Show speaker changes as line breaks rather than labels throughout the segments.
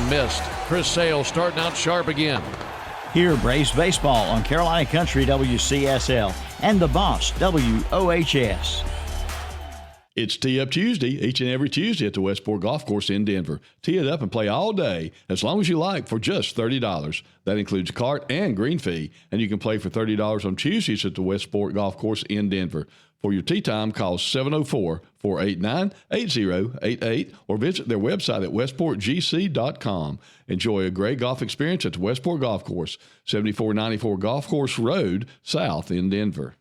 and missed. Chris Sale starting out sharp again.
Hear Braves baseball on Carolina Country WCSL and The Boss WOHS.
It's Tee Up Tuesday, each and every Tuesday at the Westport Golf Course in Denver. Tee it up and play all day, as long as you like, for just $30. That includes cart and green fee, and you can play for $30 on Tuesdays at the Westport Golf Course in Denver. For your tee time, call 704-489-8088 or visit their website at westportgc.com. Enjoy a great golf experience at the Westport Golf Course, 7494 Golf Course Road, South in Denver.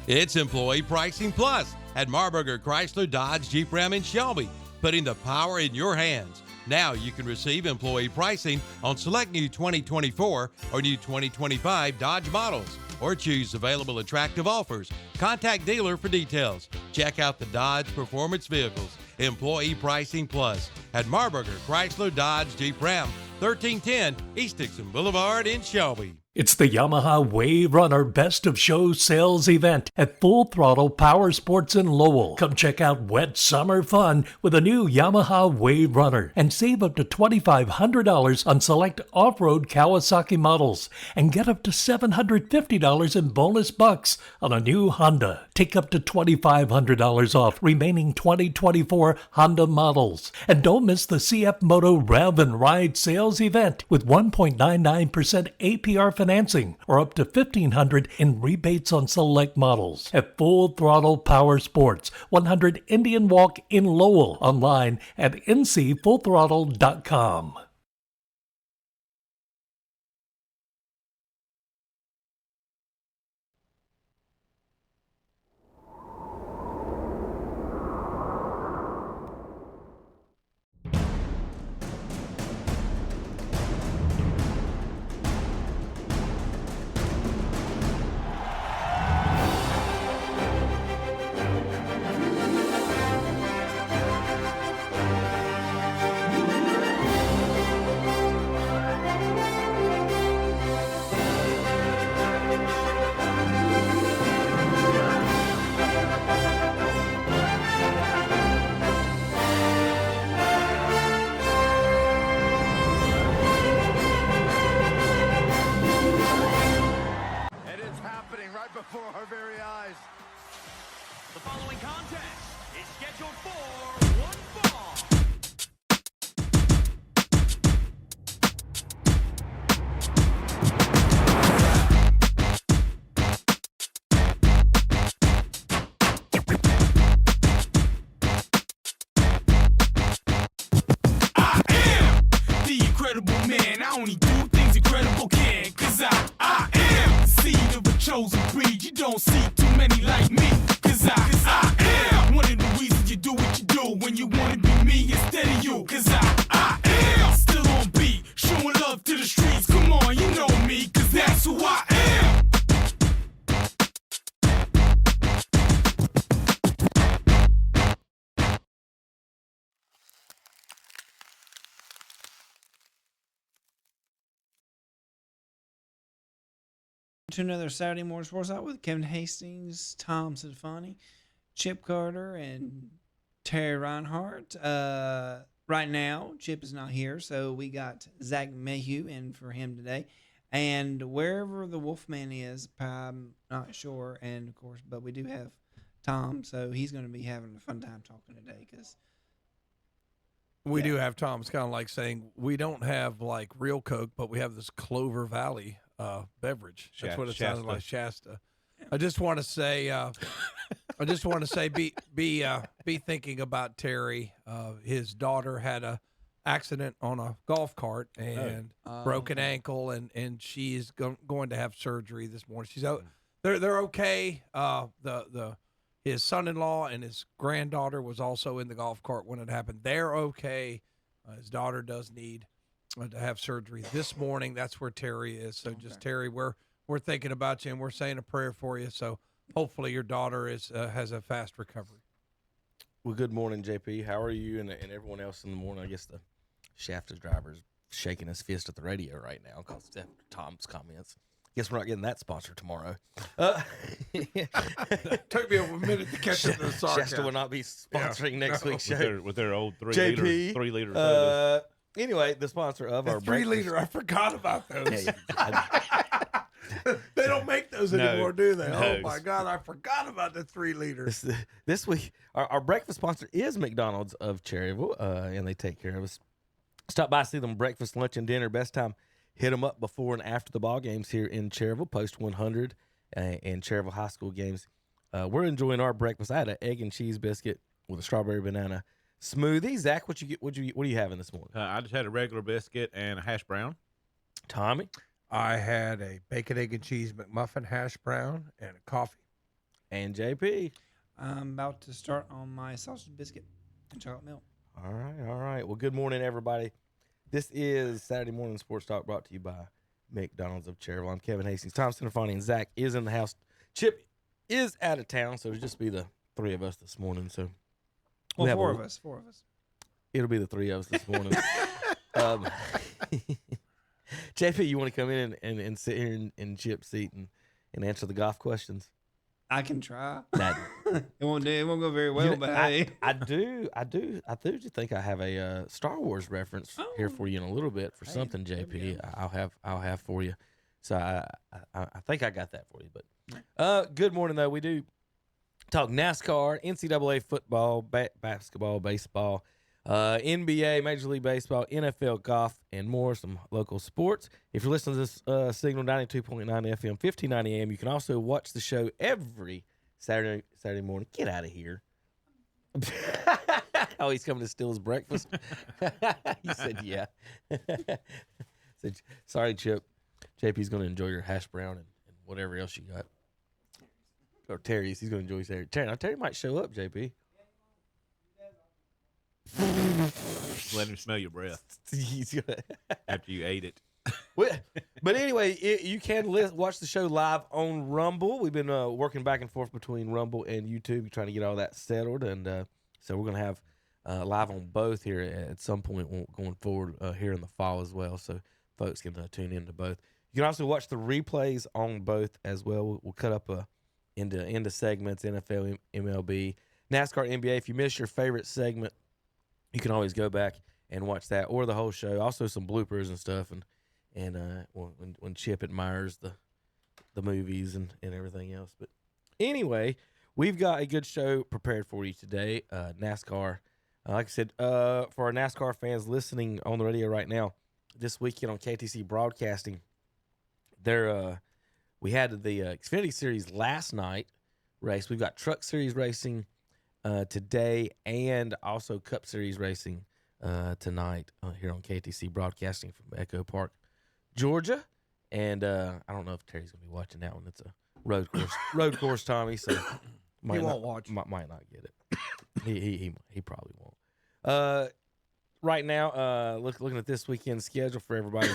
It's Employee Pricing Plus at Marburger Chrysler Dodge Jeep Ram in Shelby, putting the power in your hands. Now you can receive employee pricing on select new 2024 or new 2025 Dodge models, or choose available attractive offers. Contact dealer for details. Check out the Dodge Performance Vehicles Employee Pricing Plus at Marburger Chrysler Dodge Jeep Ram, 1310 East Dixon Boulevard in Shelby.
It's the Yamaha Wave Runner Best of Show sales event at Full Throttle Power Sports in Lowell. Come check out wet summer fun with a new Yamaha Wave Runner and save up to $2,500 on select off-road Kawasaki models and get up to $750 in bonus bucks on a new Honda. Take up to $2,500 off remaining 2024 Honda models. And don't miss the CF Moto Rev and Ride sales event with 1.99% APR financing or up to $1,500 in rebates on select models at Full Throttle Power Sports, 100 Indian Walk in Lowell. Online at ncfullthrottle.com.
To another Saturday Morning Sports Out with Kevin Hastings, Tom Sadafani, Chip Carter, and Terry Reinhardt. Right now, Chip is not here, so we got Zach Mayhew in for him today. And wherever the Wolfman is, I'm not sure. And of course, but we do have Tom, so he's going to be having a fun time talking today because
we do have Tom. It's kind of like saying we don't have like real Coke, but we have this Clover Valley beverage. That's what it sounded like, Shasta. I just want to say, be thinking about Terry. His daughter had a accident on a golf cart and broke an ankle, and she's going to have surgery this morning. They're okay. His son-in-law and his granddaughter was also in the golf cart when it happened. They're okay. His daughter does need to have surgery this morning. That's where Terry is. So just Terry, we're thinking about you and we're saying a prayer for you. So hopefully your daughter has a fast recovery.
Well, good morning, JP. How are you and everyone else in the morning? I guess the Shafted driver's shaking his fist at the radio right now because after Tom's comments. Guess we're not getting that sponsor tomorrow.
Took me a minute to catch up to the sarcasm.
Shasta will not be sponsoring next week's show.
With their old 3 liter sodas.
Anyway, the sponsor of our
3
breakfast.
liter. I forgot about those.
Yeah,
They don't make those
No,
anymore, do they?
no.
Oh my God, I forgot about the 3 liter.
This week, our breakfast sponsor is McDonald's of Cherryville, and they take care of us. Stop by, see them breakfast, lunch, and dinner. Best time, hit them up before and after the ball games here in Cherryville, post 100 and Cherryville High School games. We're enjoying our breakfast. I had an egg and cheese biscuit with a strawberry banana smoothie. Zach, what are you having this morning?
I just had a regular biscuit and a hash brown.
Tommy?
I had a bacon, egg, and cheese McMuffin hash brown and a coffee.
And JP?
I'm about to start on my sausage biscuit and chocolate milk.
All right. Well, good morning, everybody. This is Saturday Morning Sports Talk brought to you by McDonald's of Cherryville. I'm Kevin Hastings. Tom Cinefani and Zach is in the house. Chip is out of town, so it'll just be the 3 of us this morning. So
Well, four of us.
It'll be the 3 of us this morning. JP, you want to come in and sit here in Chip's seat and answer the golf questions?
I can try.
Nah.
It won't go very well, but hey.
I do think I have a Star Wars reference here for you in a little bit for something, JP. I'll have for you. So I think I got that for you. But good morning though. We do talk NASCAR, NCAA football, basketball, baseball, NBA, Major League Baseball, NFL, golf, and more. Some local sports. If you're listening to this Signal 92.9 FM, 1590 AM, you can also watch the show every Saturday morning. Get out of here. Oh, he's coming to steal his breakfast? He said, yeah. Said, sorry, Chip. JP's going to enjoy your hash brown and whatever else you got. Or Terry's. He's going to enjoy his Terry. Now, Terry might show up, JP.
Let him smell your breath after you ate it.
But anyway, you can watch the show live on Rumble. We've been working back and forth between Rumble and YouTube, trying to get all that settled. And so we're going to have live on both here at some point going forward here in the fall as well. So folks can tune into both. You can also watch the replays on both as well. We'll cut up into segments, NFL, MLB, NASCAR, NBA. If you miss your favorite segment, you can always go back and watch that or the whole show. Also some bloopers and stuff, and when Chip admires the movies and everything else. But anyway, we've got a good show prepared for you today. NASCAR, like I said, for our NASCAR fans listening on the radio right now, this weekend on KTC Broadcasting, we had the Xfinity Series last night race. We've got Truck Series racing today, and also Cup Series racing tonight here on KTC Broadcasting from Echo Park, Georgia. And I don't know if Terry's gonna be watching that one. It's a road course, Tommy. So
He won't watch.
Might not get it. he probably won't. Right now, looking at this weekend's schedule for everybody,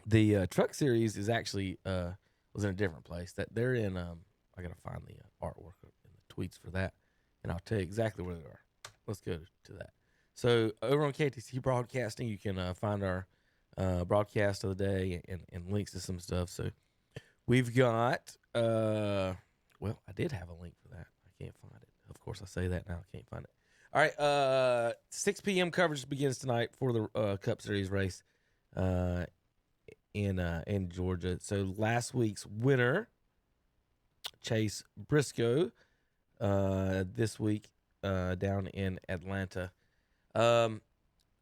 the Truck Series is actually was in a different place. That they're in. I gotta find the artwork and the tweets for that, and I'll tell you exactly where they are. Let's go to that. So over on KTC Broadcasting, you can find our broadcast of the day and links to some stuff. So we've got. Well, I did have a link for that. I can't find it. Of course, I say that now. I can't find it. All right, 6 p.m. coverage begins tonight for the Cup Series race in Georgia. So last week's winner, Chase Briscoe, this week down in Atlanta. So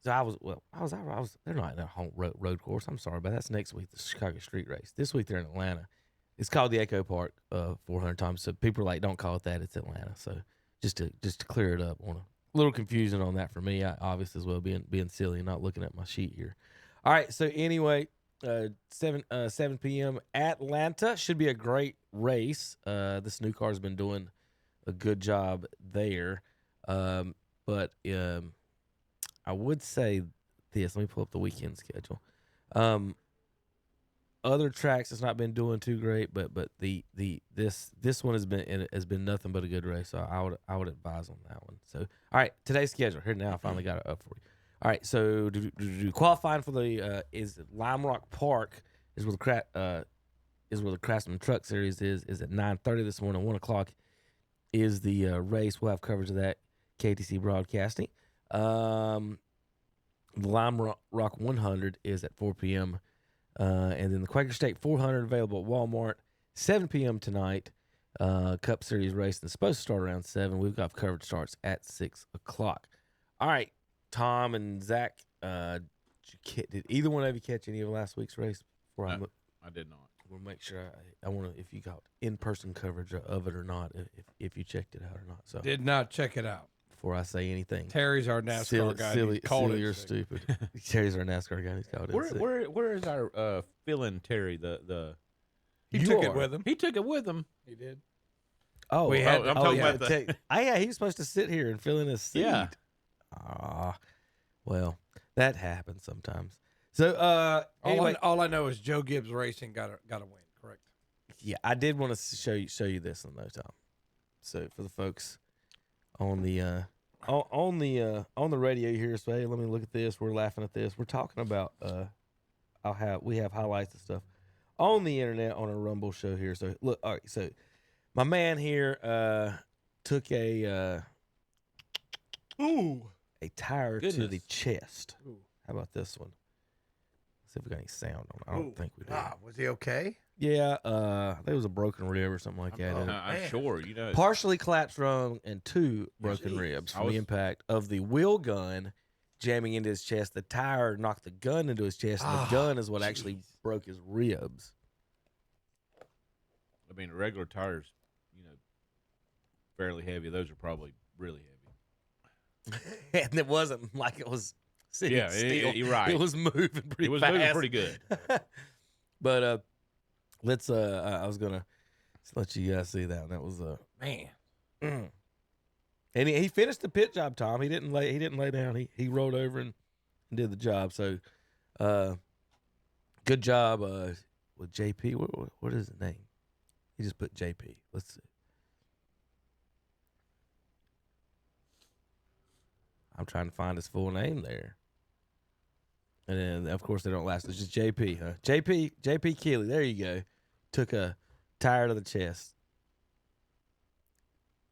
they're not in a home road course. I'm sorry, but that's next week, the Chicago Street Race. This week they're in Atlanta. It's called the Echo Park 400 times. So people are like, don't call it that. It's Atlanta. So just to clear it up, a little confusion on that for me. I obviously as well being silly and not looking at my sheet here. All right. So anyway, 7 p.m. Atlanta should be a great race. This new car's been doing a good job there. But I would say this. Let me pull up the weekend schedule. Other tracks has not been doing too great, but this one has been nothing but a good race. So I would advise on that one. So all right, today's schedule here now. I finally got it up for you. All right, so qualifying for the is Lime Rock Park is where the Craftsman Truck Series is at 9:30 this morning. 1 o'clock is the race. We'll have coverage of that KTC Broadcasting. The Lime Rock 100 is at 4 p.m. And then the Quaker State 400 available at Walmart, 7 p.m. tonight. Cup Series racing is supposed to start around 7. We've got coverage starts at 6 o'clock. All right, Tom and Zach, did either one of you catch any of last week's race?
I did not.
We'll make sure. I want to if you got in-person coverage of it or not, if you checked it out or not. So
Did not check it out.
before I say anything,
Terry's our NASCAR guy.
silly or stupid. Terry's our NASCAR guy. He's called it.
Where is our fill-in Terry?
He took it with him.
He took it with him.
He did.
Oh,
I'm talking about
yeah, he was supposed to sit here and fill in his seat.
Yeah.
Well, that happens sometimes. So, anyway,
all I know is Joe Gibbs Racing got a win. Correct.
yeah, I did want to show you this one though, Tom. So for the folks on the radio here, so hey, let me look at this. We're laughing at this. We're talking about we have highlights and stuff on the internet on a Rumble show here. So look, all right. So my man here took a tire to the chest.
Ooh.
How about this one? See if we got any sound on it. I don't think we do.
Was he okay?
Yeah, there was a broken rib or something like that.
I'm sure.
Partially collapsed lung and 2 broken ribs from the impact of the wheel gun jamming into his chest. The tire knocked the gun into his chest, and the gun is what actually broke his ribs.
I mean, regular tires, fairly heavy. Those are probably really heavy.
And it wasn't like it was sitting still.
You're right.
It was moving pretty fast.
It was moving pretty good.
But let's. I was gonna let you guys see that. That was
Man.
And he finished the pit job, Tom. He didn't lay down. He rolled over and did the job. So, good job with JP. What is his name? He just put JP. Let's see. I'm trying to find his full name there. And then, of course, they don't last. It's just JP, huh? JP Keeley. There you go. Took a tire to the chest.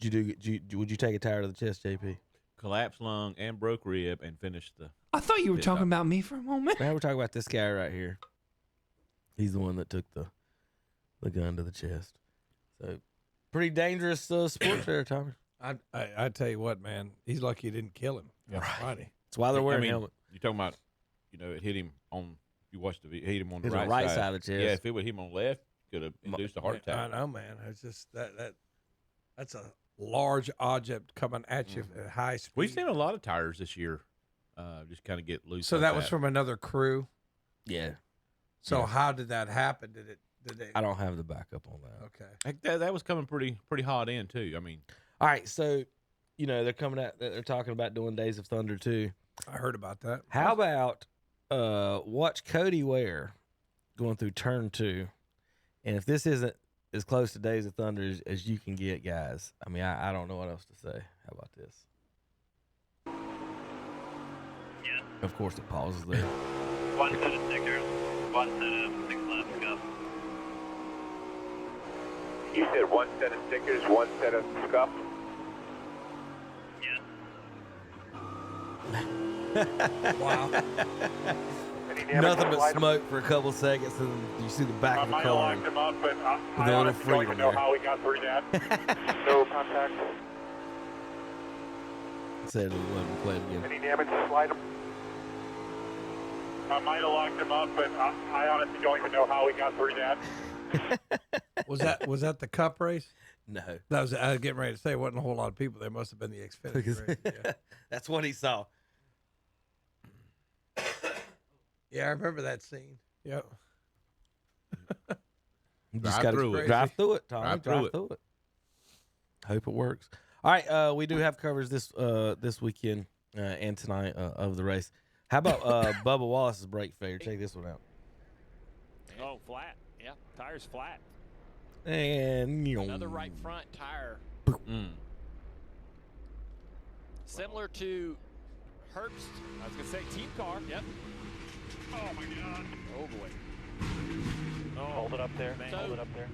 Would you take a tire to the chest, JP?
Collapsed lung and broke rib and finished the.
I thought you were talking about me for a moment.
Now we're talking about this guy right here. He's the one that took the gun to the chest. So, pretty dangerous sport there, Tommy.
I tell you what, man. He's lucky you didn't kill him.
Yeah.
Friday.
That's why they're wearing helmets.
You're talking about, it hit him on. You watched the hit him on the
Hit the
right
side of the chest.
Yeah, if it would hit him on the left, could have induced a heart attack.
I know, man. It's just that's a large object coming at you at high speed.
We've seen a lot of tires this year, just kind of get loose.
So
like
that was from another crew.
Yeah.
So how did that happen? Did they?
I don't have the backup on that.
Okay.
That was coming pretty hot in too. I mean,
all right. So, they're coming out. They're talking about doing Days of Thunder too.
I heard about that.
How about watch Cody Ware going through turn 2, and if this isn't as close to Days of Thunder as you can get, guys. I mean, I don't know what else to say. How about this?
Yeah.
Of course, it pauses there.
1 set of stickers, 1 set of 6 laps cup.
You said 1 set of stickers, 1 set of scuff?
Yeah.
Wow.
Nothing but smoke for a couple seconds, and you see the back of the
I
car.
locked him up, but I
little
honestly don't
freedom
even know
there.
how we got through that. No contact.
Said it wasn't played again.
Any damage? Slide him. I might have locked him up, but I honestly don't even know how we got through that.
Was that the Cup race?
No.
That was. I was getting ready to say, wasn't a whole lot of people. There must have been the Xfinity race. Yeah.
That's what he saw.
Yeah, I remember that scene. Yep.
You just
Drive
got
through
to
it.
drive through it, Tom.
Drive
Drive through it. Hope it works. All right, we do have coverage this weekend and tonight of the race. How about Bubba Wallace's brake failure? Check this one out.
Oh, flat. Yeah, tire's flat.
And
Another right front tire. Similar to Herbst. I was going to say team car. Yep.
Oh, my God.
Oh, boy.
Oh, hold it up there. Hold it up there.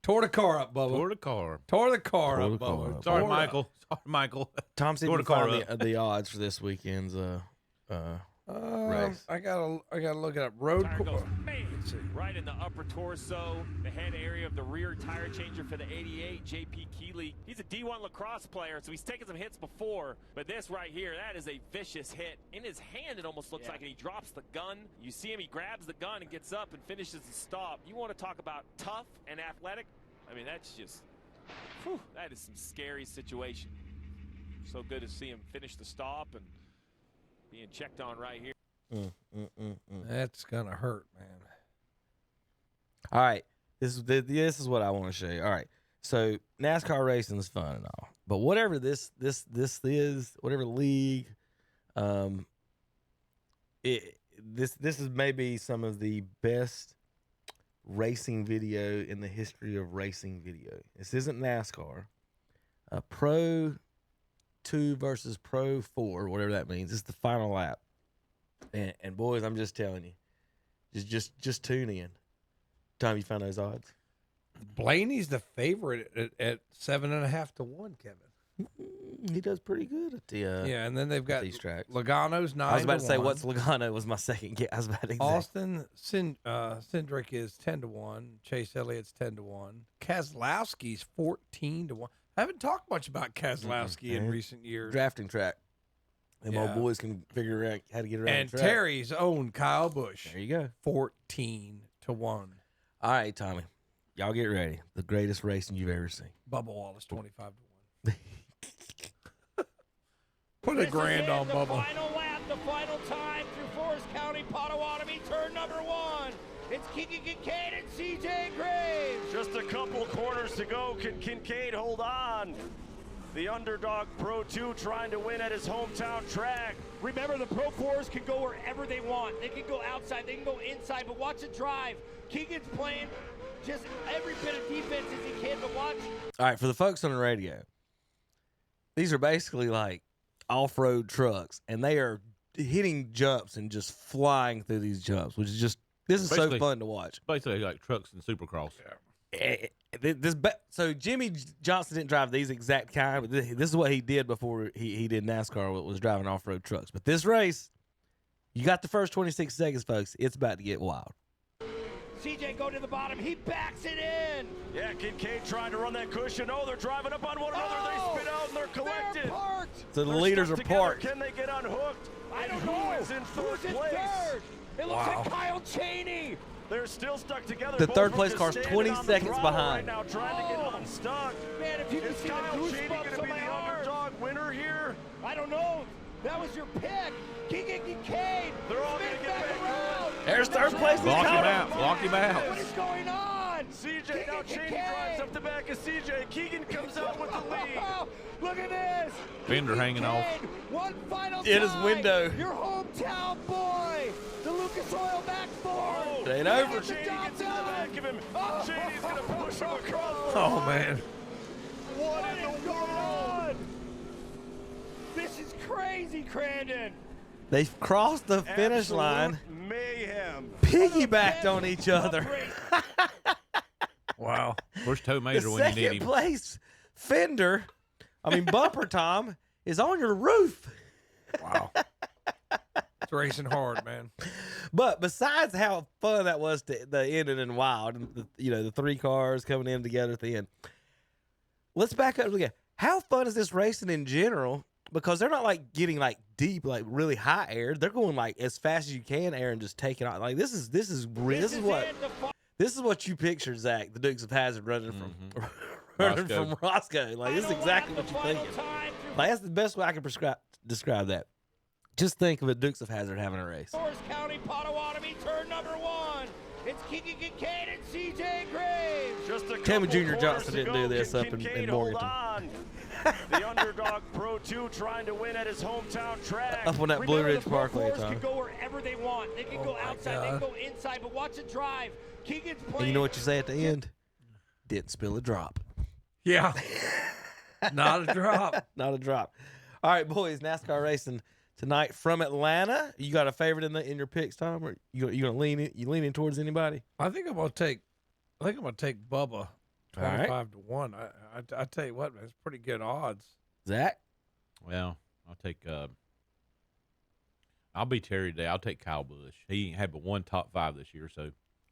Tore the car up, Bubba.
Tore the car.
Tore the car up,
the car
Bubba.
up.
Sorry,
Tore it
Michael. Sorry, Michael.
Tom, see if
Tore
you
the car
find
up.
the odds for this weekend's race?
I gotta look it up. Road
Tire goes
course.
right in the upper torso, the head area of the rear tire changer for the 88, J.P. Keeley. He's a D1 lacrosse player, so he's taken some hits before, but this right here, that is a vicious hit. In his hand, it almost looks like, and he drops the gun. You see him, he grabs the gun and gets up and finishes the stop. You want to talk about tough and athletic? I mean, that's just, whew, that is some scary situation. So good to see him finish the stop and being checked on right here.
That's gonna hurt, man.
All right, this is what I want to show you. All right, so NASCAR racing is fun and all, but whatever this is, whatever league, this is maybe some of the best racing video in the history of racing video. This isn't NASCAR. Pro 2 versus Pro 4, whatever that means. It's the final lap. And boys, I'm just telling you, just tune in. Tom, you found those odds?
Blaney's the favorite at 7.5 to 1. Kevin,
he does pretty good at the
yeah. And then they've got
these tracks.
Logano's 9.
I was about to say
1.
what's Logano was my second guess. I was about to exact.
Austin Cindric is 10 to 1. Chase Elliott's 10 to 1. Keselowski's 14 to 1. I haven't talked much about Keselowski in recent years.
Drafting track. Them old boys can figure out how to get around
And
the track.
Terry's own Kyle Busch.
There you go.
14 to 1.
All right, Tommy. Y'all get ready. The greatest racing you've ever seen.
Bubba Wallace 25 to 1. Put a grand on Bubba.
The final lap, the final time through Forest County, Potawatomi, turn number 1. It's Keegan Kincaid and CJ Graves.
Just a couple corners to go. Can Kincaid hold on? The underdog Pro 2 trying to win at his hometown track.
Remember, the Pro 4s can go wherever they want. They can go outside, they can go inside, but watch it drive. Keegan's playing just every bit of defense as he can, but watch.
All right, for the folks on the radio, these are basically like off-road trucks, and they are hitting jumps and just flying through these jumps, which is just, this is so fun to watch.
Basically like trucks and Supercross.
So Jimmy Johnson didn't drive these exact kind, but this is what he did before he did NASCAR, was driving off-road trucks. But this race, you got the first 26 seconds, folks. It's about to get wild.
CJ go to the bottom. He backs it in.
Yeah, Kincaid trying to run that cushion. Oh, they're driving up on one another. They spin out and they're collected.
They're parked.
So the leaders are parked.
Can they get unhooked?
I don't
know.
know.
Who is in third place?
It looks like Kyle Cheney.
They're still stuck together.
The
Both
third
of them
place
just
car's
standing
20
on the
seconds
throttle
behind.
Right now, trying to get unstuck.
Man, if you can
is
see
Kyle
the
Cheney going
goosebumps
to
on
be
my
the
arm.
underdog winner here?
I don't know. That was your pick. Keegan Kincaid.
They're all going to get back
around.
There's third place.
Block him out. Block him out.
What is going on?
CJ, now Cheney drives up the back of CJ. Keegan comes out with the lead.
Look at this.
Fender hanging off.
One final
In his
time.
window.
Your hometown boy. The Lucas Oil back forward.
It ain't over.
Cheney gets in the back of him. Cheney's going to push him across.
Oh, man.
What in the world?
This is crazy, Crandon.
They've crossed the finish
Absolute
line,
mayhem.
piggybacked on each other.
Wow.
Where's Toe
The
Major when you need
second
him?
place bumper Tom, is on your roof.
Wow. It's racing hard, man.
But besides how fun that was, the ending and wild, and the three cars coming in together at the end. Let's back up and look at how fun is this racing in general, because they're not like getting like deep, like really high air. They're going like as fast as you can air and just taking off. Like this is what you pictured, Zach, the Dukes of Hazzard running from Roscoe. Like this is exactly what you're thinking. Like that's the best way I can describe that. Just think of a Dukes of Hazzard having a race.
Forest County, Potawatomi, turn number 1. It's Keegan Kincaid and CJ Graves.
Just a
Tell me
couple
Junior
corners
Johnson
to
didn't
go.
do this
Can
up in
Kincaid
Morganton.
hold on? The underdog Pro 2 trying to win at his hometown track.
Up on that Blue
Remember,
Ridge
the Pro
Parkway,
4s
Tom.
can go wherever they want. They can go outside, they can go inside, but watch it drive. Keegan's playing.
And you know what you say at the end? Didn't spill a drop.
Yeah. Not a drop.
Not a drop. All right, boys, NASCAR racing tonight from Atlanta. You got a favorite in your picks, Tom? Or you gonna lean towards anybody?
I think I'm gonna take Bubba 25 to 1. I tell you what, man, it's pretty good odds.
Zach?
Well, I'll take I'll be Terry today. I'll take Kyle Busch. He ain't had but one top 5 this year, so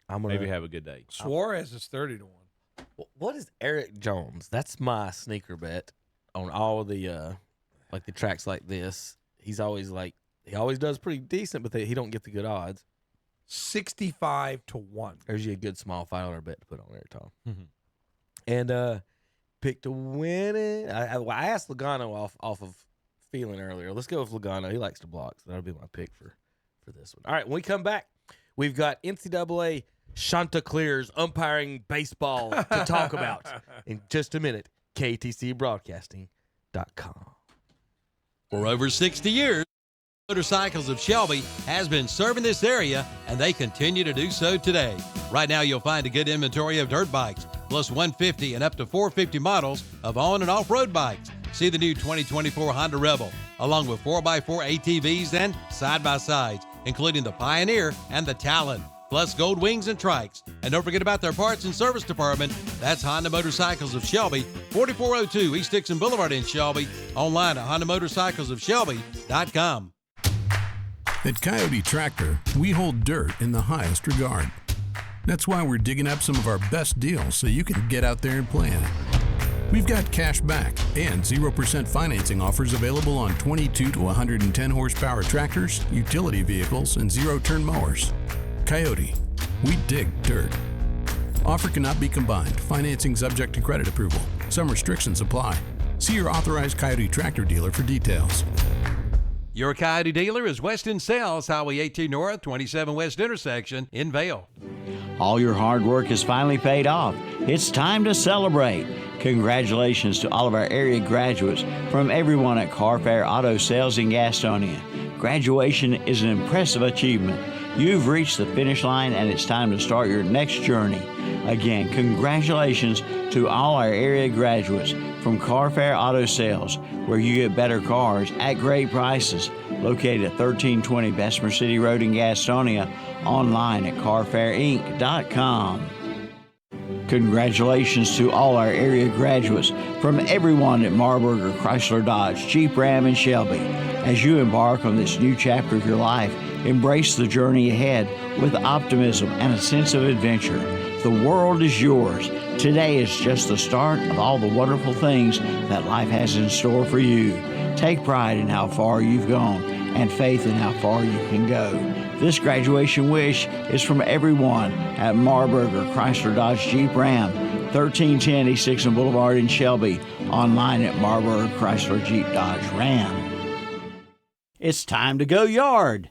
I'm gonna
maybe have a good day.
Suarez is 30 to 1.
What is Eric Jones? That's my sneaker bet on all the like the tracks like this. He's always he always does pretty decent, but he don't get the good odds.
65 to 1.
There's you a good small $5 bet to put on there, Tom. And pick to win it. I asked Logano off of feeling earlier. Let's go with Logano. He likes to block, so that'll be my pick for this one. All right, when we come back, we've got NCAA Chanticleers umpiring baseball to talk about in just a minute. KTCBroadcasting.com.
For over 60 years, Motorcycles of Shelby has been serving this area, and they continue to do so today. Right now, you'll find a good inventory of dirt bikes, plus 150 and up to 450 models of on- and off-road bikes. See the new 2024 Honda Rebel, along with 4x4 ATVs and side-by-sides, including the Pioneer and the Talon, plus Gold Wings and Trikes. And don't forget about their parts and service department. That's Honda Motorcycles of Shelby, 4402 East Dixon Boulevard in Shelby. Online at HondaMotorcyclesofShelby.com.
At Coyote Tractor, we hold dirt in the highest regard. That's why we're digging up some of our best deals so you can get out there and plan. We've got cash back and 0% financing offers available on 22 to 110 horsepower tractors, utility vehicles, and zero-turn mowers. Coyote, we dig dirt. Offer cannot be combined. Financing subject to credit approval. Some restrictions apply. See your authorized Coyote Tractor dealer for details.
Your Coyote dealer is Weston Sales, Highway 18 North, 27 West intersection in Vail.
All your hard work is finally paid off. It's time to celebrate. Congratulations to all of our area graduates from everyone at Car Fair Auto Sales in Gastonia. Graduation is an impressive achievement. You've reached the finish line, and it's time to start your next journey. Again, congratulations to all our area graduates from Car Fair Auto Sales, where you get better cars at great prices. Located at 1320 Bessemer City Road in Gastonia. Online at carfairinc.com. Congratulations to all our area graduates from everyone at Marburger Chrysler Dodge, Jeep Ram, and Shelby. As you embark on this new chapter of your life, embrace the journey ahead with optimism and a sense of adventure. The world is yours. Today is just the start of all the wonderful things that life has in store for you. Take pride in how far you've gone and faith in how far you can go. This graduation wish is from everyone at Marburger Chrysler Dodge Jeep Ram, 1310 East Dixon Boulevard in Shelby. Online at Marburger Chrysler Jeep Dodge Ram. It's time to go yard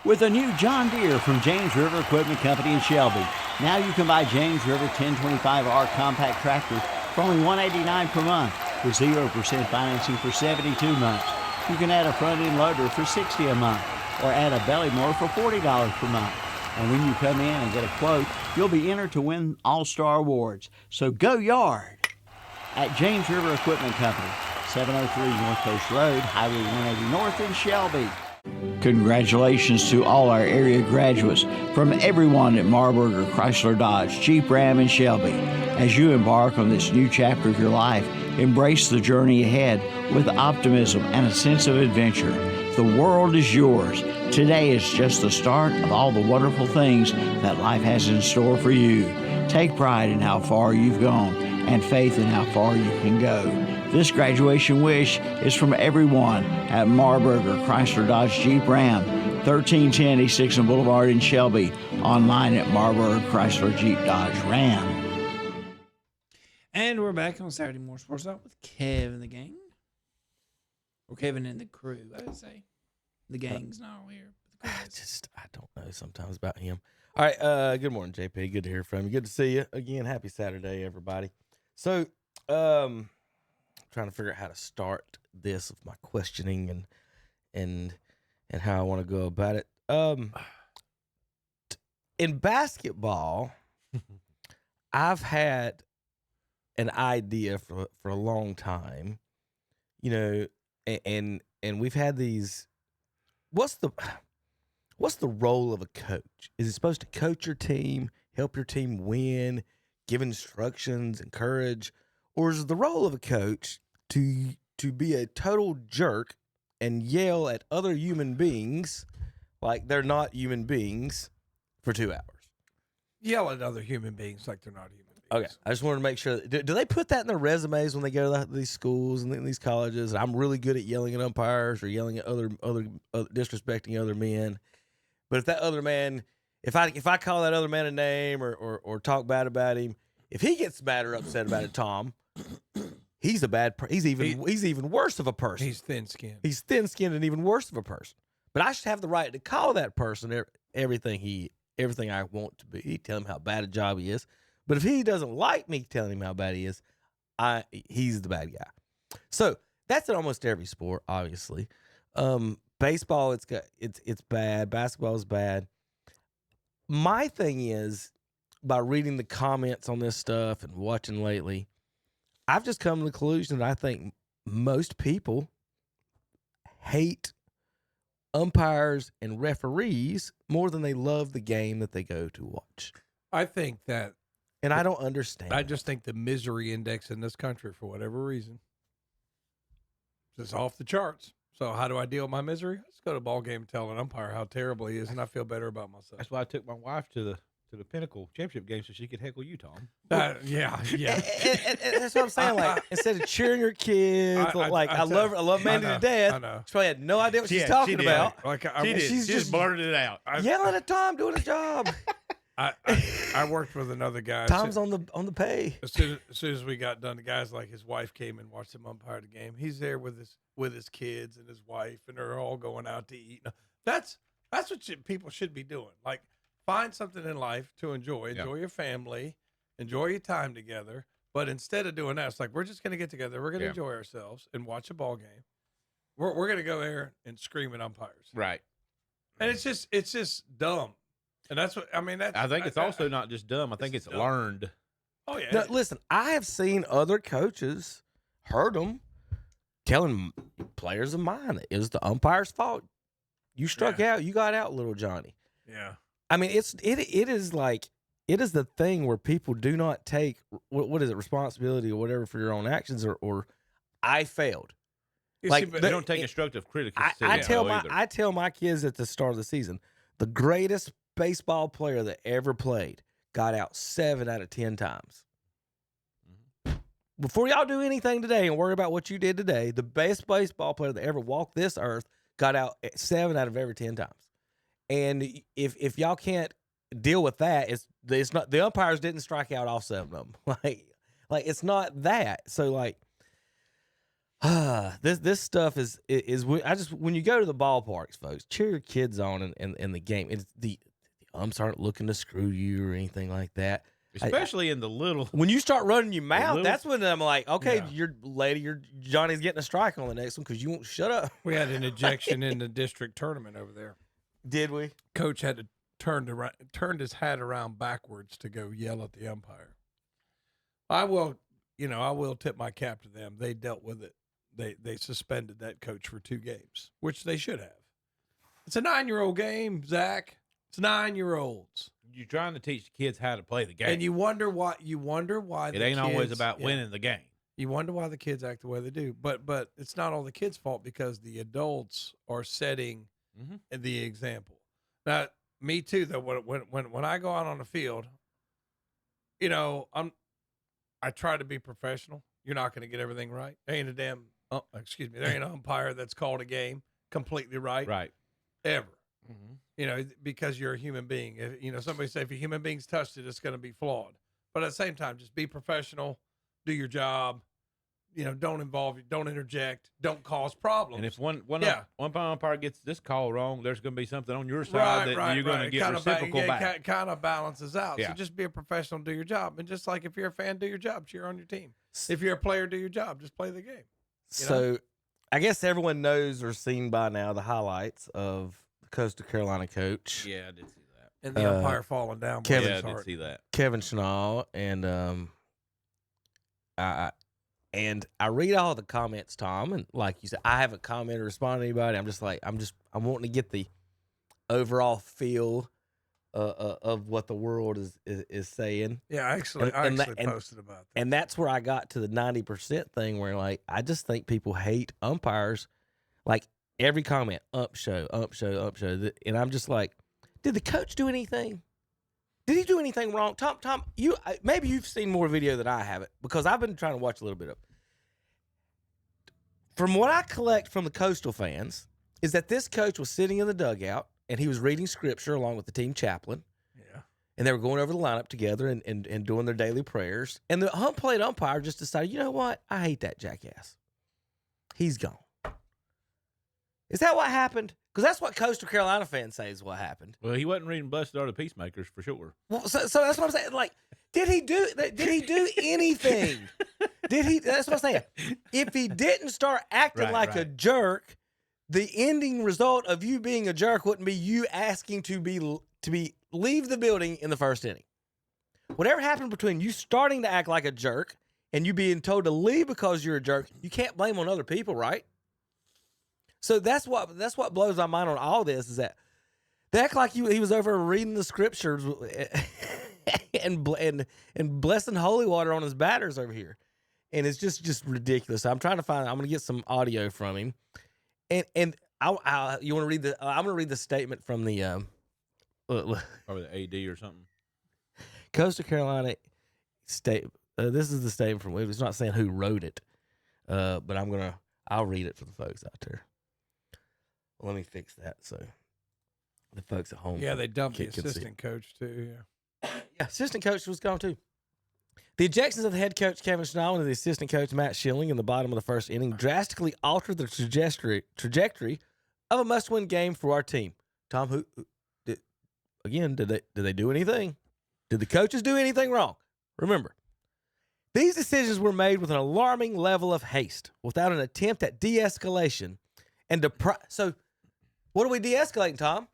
with a new John Deere from James River Equipment Company in Shelby. Now you can buy James River 1025R compact tractor for only $189 per month with 0% financing for 72 months. You can add a front-end loader for $60 a month or add a belly mower for $40 per month. And when you come in and get a quote, you'll be entered to win All-Star Awards. So go yard at James River Equipment Company, 703 North Coast Road, Highway 180 North in Shelby. Congratulations to all our area graduates from everyone at Marburger Chrysler Dodge, Jeep Ram, and Shelby. As you embark on this new chapter of your life, embrace the journey ahead with optimism and a sense of adventure. The world is yours. Today is just the start of all the wonderful things that life has in store for you. Take pride in how far you've gone and faith in how far you can go. This graduation wish is from everyone at Marburger Chrysler Dodge Jeep Ram, 1310 East Dixon Boulevard in Shelby. Online at Marburger Chrysler Jeep Dodge Ram.
And we're back on Saturday Morning Sports Talk with Kevin and the gang. Or Kevin and the crew, I would say. The gang's not all here.
I don't know sometimes about him. All right, good morning, JP. Good to hear from you. Good to see you again. Happy Saturday, everybody. So, trying to figure out how to start this with my questioning and how I want to go about it. In basketball, I've had an idea for a long time, you know, and we've had these. What's the role of a coach? Is it supposed to coach your team, help your team win, give instructions, encourage, or is the role of a coach to be a total jerk and yell at other human beings Like they're not human beings for 2 hours.
Yell at other human beings like they're not human beings.
Okay, I just wanted to make sure. Do they put that in their resumes when they go to these schools and these colleges? I'm really good at yelling at umpires or yelling at other disrespecting other men. But if that other man, if I call that other man a name or talk bad about him, if he gets mad or upset about it, Tom, he's a bad. He's even worse of a person.
He's thin-skinned. He's
thin-skinned and even worse of a person. But I should have the right to call that person everything I want to be. Tell him how bad a job he is. But if he doesn't like me telling him how bad he is, he's the bad guy. So that's in almost every sport, obviously. Baseball, it's bad. Basketball is bad. My thing is, by reading the comments on this stuff and watching lately, I've just come to the conclusion that I think most people hate umpires and referees more than they love the game that they go to watch.
I think that.
And I don't understand.
I just think the misery index in this country, for whatever reason, is just off the charts. So how do I deal with my misery? I just go to a ball game and tell an umpire how terrible he is, and I feel better about myself.
That's why I took my wife to the Pinnacle Championship game so she could heckle you, Tom.
Yeah.
And that's what I'm saying. Like, instead of cheering your kids, I love Mandy to death.
I know.
She probably had no idea what she's talking about.
Like she did. She just blurted it out.
Yelling at Tom doing a job.
I worked with another guy.
Tom's on the pay.
As soon as we got done, the guys, like, his wife came and watched him umpire the game. He's there with his kids and his wife, and they're all going out to eat. That's what people should be doing. Like, find something in life to enjoy. Enjoy your family. Enjoy your time together. But instead of doing that, it's like, we're just going to get together. We're going to enjoy ourselves and watch a ball game. We're going to go there and scream at umpires.
Right.
And it's just dumb. And that's what I mean.
I think it's also not just dumb. I think it's learned.
Oh yeah.
Now, listen, I have seen other coaches heard them telling players of mine it was the umpire's fault. You struck out. You got out, little Johnny.
Yeah.
I mean, it is the thing where people do not take what is it, responsibility or whatever for your own actions or I failed.
They don't take constructive criticism.
I tell my kids at the start of the season, the greatest baseball player that ever played got out 7 out of 10 times. Before y'all do anything today and worry about what you did today, the best baseball player that ever walked this earth got out 7 out of every 10 times. And if y'all can't deal with that, it's not the umpires didn't strike out all 7 of them. Like it's not that. So like this stuff is when you go to the ballparks, folks, cheer your kids on in the game. It's the umps aren't looking to screw you or anything like that.
Especially in the little.
When you start running your mouth, that's when I'm like, okay, Johnny's getting a strike on the next one because you won't shut up.
We had an ejection in the district tournament over there.
Did we?
Coach had to turned his hat around backwards to go yell at the umpire. I will tip my cap to them. They dealt with it. They suspended that coach for 2 games, which they should have. It's a 9-year-old game, Zach. It's 9-year-olds.
You're trying to teach kids how to play the game,
and you wonder why.
It ain't always about winning the game.
You wonder why the kids act the way they do, but it's not all the kids' fault because the adults are setting the example. Now, me too. Though when I go out on the field, I try to be professional. You're not going to get everything right. There ain't there ain't an umpire that's called a game completely right, ever. Because you're a human being. If, somebody say if a human being's touched it, it's going to be flawed. But at the same time, just be professional, do your job. Don't interject, don't cause problems.
And if one umpire gets this call wrong, there's going to be something on your side that you're going to get reciprocal back.
Kind of balances out.
Yeah.
So just be a professional, do your job. And just like if you're a fan, do your job, cheer on your team. If you're a player, do your job, just play the game.
So I guess everyone knows or seen by now the highlights of the Coastal Carolina coach.
Yeah, I did see that.
And the umpire falling down.
I did see that.
Kevin Schnall. And I read all the comments, Tom, and like you said, I haven't commented or responded to anybody. I'm wanting to get the overall feel of what the world is saying.
Yeah, I actually posted about that.
And that's where I got to the 90% thing where, like, I just think people hate umpires. Like, every comment, ump show. And I'm just like, did the coach do anything? Did he do anything wrong? Tom, maybe you've seen more video than I have it, because I've been trying to watch a little bit of it. From what I collect from the Coastal fans is that this coach was sitting in the dugout and he was reading scripture along with the team chaplain.
Yeah.
And they were going over the lineup together and doing their daily prayers. And the home plate umpire just decided, you know what? I hate that jackass. He's gone. Is that what happened? Because that's what Coastal Carolina fans say is what happened.
Well, he wasn't reading Blessed Are the Peacemakers for sure.
Well, so that's what I'm saying. Like, did he do anything? That's what I'm saying. If he didn't start acting like a jerk, the ending result of you being a jerk wouldn't be you asking to leave the building in the first inning. Whatever happened between you starting to act like a jerk and you being told to leave because you're a jerk, you can't blame on other people, right? So that's what blows my mind on all this, is that they act like he was over reading the scriptures and blessing holy water on his batters over here, and it's just ridiculous. I'm trying to find. I'm going to get some audio from him, and you want to read the? I'm going to read the statement from the
Probably the AD or something.
Coastal Carolina state. This is the statement from. It's not saying who wrote it, but I'll read it for the folks out there. Let me fix that so the folks at home.
Yeah, they dumped the assistant coach too.
Yeah, assistant coach was gone too. The ejections of the head coach Kevin Schnall and the assistant coach Matt Schilling in the bottom of the first inning drastically altered the trajectory of a must-win game for our team. Tom, did they do anything? Did the coaches do anything wrong? Remember, these decisions were made with an alarming level of haste, without an attempt at de-escalation, and so. What are we de-escalating, Tom?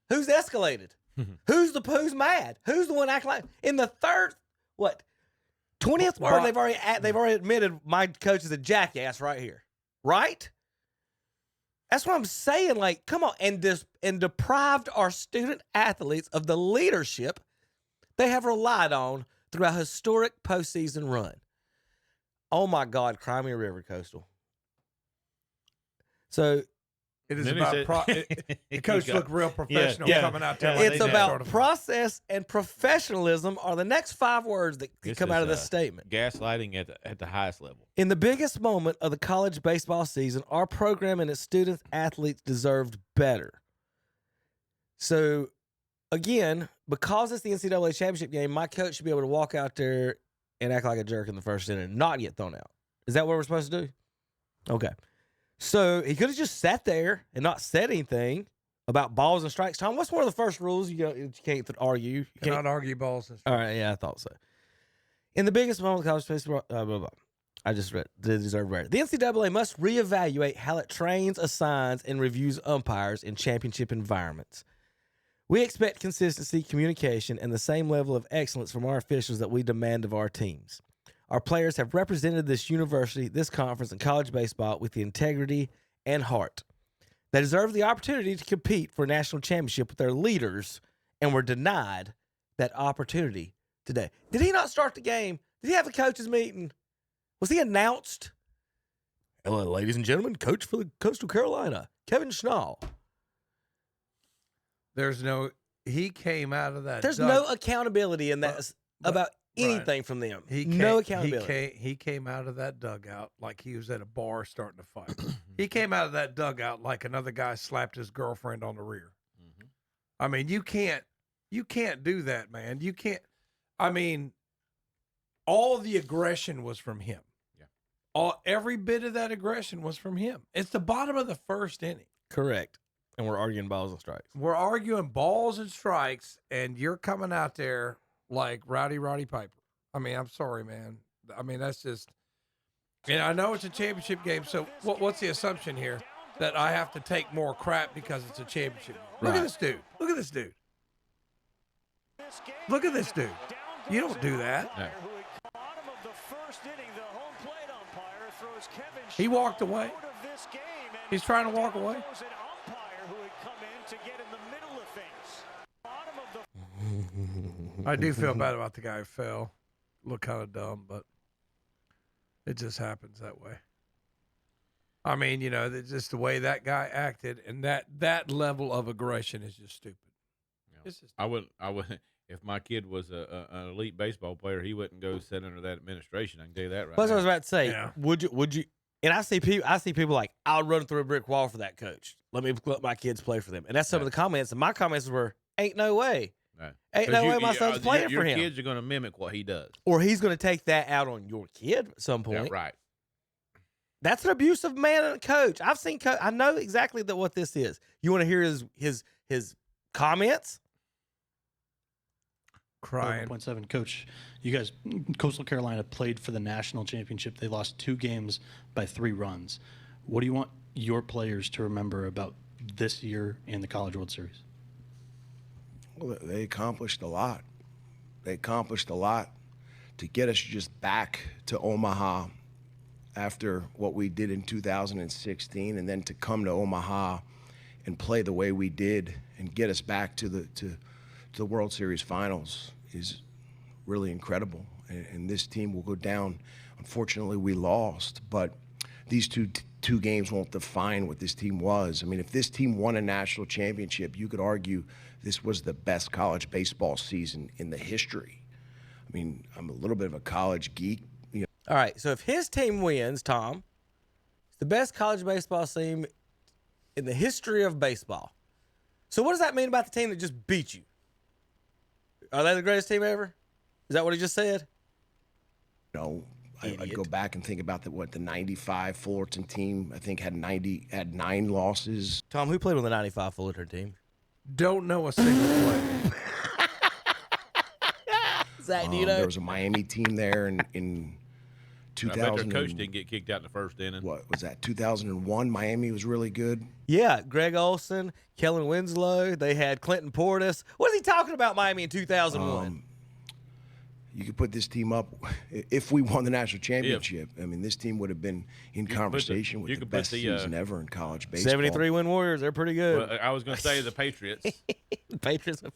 Who's escalated? Who's mad? Who's the one acting like in the third 20th word? They've already admitted my coach is a jackass right here, right? That's what I'm saying. Like, come on, and deprived our student athletes of the leadership they have relied on through a historic postseason run. Oh my God, cry me a river, Coastal. So.
It is about the coach looked real professional coming out there.
It's about process and professionalism are the next 5 words that come out of this statement.
Gaslighting at the highest level.
In the biggest moment of the college baseball season, our program and its students athletes deserved better. So, again, because it's the NCAA championship game, my coach should be able to walk out there and act like a jerk in the first inning and not get thrown out. Is that what we're supposed to do? Okay. So he could have just sat there and not said anything about balls and strikes. Tom, what's one of the first rules you can't argue? You
cannot argue balls and strikes.
All right, yeah, I thought so. In the biggest moment of college baseball, I just read they deserve better. The NCAA must reevaluate how it trains, assigns, and reviews umpires in championship environments. We expect consistency, communication, and the same level of excellence from our officials that we demand of our teams. Our players have represented this university, this conference, and college baseball with the integrity and heart. They deserve the opportunity to compete for a national championship with their leaders, and were denied that opportunity today. Did he not start the game? Did he have a coaches meeting? Was he announced? Hello, ladies and gentlemen, coach for the Coastal Carolina, Kevin Schnall.
He came out of that.
There's no accountability in that about anything from them. No accountability.
He came out of that dugout like he was at a bar starting to fight. He came out of that dugout like another guy slapped his girlfriend on the rear. Mm-hmm. I mean, you can't do that, man. You can't. I mean, all the aggression was from him. Yeah. Every bit of that aggression was from him. It's the bottom of the first inning.
Correct. And we're arguing balls and strikes.
We're arguing balls and strikes, and you're coming out there like Roddy Piper. I mean, I'm sorry, man. I mean, that's just. And I know it's a championship game, so what's the assumption here? That I have to take more crap because it's a championship game. Look at this dude. Look at this dude. Look at this dude. You don't do that. No. He walked away. He's trying to walk away. I do feel bad about the guy who fell. Looked kind of dumb, but it just happens that way. I mean, just the way that guy acted, and that level of aggression is just stupid. It's just
I would. If my kid was an elite baseball player, he wouldn't go sit under that administration. I can tell you that right
That's
now.
what I was about to say.
Yeah.
Would you? And I see people like, I'll run through a brick wall for that coach. Let my kids play for them. And that's some of the comments. And my comments were, ain't no way.
Right.
Ain't no way my son's playing for him.
Your kids are going to mimic what he does.
Or he's going to take that out on your kid at some point.
Yeah, right.
That's an abusive man and a coach. I've seen I know exactly what this is. You want to hear his comments?
Crying.
0.7. Coach, you guys, Coastal Carolina played for the national championship. They lost 2 games by 3 runs. What do you want your players to remember about this year and the College World Series?
Well, they accomplished a lot. They accomplished a lot to get us just back to Omaha after what we did in 2016, and then to come to Omaha and play the way we did and get us back to the World Series finals is really incredible. And this team will go down. Unfortunately, we lost, but these two games won't define what this team was. I mean, if this team won a national championship, you could argue this was the best college baseball season in the history. I mean, I'm a little bit of a college geek.
All right, so if his team wins, Tom, it's the best college baseball team in the history of baseball. So what does that mean about the team that just beat you? Are they the greatest team ever? Is that what he just said?
No, I'd go back and think about the 95 Fullerton team. I think had 9 losses.
Tom, who played on the 95 Fullerton team?
Don't know a single player.
Zach, do you know?
There was a Miami team there in 2000.
I bet their coach didn't get kicked out in the first inning.
What was that? 2001. Miami was really good.
Yeah, Greg Olson, Kellen Winslow. They had Clinton Portis. What is he talking about, Miami in 2001?
You could put this team up if we won the national championship. I mean, this team would have been in conversation with the best season ever in college baseball.
73 win Warriors. They're pretty good.
Well, I was going to say the Patriots.
The Patriots are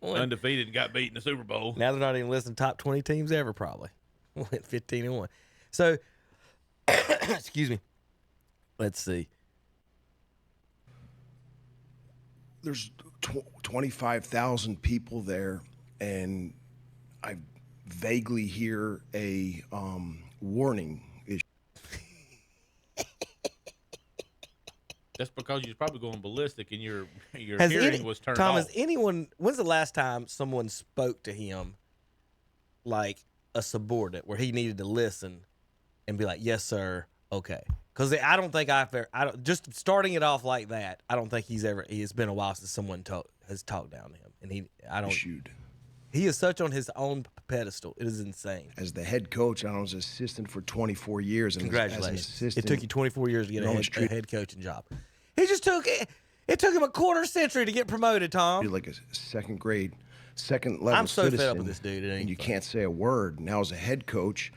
15-1.
Undefeated and got beat in the Super Bowl.
Now they're not even listing top 20 teams ever, probably. Went 15-1. So, excuse me. Let's see.
There's 25,000 people there, and I vaguely hear a warning issue.
That's because you're probably going ballistic and your hearing was turned
Tom,
off.
When's the last time someone spoke to him like a subordinate where he needed to listen and be like, yes, sir, okay? Because I don't think just starting it off like that, I don't think it's been a while since someone has talked down to him. And he is such on his own pedestal. It is insane.
As the head coach, I was an assistant for 24 years. And
Congratulations.
As an assistant,
it took you 24 years to get a head coaching job. He just took it. It took him a quarter century to get promoted, Tom.
You're like a second level
I'm so
citizen,
fed up with this dude.
And you can't say a word. Now, as a head coach,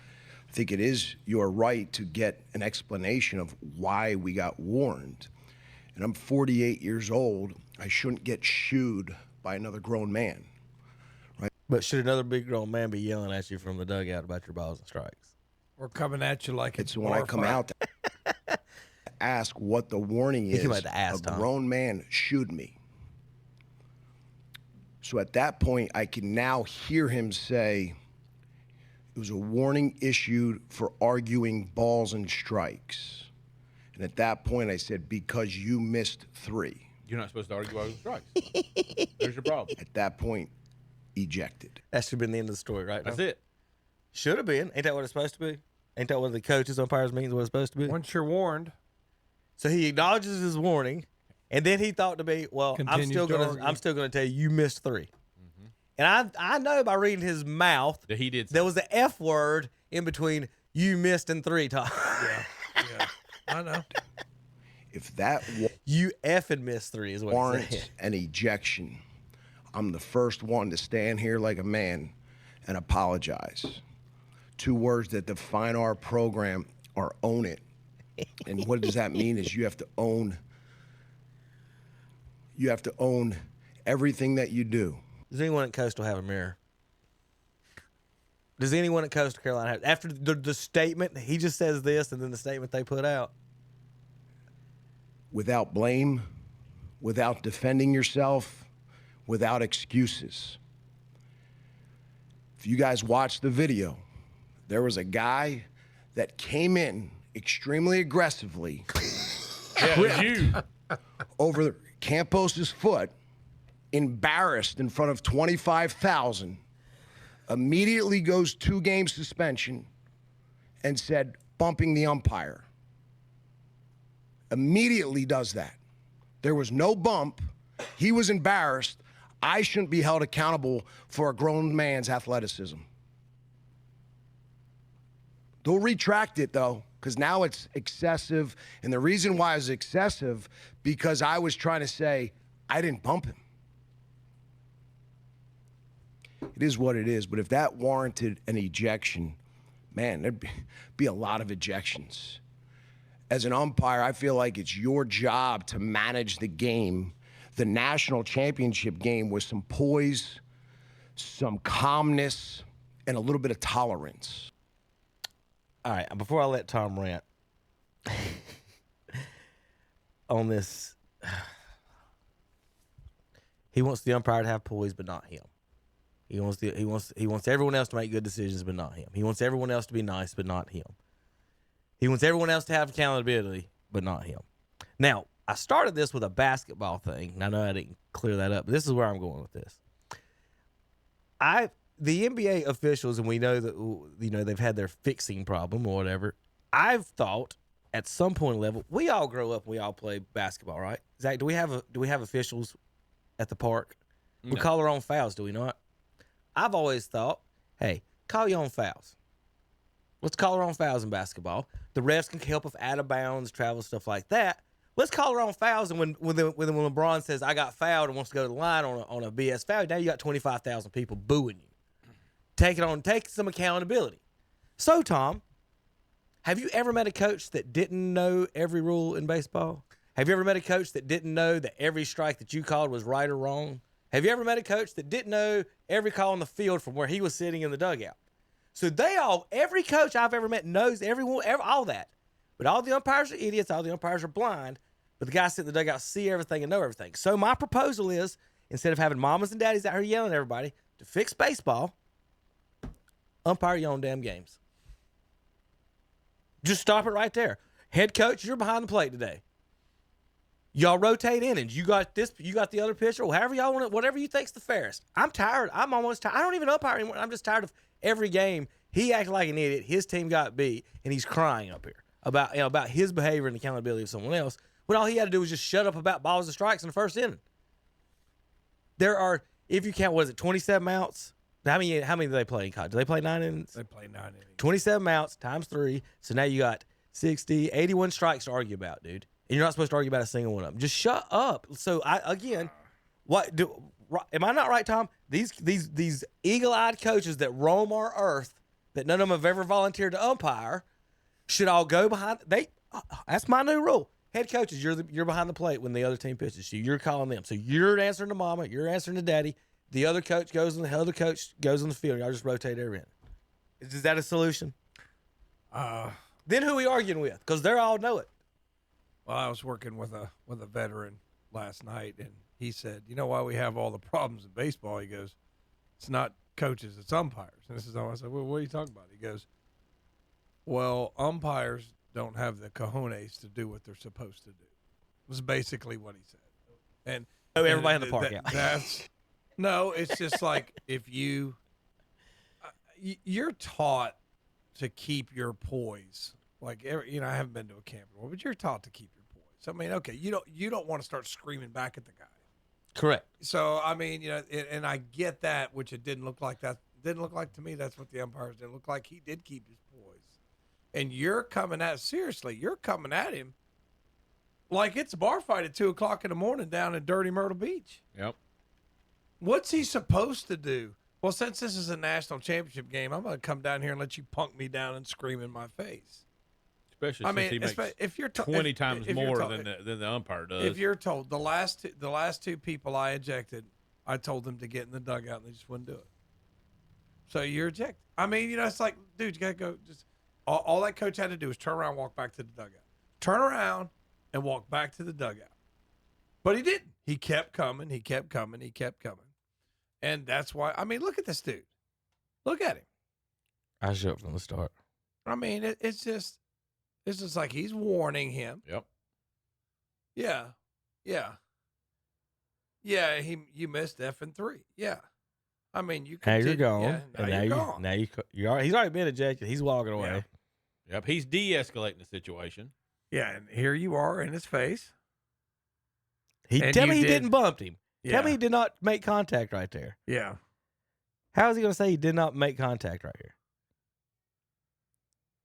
I think it is your right to get an explanation of why we got warned. And I'm 48 years old. I shouldn't get shooed by another grown man. Right?
But should another big grown man be yelling at you from the dugout about your balls and strikes?
Or coming at you like
it's when I come out to ask what the warning is. A grown man shooed me. So at that point, I can now hear him say, it was a warning issued for arguing balls and strikes. And at that point, I said, because you missed 3.
You're not supposed to argue balls and strikes. There's your problem.
At that point, ejected.
That should have been the end of the story, right?
That's it.
Should have been. Ain't that what it's supposed to be? Ain't that what the coaches, umpires means what it's supposed to be?
Once you're warned.
So he acknowledges his warning, and then he thought to be, well, I'm still gonna tell you missed 3. Mm-hmm. And I know by reading his mouth
that he did.
There was the F word in between you missed and 3 times.
Yeah, I know.
If that
you effing missed 3 is what
warrants
he said.
An ejection, I'm the first one to stand here like a man and apologize. 2 words that define our program are own it. And what does that mean is you have to own everything that you do.
Does anyone at Coastal have a mirror? Does anyone at Coastal Carolina have? After the statement, he just says this and then the statement they put out.
without blame, without defending yourself, without excuses. If you guys watched the video, there was a guy that came in extremely aggressively, tripped over Campos's foot, embarrassed in front of 25,000, immediately goes 2-game suspension and said, bumping the umpire. Immediately does that. There was no bump. He was embarrassed. I shouldn't be held accountable for a grown man's athleticism. They'll retract it, though, because now it's excessive. And the reason why it's excessive, because I was trying to say, I didn't bump him. It is what it is. But if that warranted an ejection, man, there'd be a lot of ejections. As an umpire, I feel like it's your job to manage the game, the national championship game, with some poise, some calmness, and a little bit of tolerance.
All right, before I let Tom rant on this, he wants the umpire to have poise, but not him. He wants everyone else to make good decisions, but not him. He wants everyone else to be nice, but not him. He wants everyone else to have accountability, but not him. Now, I started this with a basketball thing, and I know I didn't clear that up, but this is where I'm going with this. The NBA officials, and we know that they've had their fixing problem or whatever. I've thought at some point level, we all grow up and we all play basketball, right? Zach, do we have officials at the park? We call our own fouls, do we not? I've always thought, hey, call your own fouls. Let's call our own fouls in basketball. The refs can help if out of bounds, travel, stuff like that. Let's call our own fouls, and when LeBron says, I got fouled and wants to go to the line on a BS foul, now you got 25,000 people booing you. Take some accountability. So, Tom, have you ever met a coach that didn't know every rule in baseball? Have you ever met a coach that didn't know that every strike that you called was right or wrong? Have you ever met a coach that didn't know every call on the field from where he was sitting in the dugout? So every coach I've ever met knows all that. But all the umpires are idiots. All the umpires are blind. But the guys sitting in the dugout see everything and know everything. So my proposal is, instead of having mamas and daddies out here yelling at everybody, to fix baseball, umpire your own damn games. Just stop it right there. Head coach, you're behind the plate today. Y'all rotate innings. You got this, you got the other pitcher, or however y'all want it, whatever you think's the fairest. I'm tired. I'm almost tired. I don't even umpire anymore. I'm just tired of every game. He acted like an idiot. His team got beat, and he's crying up here about his behavior and accountability of someone else. When all he had to do was just shut up about balls and strikes in the first inning. There are, if you count, 27 outs? How many do they play in college? Do they play 9 innings?
They play 9 innings.
27 outs times 3. So now you got 60, 81 strikes to argue about, dude. And you're not supposed to argue about a single one of them. Just shut up. So am I not right, Tom? These eagle-eyed coaches that roam our earth, that none of them have ever volunteered to umpire, should all go behind. That's my new rule. Head coaches, you're behind the plate when the other team pitches. So you're calling them. So you're answering to mama. You're answering to daddy. The other coach goes on the field. Y'all just rotate every in. Is that a solution? Then who are we arguing with? Because they all know it.
Well, I was working with a veteran last night, and he said, "You know why we have all the problems in baseball?" He goes, "It's not coaches, it's umpires." And this is all I said. Well, what are you talking about? He goes, "Well, umpires don't have the cojones to do what they're supposed to do." Was basically what he said. And
everybody in the park.
No, it's just like if you're taught to keep your poise. Like, I haven't been to a camp before, but you're taught to keep your poise. I mean, okay, you don't want to start screaming back at the guy.
Correct.
So, I mean, and I get that, which it didn't look like that. Didn't look like to me that's what the umpires did. It looked like he did keep his poise. And you're coming at him like it's a bar fight at 2 o'clock in the morning down in dirty Myrtle Beach.
Yep.
What's he supposed to do? Well, since this is a national championship game, I'm going to come down here and let you punk me down and scream in my face.
Especially since he makes
if you're
20 times more than the umpire does.
If you're told the last two people I ejected, I told them to get in the dugout and they just wouldn't do it. So you're ejected. I mean, it's like, dude, you got to go. Just all that coach had to do was turn around, walk back to the dugout. Turn around, and walk back to the dugout. But he didn't. He kept coming. He kept coming. He kept coming. And that's why, I mean, look at this dude. Look at him.
I showed from the start.
I mean, it's just like he's warning him.
Yep.
Yeah. Yeah. Yeah, you missed F and 3. Yeah. I mean, you
Now
continue.
you're gone.
Yeah,
and
now you're gone.
He's already been ejected. He's walking away.
Yeah.
Yep. He's de-escalating the situation.
Yeah, and here you are in his face.
Tell me he didn't bump him.
Yeah.
Tell me he did not make contact right there.
Yeah.
How is he going to say he did not make contact right here?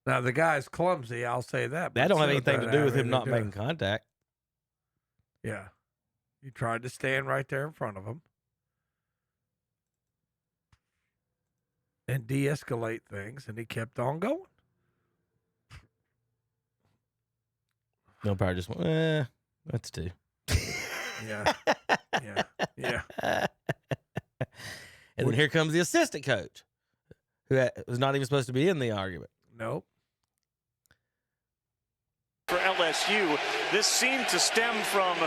Now, the guy's clumsy, I'll say that.
That don't have anything to do with him not making contact.
Yeah. You tried to stand right there in front of him and de-escalate things, and he kept on going.
No power just went, that's 2.
Yeah. Yeah.
And then here comes the assistant coach, who was not even supposed to be in the argument.
Nope.
For LSU, this seemed to stem from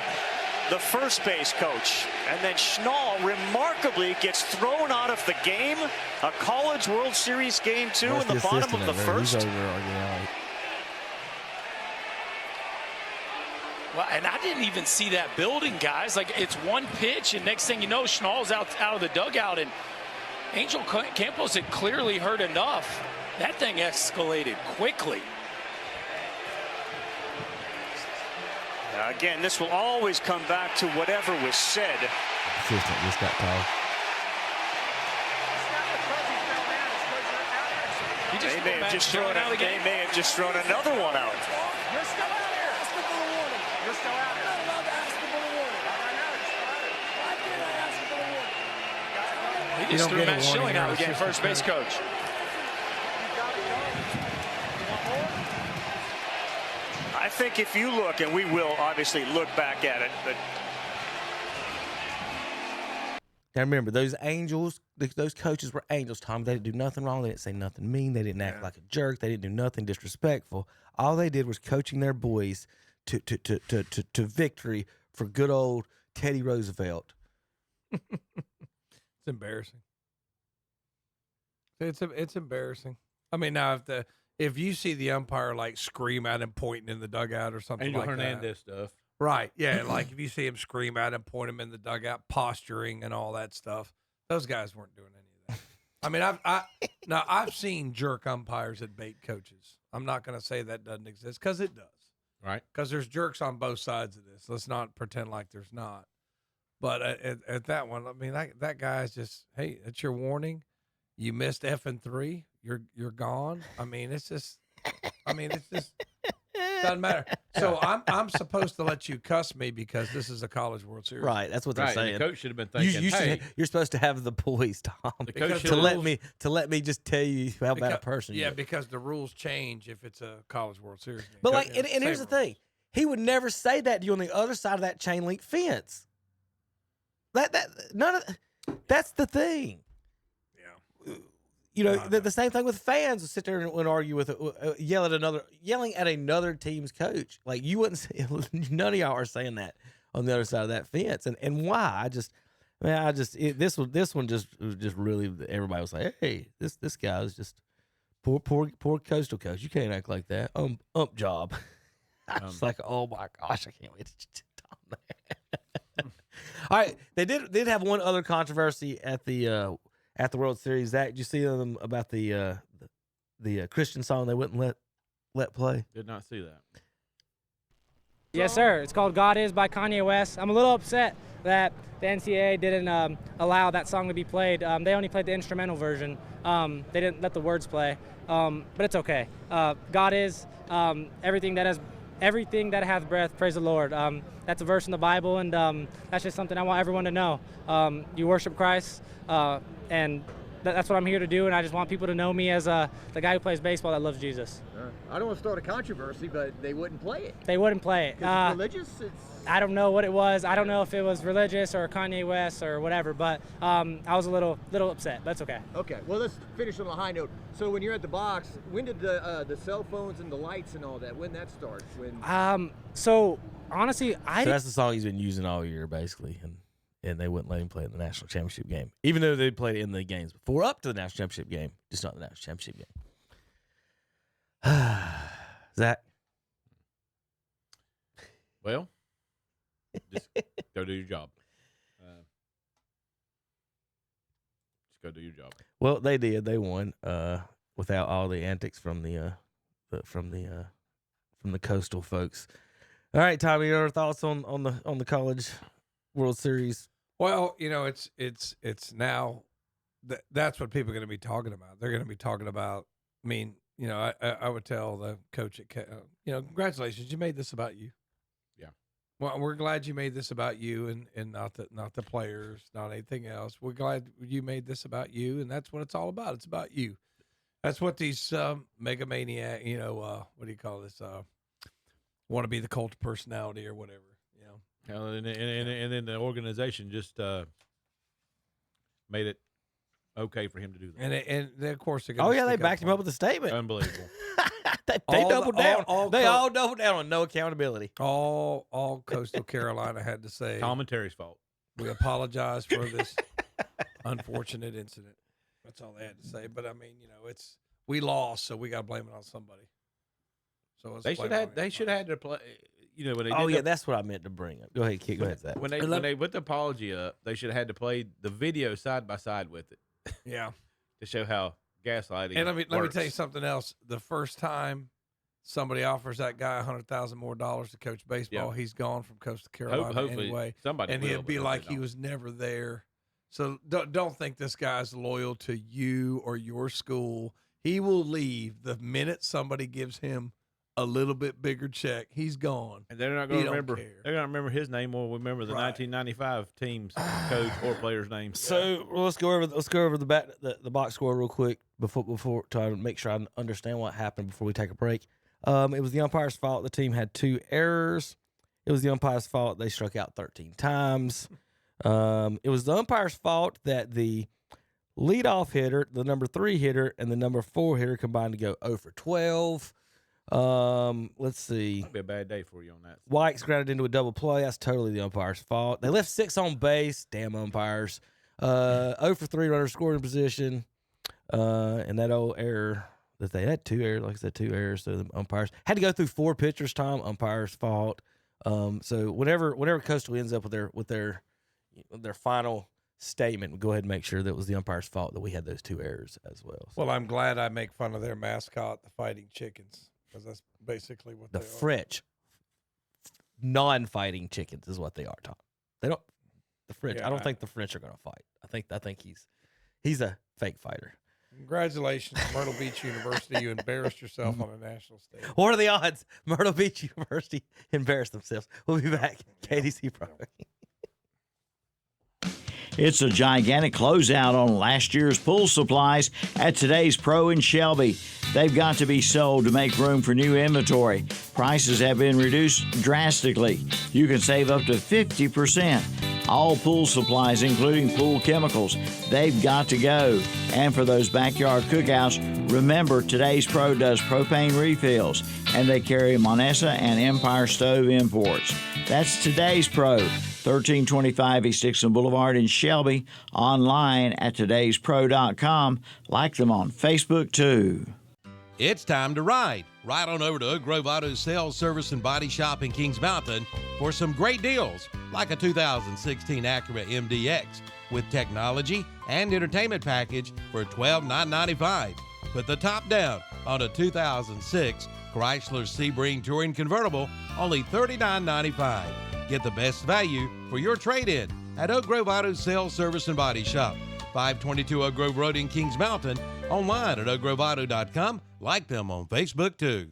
the first base coach. And then Schnall remarkably gets thrown out of the game. A College World Series game, too, in the bottom of the first.
Well, and I didn't even see that building, guys. Like, it's one pitch, and next thing you know, Schnall's out of the dugout, and Angel Campos had clearly heard enough. That thing escalated quickly.
Again, this will always come back to whatever was said.
Assistant just got called.
They may have just thrown another one out.
You're still out here. Ask him for a warning. You're still out here. I'm allowed to ask him for a warning. Why can't I ask him for a warning? He just threw Matt Schilling out again, first base coach.
I think if you look, and we will obviously look back at it, but
now remember, those angels, those coaches were angels, Tom. They didn't do nothing wrong. They didn't say nothing mean. They didn't act like a jerk. They didn't do nothing disrespectful. All they did was coaching their boys to victory for good old Teddy Roosevelt.
It's embarrassing. It's embarrassing. I mean, now if you see the umpire like scream at him, pointing in the dugout or something
Angel
like
Hernandez
that.
stuff.
Right. Yeah. Like if you see him scream at him, point him in the dugout, posturing and all that stuff, those guys weren't doing any of that. I mean, I've seen jerk umpires that bait coaches. I'm not going to say that doesn't exist, because it does.
Right.
Because there's jerks on both sides of this. Let's not pretend like there's not. But at that one, I mean, that guy's just, hey, that's your warning. You missed F and 3. You're gone. I mean, it's just doesn't matter. So I'm supposed to let you cuss me because this is a College World Series.
Right, that's what they're saying.
The coach should have been thinking,
you're supposed to have the poise, Tom, to let me just tell you how bad a person you are.
Yeah, because the rules change if it's a College World Series game.
But and here's the thing: he would never say that to you on the other side of that chain link fence. That's the thing.
Yeah.
You know, the same thing with fans will sit there and argue with yelling at another team's coach. Like, you wouldn't say, none of y'all are saying that on the other side of that fence. And why? This one just really, everybody was like, hey, this guy was just poor coastal coach. You can't act like that. Ump job. I was like, oh my gosh, I can't wait to Tom there. All right, they did have one other controversy at the World Series. Zach, did you see them about the Christian song they wouldn't let play?
Did not see that.
Yes, sir. It's called God Is by Kanye West. I'm a little upset that the NCAA didn't allow that song to be played. They only played the instrumental version. They didn't let the words play, but it's okay. God is everything that hath breath, praise the Lord. That's a verse in the Bible, and that's just something I want everyone to know. You worship Christ, and that's what I'm here to do, and I just want people to know me as the guy who plays baseball that loves Jesus.
I don't want to start a controversy, but they wouldn't play it.
They wouldn't play it.
It's religious?
I don't know what it was. I don't know if it was religious or Kanye West or whatever, but I was a little upset. That's okay.
Okay, well, let's finish on a high note. So when you're at the box, when did the cell phones and the lights and all that, when that start?
So honestly,
So that's the song he's been using all year, basically, and they wouldn't let him play in the national championship game, even though they played in the games before up to the national championship game, just not the national championship game. Zach?
Well, just go do your job. Just go do your job.
Well, they did. They won without all the antics from the coastal folks. All right, Tommy, your other thoughts on the College World Series?
Well, it's now that's what people are going to be talking about. They're going to be talking about. I mean, I would tell the coach at congratulations, you made this about you.
Yeah.
Well, we're glad you made this about you and not the players, not anything else. We're glad you made this about you, and that's what it's all about. It's about you. That's what these mega maniac, what do you call this? Want to be the cult of personality or whatever,
And then the organization just made it okay for him to do that.
And then, of course,
they backed him up with a statement.
Unbelievable.
They doubled down. They all doubled down on no accountability.
All Coastal Carolina had to say.
Tom and Terry's fault.
We apologize for this unfortunate incident. That's all they had to say. But I mean, we lost, so we got to blame it on somebody. So
they should have had to play. When they
did that's what I meant to bring up. Go ahead, Kid. Go ahead, Zach.
When they put the apology up, they should have had to play the video side by side with it.
Yeah,
to show how gaslighting.
And let me tell you something else. The first time somebody offers that guy $100,000 more to coach baseball, he's gone from Coastal Carolina anyway.
Somebody
and he'll be like he was never there. So don't think this guy's loyal to you or your school. He will leave the minute somebody gives him a little bit bigger check. He's gone,
and they're not going to remember. They're going to remember his name or remember the 1995 team's coach or player's name.
So let's go over the box score real quick before to make sure I understand what happened before we take a break. It was the umpire's fault. The team had 2 errors. It was the umpire's fault. They struck out 13 times. It was the umpire's fault that the leadoff hitter, the number 3 hitter, and the number 4 hitter combined to go 0 for 12. Let's see.
Might be a bad day for you on that.
White's grounded into a double play. That's totally the umpire's fault. They left 6 on base. Damn umpires. 0 for 3 runners scored in position. And that old error that they had 2 errors, like I said, 2 errors. So the umpires had to go through 4 pitchers. Tom, umpire's fault. So whenever Coastal ends up with their final statement, we'll go ahead and make sure that it was the umpire's fault that we had those 2 errors as well. So.
Well, I'm glad I make fun of their mascot, the Fighting Chickens. Because that's basically what
the
they
French non-fighting chickens is what they are, Tom. They don't. The French.
Yeah,
I don't think the French are going to fight. I think he's a fake fighter.
Congratulations, Myrtle Beach University. You embarrassed yourself on a national stage.
What are the odds Myrtle Beach University embarrassed themselves? We'll be back. KDC Pro.
It's a gigantic closeout on last year's pool supplies at today's Pro in Shelby. They've got to be sold to make room for new inventory. Prices have been reduced drastically. You can save up to 50%. All pool supplies, including pool chemicals, they've got to go. And for those backyard cookouts, remember today's Pro does propane refills, and they carry Monessa and Empire Stove imports. That's today's Pro, 1325 East Dixon Boulevard in Shelby, online at todayspro.com. Like them on Facebook, too.
It's time to ride. Ride on over to Oak Grove Auto Sales, Service, and Body Shop in Kings Mountain for some great deals, like a 2016 Acura MDX with technology and entertainment package for $12,995. Put the top down on a 2006 Chrysler Sebring Touring Convertible, only $39,995. Get the best value for your trade-in at Oak Grove Auto Sales, Service, and Body Shop, 522 Oak Grove Road in Kings Mountain, online at oakgroveauto.com. Like them on Facebook, too.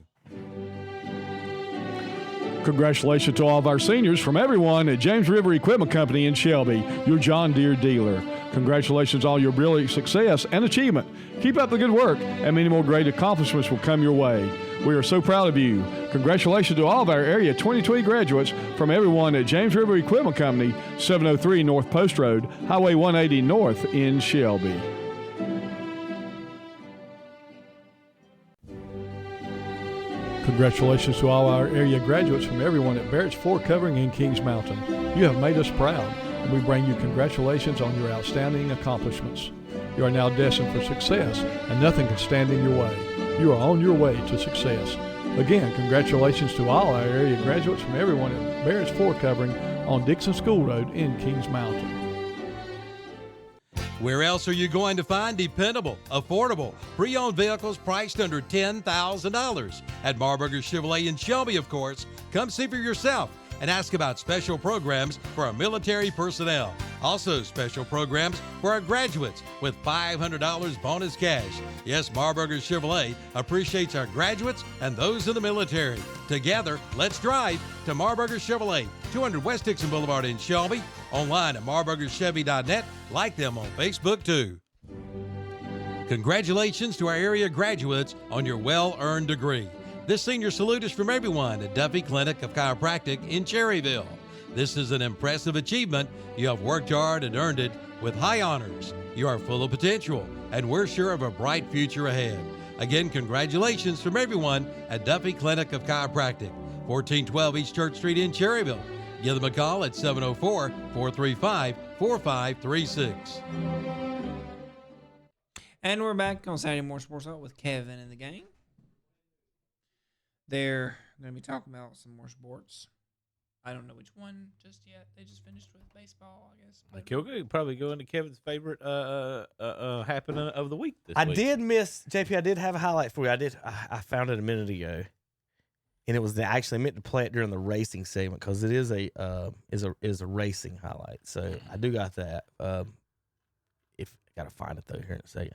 Congratulations to all of our seniors from everyone at James River Equipment Company in Shelby, your John Deere dealer.
Congratulations on your brilliant success and achievement. Keep up the good work, and many more great accomplishments will come your way. We are so proud of you. Congratulations to all of our Area 2020 graduates from everyone at James River Equipment Company, 703 North Post Road, Highway 180 North in Shelby. Congratulations to all our area graduates from everyone at Barrett's Floor Covering in Kings Mountain. You have made us proud, and we bring you congratulations on your outstanding accomplishments. You are now destined for success, and nothing can stand in your way. You are on your way to success. Again, congratulations to all our area graduates from everyone at Barrett's Floor Covering on Dixon School Road in Kings Mountain.
Where else are you going to find dependable, affordable, pre-owned vehicles priced under $10,000? At Marburger Chevrolet in Shelby, of course. Come see for yourself and ask about special programs for our military personnel. Also, special programs for our graduates with $500 bonus cash. Yes, Marburger Chevrolet appreciates our graduates and those in the military. Together, let's drive to Marburger Chevrolet, 200 West Dixon Boulevard in Shelby. Online at marburgerchevy.net. Like them on Facebook, too. Congratulations to our area graduates on your well-earned degree. This senior salute is from everyone at Duffy Clinic of Chiropractic in Cherryville. This is an impressive achievement. You have worked hard and earned it with high honors. You are full of potential, and we're sure of a bright future ahead. Again, congratulations from everyone at Duffy Clinic of Chiropractic, 1412 East Church Street in Cherryville. Give them a call at 704-435-4536.
And we're back on Saturday Morning Sports Talk with Kevin and the gang. They're going to be talking about some more sports. I don't know which one just yet. They just finished with baseball, I guess.
Like, we'll probably go into Kevin's favorite happening of the week this week.
I did miss, JP, I did have a highlight for you. I found it a minute ago. And it was actually meant to play it during the racing segment because it is a racing highlight. So I do got that. If I gotta find it though here in a second.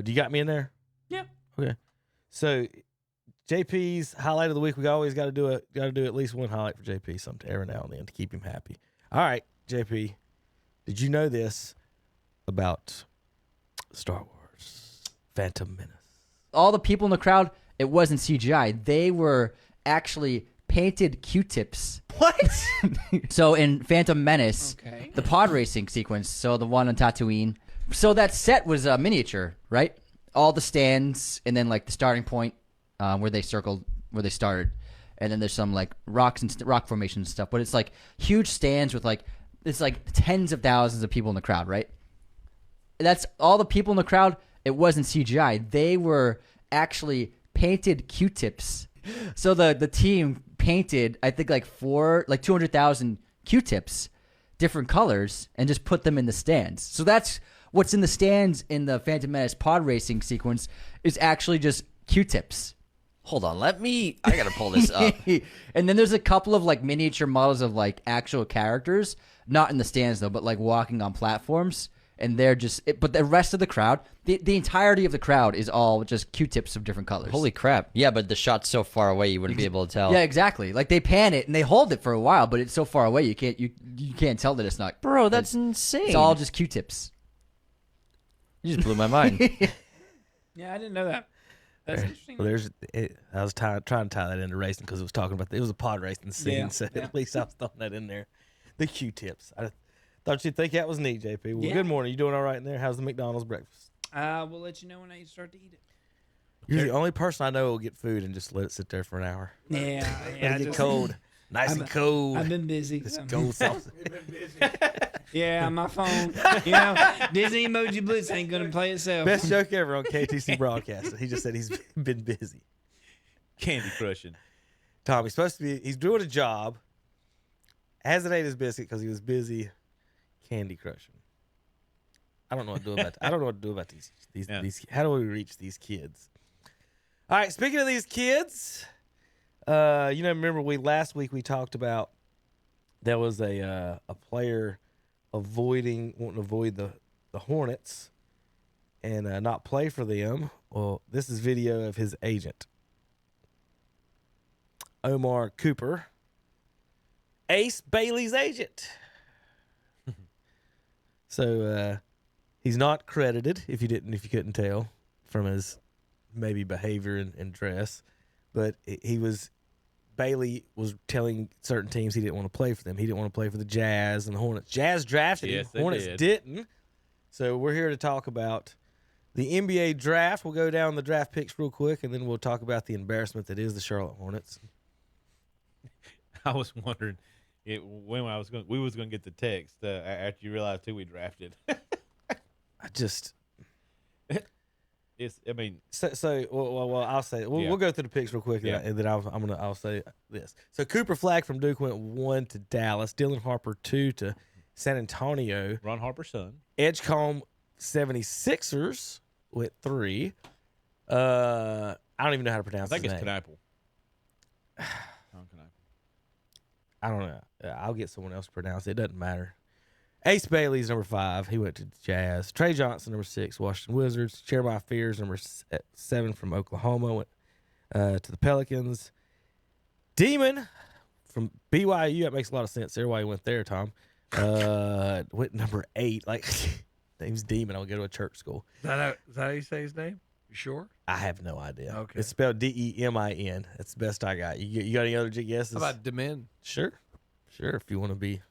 Do you got me in there?
Yeah.
Okay. So JP's highlight of the week. We always got to do at least one highlight for JP every now and then to keep him happy. All right, JP. Did you know this about Star Wars Phantom Menace?
All the people in the crowd, it wasn't CGI. They were actually painted Q-tips.
What?
So in Phantom Menace, the pod racing sequence, so the one on Tatooine, so that set was a miniature, right? All the stands, and then like the starting point where they circled, where they started, and then there's some like rocks and rock formation and stuff. But it's like huge stands with it's like tens of thousands of people in the crowd, right? That's all the people in the crowd. It wasn't CGI. They were actually painted Q-tips. So the team painted, I think, like 200,000 Q-tips, different colors, and just put them in the stands. So that's what's in the stands in the Phantom Menace pod racing sequence is actually just Q-tips.
Hold on, I gotta pull this up.
And then there's a couple of like miniature models of like actual characters, not in the stands though, but like walking on platforms. And they're but the rest of the crowd, the entirety of the crowd is all just Q-tips of different colors.
Holy crap. Yeah, but the shot's so far away you wouldn't be able to tell.
Yeah, exactly. Like they pan it and they hold it for a while, but it's so far away you can't tell that it's not.
Bro, that's insane.
It's all just Q-tips.
You just blew my mind.
Yeah, I didn't know that. That's interesting.
Well, I was trying to tie that into racing because it was a pod racing scene, so at least I was throwing that in there. The Q-tips. I thought you'd think that was neat, JP. Well, good morning. You doing all right in there? How's the McDonald's breakfast?
We'll let you know when I start to eat it.
You're the only person I know who will get food and just let it sit there for an hour.
Yeah.
Let it get cold. Nice and cold.
I've been busy.
It's cold sauce.
Yeah, my phone. Disney Emoji Blitz ain't going to play itself.
Best joke ever on KTC broadcast. He just said he's been busy.
Candy crushing.
Tom, he's doing a job. Hasn't ate his biscuit because he was busy candy crushing. I don't know what to do about that. I don't know what to do about these. How do we reach these kids? All right, speaking of these kids, remember last week we talked about there was a player wanting to avoid the Hornets and not play for them. Well, this is video of his agent, Omar Cooper, Ace Bailey's agent. So He's not credited, if you couldn't tell from his maybe behavior and dress, but Bailey was telling certain teams he didn't want to play for them. He didn't want to play for the Jazz and the Hornets. Jazz drafted him. Hornets didn't. So we're here to talk about the NBA draft. We'll go down the draft picks real quick, and then we'll talk about the embarrassment that is the Charlotte Hornets.
I was wondering when we was going to get the text after you realized who we drafted. I'll say
we'll go through the picks real quick, and then I'll say this. So Cooper Flagg from Duke went 1 to Dallas. Dylan Harper 2 to San Antonio.
Ron Harper's son.
Edgecombe 76ers went 3. I don't even know how to pronounce his name.
I think it's Kniple.
I don't know. I'll get someone else to pronounce it. It doesn't matter. Ace Bailey's number 5. He went to the Jazz. Trey Johnson, number 6, Washington Wizards. Jeremiah Fears, number 7 from Oklahoma, went to the Pelicans. Demon from BYU. That makes a lot of sense there why he went there, Tom. Went number 8. Like, name's Demon. I'll go to a church school.
Is that how you say his name? You sure?
I have no idea.
Okay.
It's spelled Demin. That's the best I got. You got any other guesses?
How about Demin?
Sure, if you want to be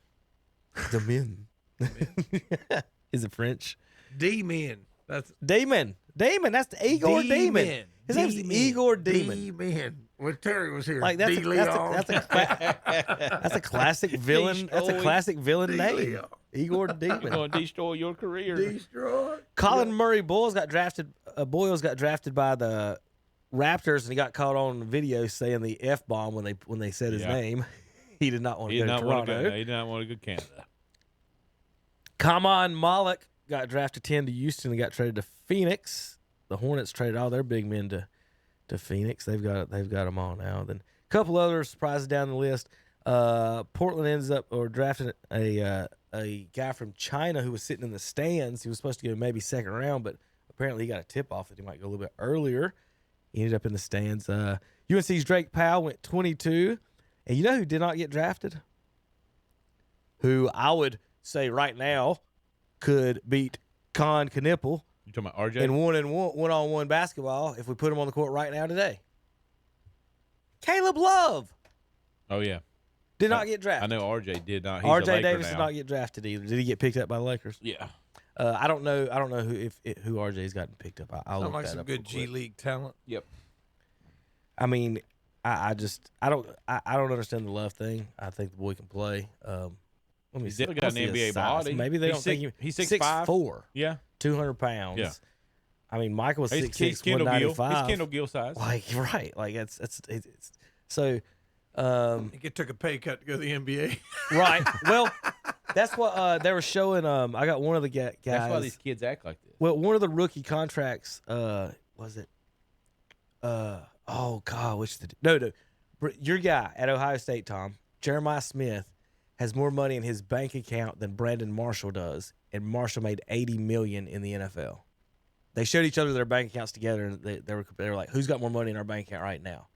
Demin. Is it French?
D-Men.
That's Damon. That's the Igor Demon. His name's Igor Demon.
D-Men. When Terry was here.
Like that's a classic villain. That's a classic villain name. Igor Demon.
You're going to destroy your career.
Destroy.
Colin Murray Boyles got drafted by the Raptors, and he got caught on video saying the F-bomb when they said his name. He did not want to go to Toronto.
He did not want to go to Canada.
Kaman Malik got drafted 10 to Houston and got traded to Phoenix. The Hornets traded all their big men to Phoenix. They've got them all now. Then a couple other surprises down the list. Portland ends up drafting a guy from China who was sitting in the stands. He was supposed to go maybe second round, but apparently he got a tip off that he might go a little bit earlier. He ended up in the stands. UNC's Drake Powell went 22. And you know who did not get drafted? Who I would say right now could beat Con Knipple.
You talking about RJ?
In one-on-one basketball if we put him on the court right now today. Caleb Love.
Oh, yeah.
Did not get drafted.
I know RJ did not. He's
RJ Davis did not get drafted either. Did he get picked up by the Lakers?
Yeah.
I don't know who RJ's gotten picked up. I'll look
like
that
some
up
good G League talent.
Yep.
I mean, I don't understand the Love thing. I think the boy can play. Let me
He's
see.
definitely got an NBA body.
Maybe they don't think
he's
6'4".
Yeah.
200 pounds.
Yeah.
I mean, Michael was 6'6",
He's Kendall Gill.
195.
He's Kendall Gill size.
Like, right. Like, it's so.
I think it took a pay cut to go to the NBA.
Right. Well, that's what they were showing. I got one of the guys.
That's why these kids act like this.
Well, one of the rookie contracts was it? Oh God, no. Your guy at Ohio State, Tom, Jeremiah Smith, has more money in his bank account than Brandon Marshall does, and Marshall made $80 million in the NFL. They showed each other their bank accounts together, and they were like, "Who's got more money in our bank account right now?"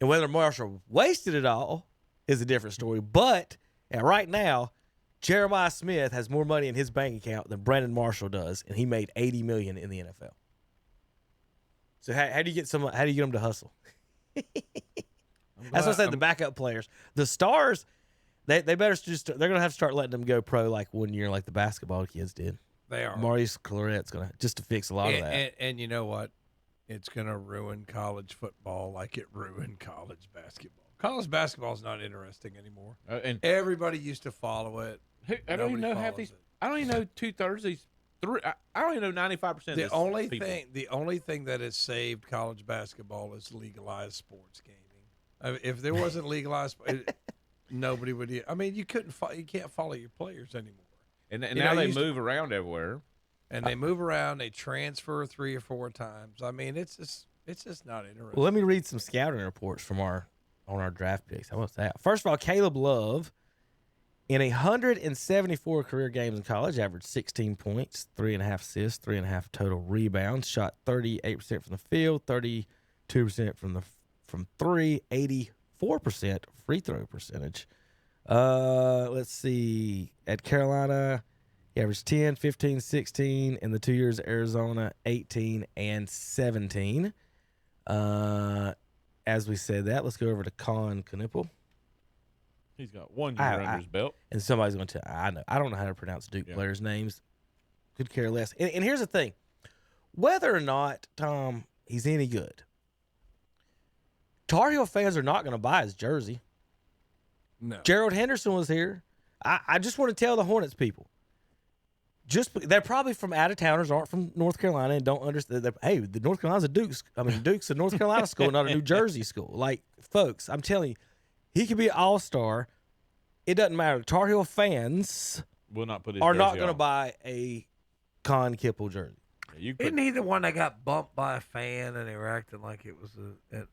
And whether Marshall wasted it all is a different story. But right now, Jeremiah Smith has more money in his bank account than Brandon Marshall does, and he made $80 million in the NFL. So how do you get them to hustle? That's what I said. The backup players, the stars, they better they're gonna have to start letting them go pro like 1 year, like the basketball kids did.
They are.
Maurice Claret's gonna just to fix a lot of that.
And you know what? It's gonna ruin college football like it ruined college basketball. College basketball is not interesting anymore.
And
everybody used to follow it.
I don't even know half these. I don't even know 2/3 these. I don't even know 95% of
the only thing that has saved college basketball is legalized sports gaming. I mean, if there wasn't legalized, nobody would. I mean, you can't follow your players anymore.
And now they move around everywhere.
And they move around. They transfer 3 or 4 times. I mean, it's just not interesting.
Well, let me read some scouting reports from on our draft picks. How about that? First of all, Caleb Love, in 174 career games in college, averaged 16 points, 3.5 assists, 3.5 total rebounds, shot 38% from the field, 32% from three, 84% free throw percentage. Let's see. At Carolina, He averaged 10, 15, 16 in the 2 years at Arizona, 18 and 17. As we said that, let's go over to Con Knipple.
He's got 1 year under his belt.
And somebody's going to tell I don't know how to pronounce Duke players' names. Could care less. And here's the thing. Whether or not, Tom, he's any good, Tar Heel fans are not going to buy his jersey.
No.
Gerald Henderson was here. I just want to tell the Hornets people. They're probably from out of towners, aren't from North Carolina, and don't understand. Hey, the North Carolina's a Duke's. Duke's a North Carolina school, not a New Jersey school. Like, folks, I'm telling you, he could be an all-star. It doesn't matter. Tar Heel fans
will not put his
are
jersey
not going to
on.
buy a Con Kipple jersey.
Isn't he the one that got bumped by a fan and they were acting like it was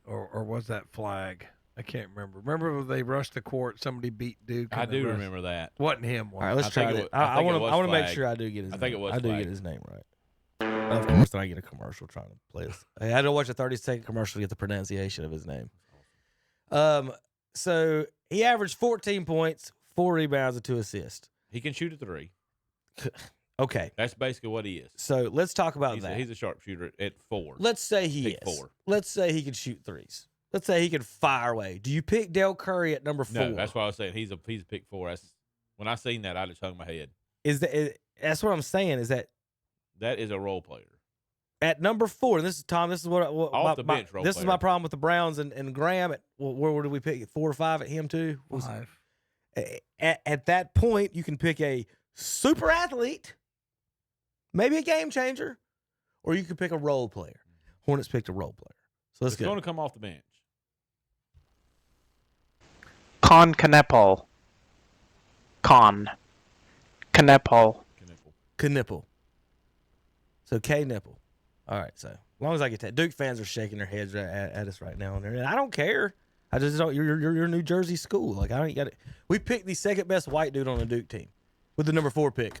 or was that Flag? I can't remember. Remember when they rushed the court? Somebody beat Duke.
I do remember that.
Wasn't him.
All right, let's try it. I want to make sure I do get his name. I do get his name right. Of course, then I get a commercial trying to play this. I had to watch a 30-second commercial to get the pronunciation of his name. So he averaged 14 points, 4 rebounds, and 2 assists.
He can shoot a 3.
Okay.
That's basically what he is.
So let's talk about that.
He's a sharpshooter at 4.
Let's say he is. 4. Let's say he can shoot 3s. Let's say he can fire away. Do you pick Del Curry at number 4?
No, that's why I was saying he's a pick 4. When I seen that, I just hung my head.
That's what I'm saying. Is that
is a role player
at number 4? And this is Tom. This is what
off the bench role
This
player.
is my problem with the Browns and Graham. Where did we pick? 4 or 5 at him too?
5.
At that point, you can pick a super athlete, maybe a game changer, or you could pick a role player. Hornets picked a role player. So let's
It's
go.
going to come off the bench.
Con Knipple.
Knipple. So K Nipple. All right. So as long as I get that, Duke fans are shaking their heads at us right now, and I don't care. I just don't. You're New Jersey school. Like I don't get it. We picked the second best white dude on the Duke team with the number 4 pick.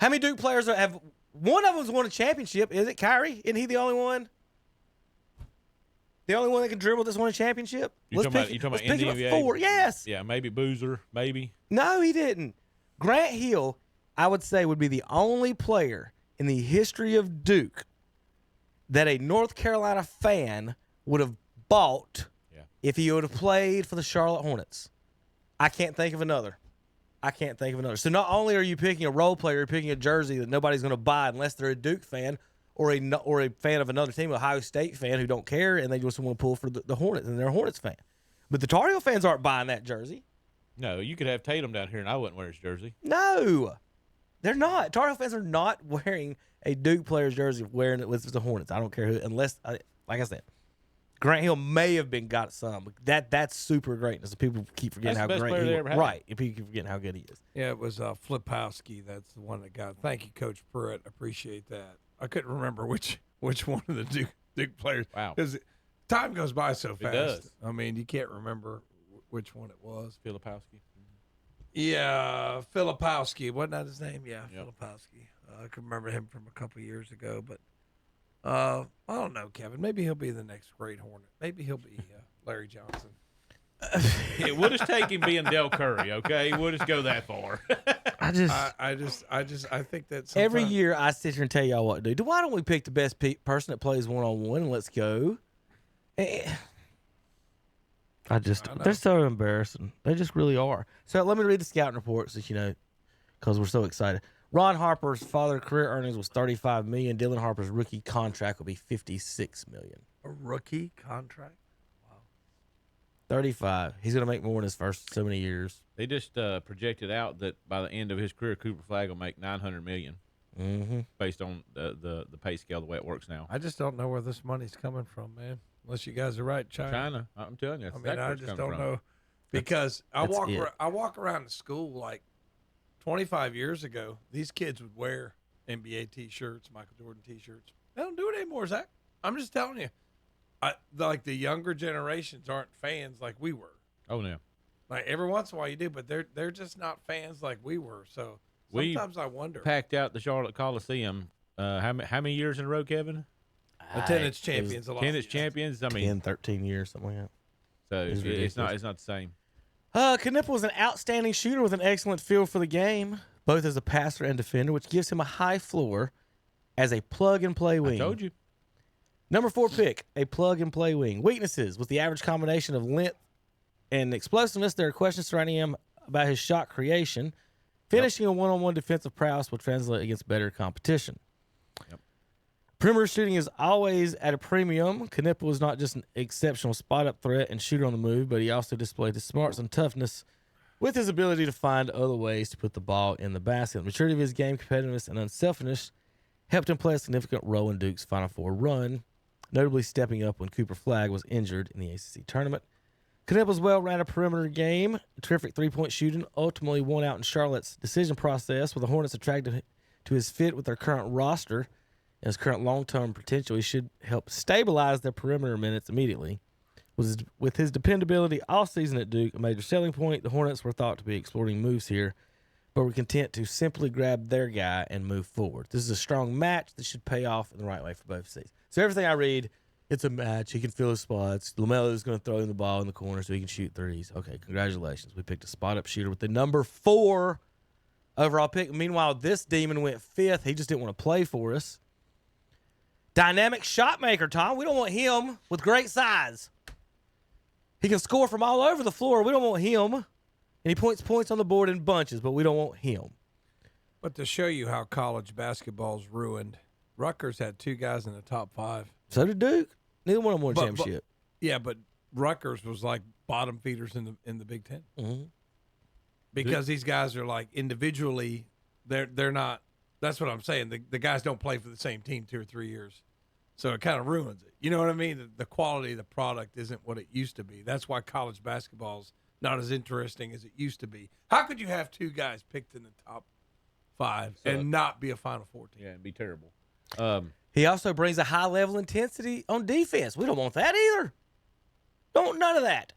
How many Duke players have? One of them's won a championship. Is it Kyrie? Isn't he the only one? The only one that can dribble that's won a championship?
You talking about NCAA?
4. Yes.
Yeah, maybe Boozer, maybe.
No, he didn't. Grant Hill, I would say, would be the only player in the history of Duke that a North Carolina fan would have bought if he would have played for the Charlotte Hornets. I can't think of another. So not only are you picking a role player, you're picking a jersey that nobody's going to buy unless they're a Duke fan or a fan of another team, a Ohio State fan who don't care, and they just want to pull for the Hornets, and they're a Hornets fan. But the Tar Heel fans aren't buying that jersey.
No, you could have Tatum down here, and I wouldn't wear his jersey.
No, they're not. Tar Heel fans are not wearing a Duke player's jersey, wearing it with the Hornets. I don't care who, unless, like I said, Grant Hill may have got some. But that's super greatness. People keep forgetting how great he is. Right. People keep forgetting how good he is.
Yeah, it was Flipowski. That's the one that got it. Thank you, Coach Pruitt. Appreciate that. I couldn't remember which one of the Duke players.
Wow.
Because time goes by so fast.
It does.
I mean, you can't remember which one it was.
Filipowski.
Yeah, Filipowski. Wasn't that his name? Yeah,
Yep.
Filipowski. I can remember him from a couple years ago. But I don't know, Kevin. Maybe he'll be the next great Hornet. Maybe he'll be Larry Johnson.
We'll just take him being Del Curry, okay? We'll just go that far.
I think that
Every
sometimes-
year I sit here and tell y'all what to do. Why don't we pick the best person that plays one-on-one and let's go? They're so embarrassing. They just really are. So let me read the scouting report, since because we're so excited. Ron Harper's father career earnings was $35 million. Dylan Harper's rookie contract will be $56 million.
A rookie contract?
35. He's going to make more in his first so many years.
They just projected out that by the end of his career, Cooper Flagg will make $900 million, based on the pay scale, the way it works now.
I just don't know where this money's coming from, man. Unless you guys are right, China.
I'm telling you.
I mean, I just don't know, because I walk around the school like 25 years ago. These kids would wear NBA T-shirts, Michael Jordan T-shirts. They don't do it anymore, Zach. I'm just telling you. Like the younger generations aren't fans like we were.
Oh no.
Like every once in a while you do, but they're just not fans like we were. So sometimes I wonder.
Packed out the Charlotte Coliseum. How many years in a row, Kevin?
Attendance champions.
Attendance champions. I mean,
10, 13 years, something like that.
So it's not the same.
Knippel was an outstanding shooter with an excellent feel for the game. both as a passer and defender, which gives him a high floor as a plug-and-play wing.
I told you.
Number 4 pick, a plug-and-play wing. Weaknesses: with the average combination of length and explosiveness, there are questions surrounding him about his shot creation. Finishing a one-on-one defensive prowess will translate against better competition.
Yep.
Perimeter shooting is always at a premium. Knipple is not just an exceptional spot-up threat and shooter on the move, but he also displayed his smarts and toughness with his ability to find other ways to put the ball in the basket. The maturity of his game, competitiveness, and unselfishness helped him play a significant role in Duke's Final Four run, notably stepping up when Cooper Flagg was injured in the ACC tournament. Knipple's well-rounded perimeter game, terrific three-point shooting, ultimately won out in Charlotte's decision process, with the Hornets attracted to his fit with their current roster and his current long-term potential. He should help stabilize their perimeter minutes immediately. With his dependability all season at Duke, a major selling point, the Hornets were thought to be exploring moves here, but were content to simply grab their guy and move forward. This is a strong match that should pay off in the right way for both sides. So everything I read, it's a match. He can fill his spots. LaMelo's going to throw him the ball in the corner so he can shoot threes. Okay, congratulations. We picked a spot-up shooter with the number 4 overall pick. Meanwhile, this demon went 5th. He just didn't want to play for us. Dynamic shot maker, Tom. We don't want him with great size. He can score from all over the floor. We don't want him. And he points on the board in bunches, but we don't want him.
But to show you how college basketball's ruined, Rutgers had 2 guys in the top 5.
So did Duke. Neither one of them won a championship.
But Rutgers was like bottom feeders in the Big Ten.
Mm-hmm.
Because these guys are like individually, they're not. That's what I'm saying. The guys don't play for the same team 2 or 3 years, so it kind of ruins it. You know what I mean? The quality of the product isn't what it used to be. That's why college basketball's not as interesting as it used to be. How could you have 2 guys picked in the top 5 and not be a Final Four team?
Yeah, it'd be terrible.
He also brings a high level intensity on defense. We don't want that either. None of that.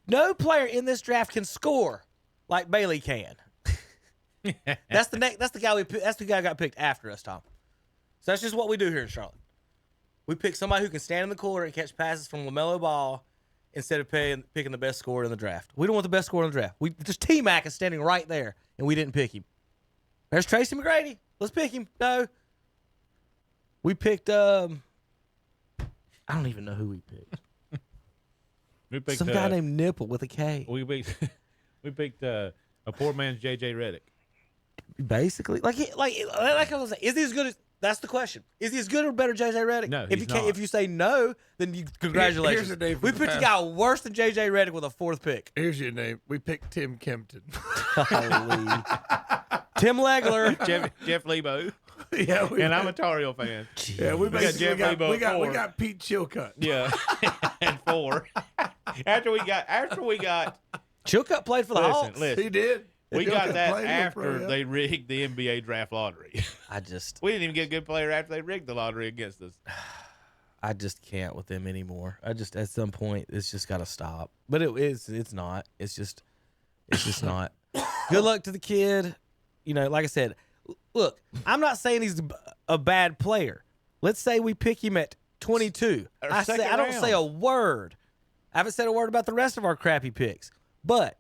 No player in this draft can score like Bailey can. That's the guy that's the guy who got picked after us, Tom. So that's just what we do here in Charlotte. We pick somebody who can stand in the corner and catch passes from LaMelo Ball instead of picking the best scorer in the draft. We don't want the best scorer in the draft. Just T-Mac is standing right there, and we didn't pick him. There's Tracy McGrady. Let's pick him. No. We picked, I don't even know who we picked. Some guy named Nipple with a K.
We picked a poor man's J.J. Redick.
Basically. Like I was saying, is he as good as, that's the question. Is he as good or better J.J. Redick?
No,
if you say no, then congratulations.
Here's the name.
We picked a guy worse than J.J. Redick with a 4th pick.
Here's your name. We picked Tim Kempton.
Tim Legler.
Jeff Lebo.
Yeah,
and I'm a Tar Heel fan.
Yeah, we got
Jeff Lebo.
We got Pete Chilcutt.
Yeah, and 4. After we got
Chilcutt played for the Hawks.
Listen.
He did.
We got that after they rigged the NBA draft lottery.
We
didn't even get a good player after they rigged the lottery against us.
I just can't with them anymore. At some point it's just got to stop. But it's not. It's just not. Good luck to the kid. You know, like I said, look, I'm not saying he's a bad player. Let's say we pick him at 22. I don't say a word. I haven't said a word about the rest of our crappy picks. But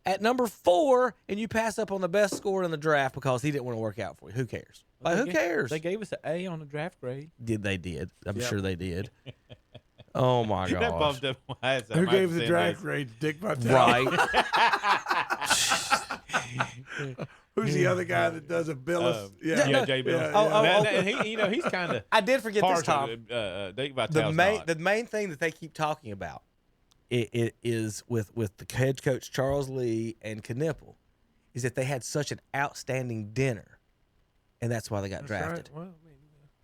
at number 4, and you pass up on the best scorer in the draft because he didn't want to work out for you. Who cares? Who cares?
They gave us an A on the draft grade.
They did. I'm sure they did. Oh, my gosh.
That bumped up my ass.
Who gave the draft grade? Dick Vitale.
Right.
Who's the other guy that does a Billis?
Jay Billis. He's kind of.
I did forget this, Tom.
Dick Vitale's
the main thing that they keep talking about it is with the head coach Charles Lee and Knipple is that they had such an outstanding dinner, and that's why they got drafted.
Right. Well,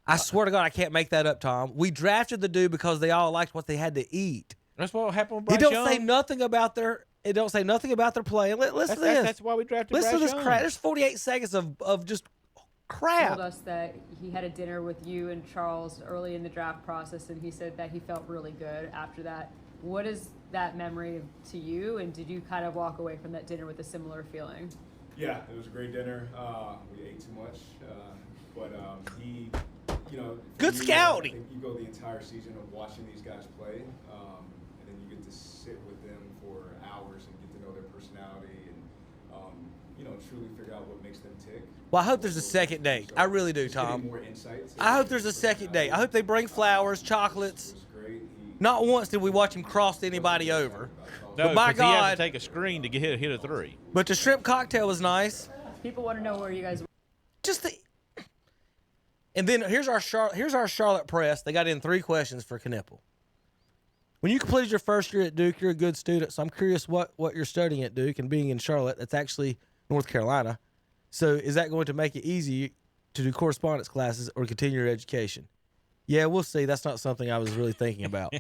I swear to God, I can't make that up, Tom. We drafted the dude because they all liked what they had to eat.
That's what happened with Bryce
Young.
Young.
Say nothing about their. It don't say nothing about their play. Listen to this.
That's why we drafted
Listen
Bryce
to this
Young.
crap. There's 48 seconds of just crap.
Told us that he had a dinner with you and Charles early in the draft process, and he said that he felt really good after that. What is that memory to you, and did you kind of walk away from that dinner with a similar feeling?
Yeah, it was a great dinner. We ate too much, but he,
good scouting.
I think you go the entire season of watching these guys play, and then you get to sit with them for hours and get to know their personality. And
truly figure out what makes them tick.
Well, I hope there's a second date. I really do, Tom.
More insights.
I hope there's a second date. I hope they bring flowers, chocolates. Not once did we watch him cross anybody over.
No,
but by
'cause he has
God,
to take a screen to hit a three.
but the shrimp cocktail was nice.
People want to know where you guys were.
And then here's our Charlotte Press. They got in 3 questions for Knipple. When you completed your first year at Duke, you're a good student. So I'm curious what you're studying at Duke and being in Charlotte. That's actually North Carolina. So is that going to make it easy to do correspondence classes or continue your education? Yeah, we'll see. That's not something I was really thinking about.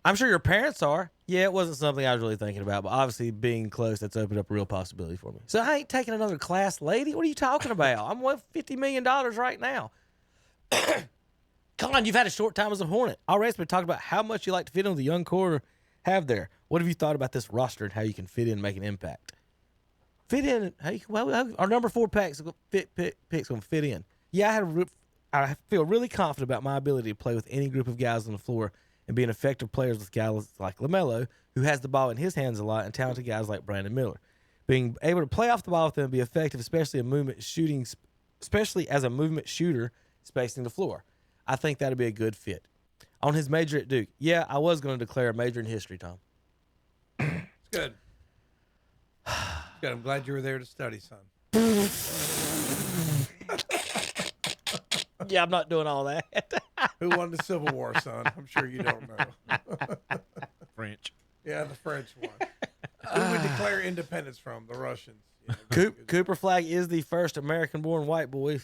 I'm sure your parents are. Yeah, it wasn't something I was really thinking about, but obviously being close, that's opened up a real possibility for me. So I ain't taking another class, lady. What are you talking about? I'm worth $50 million right now. Colin, you've had a short time as a Hornet. Already been talking about how much you like to fit in with the young core have there. What have you thought about this roster and how you can fit in and make an impact? Fit in. Our number 4 pick's going to fit in. Yeah, I feel really confident about my ability to play with any group of guys on the floor and being effective players with guys like LaMelo, who has the ball in his hands a lot, and talented guys like Brandon Miller. Being able to play off the ball with them and be effective, especially as a movement shooter, spacing the floor. I think that'd be a good fit. On his major at Duke, yeah, I was going to declare a major in history, Tom.
It's good. Good. I'm glad you were there to study, son.
Yeah, I'm not doing all that.
Who won the Civil War, son? I'm sure you don't know.
French.
Yeah, the French one. Who we declare independence from? The Russians.
Cooper Flagg is the first American-born white boy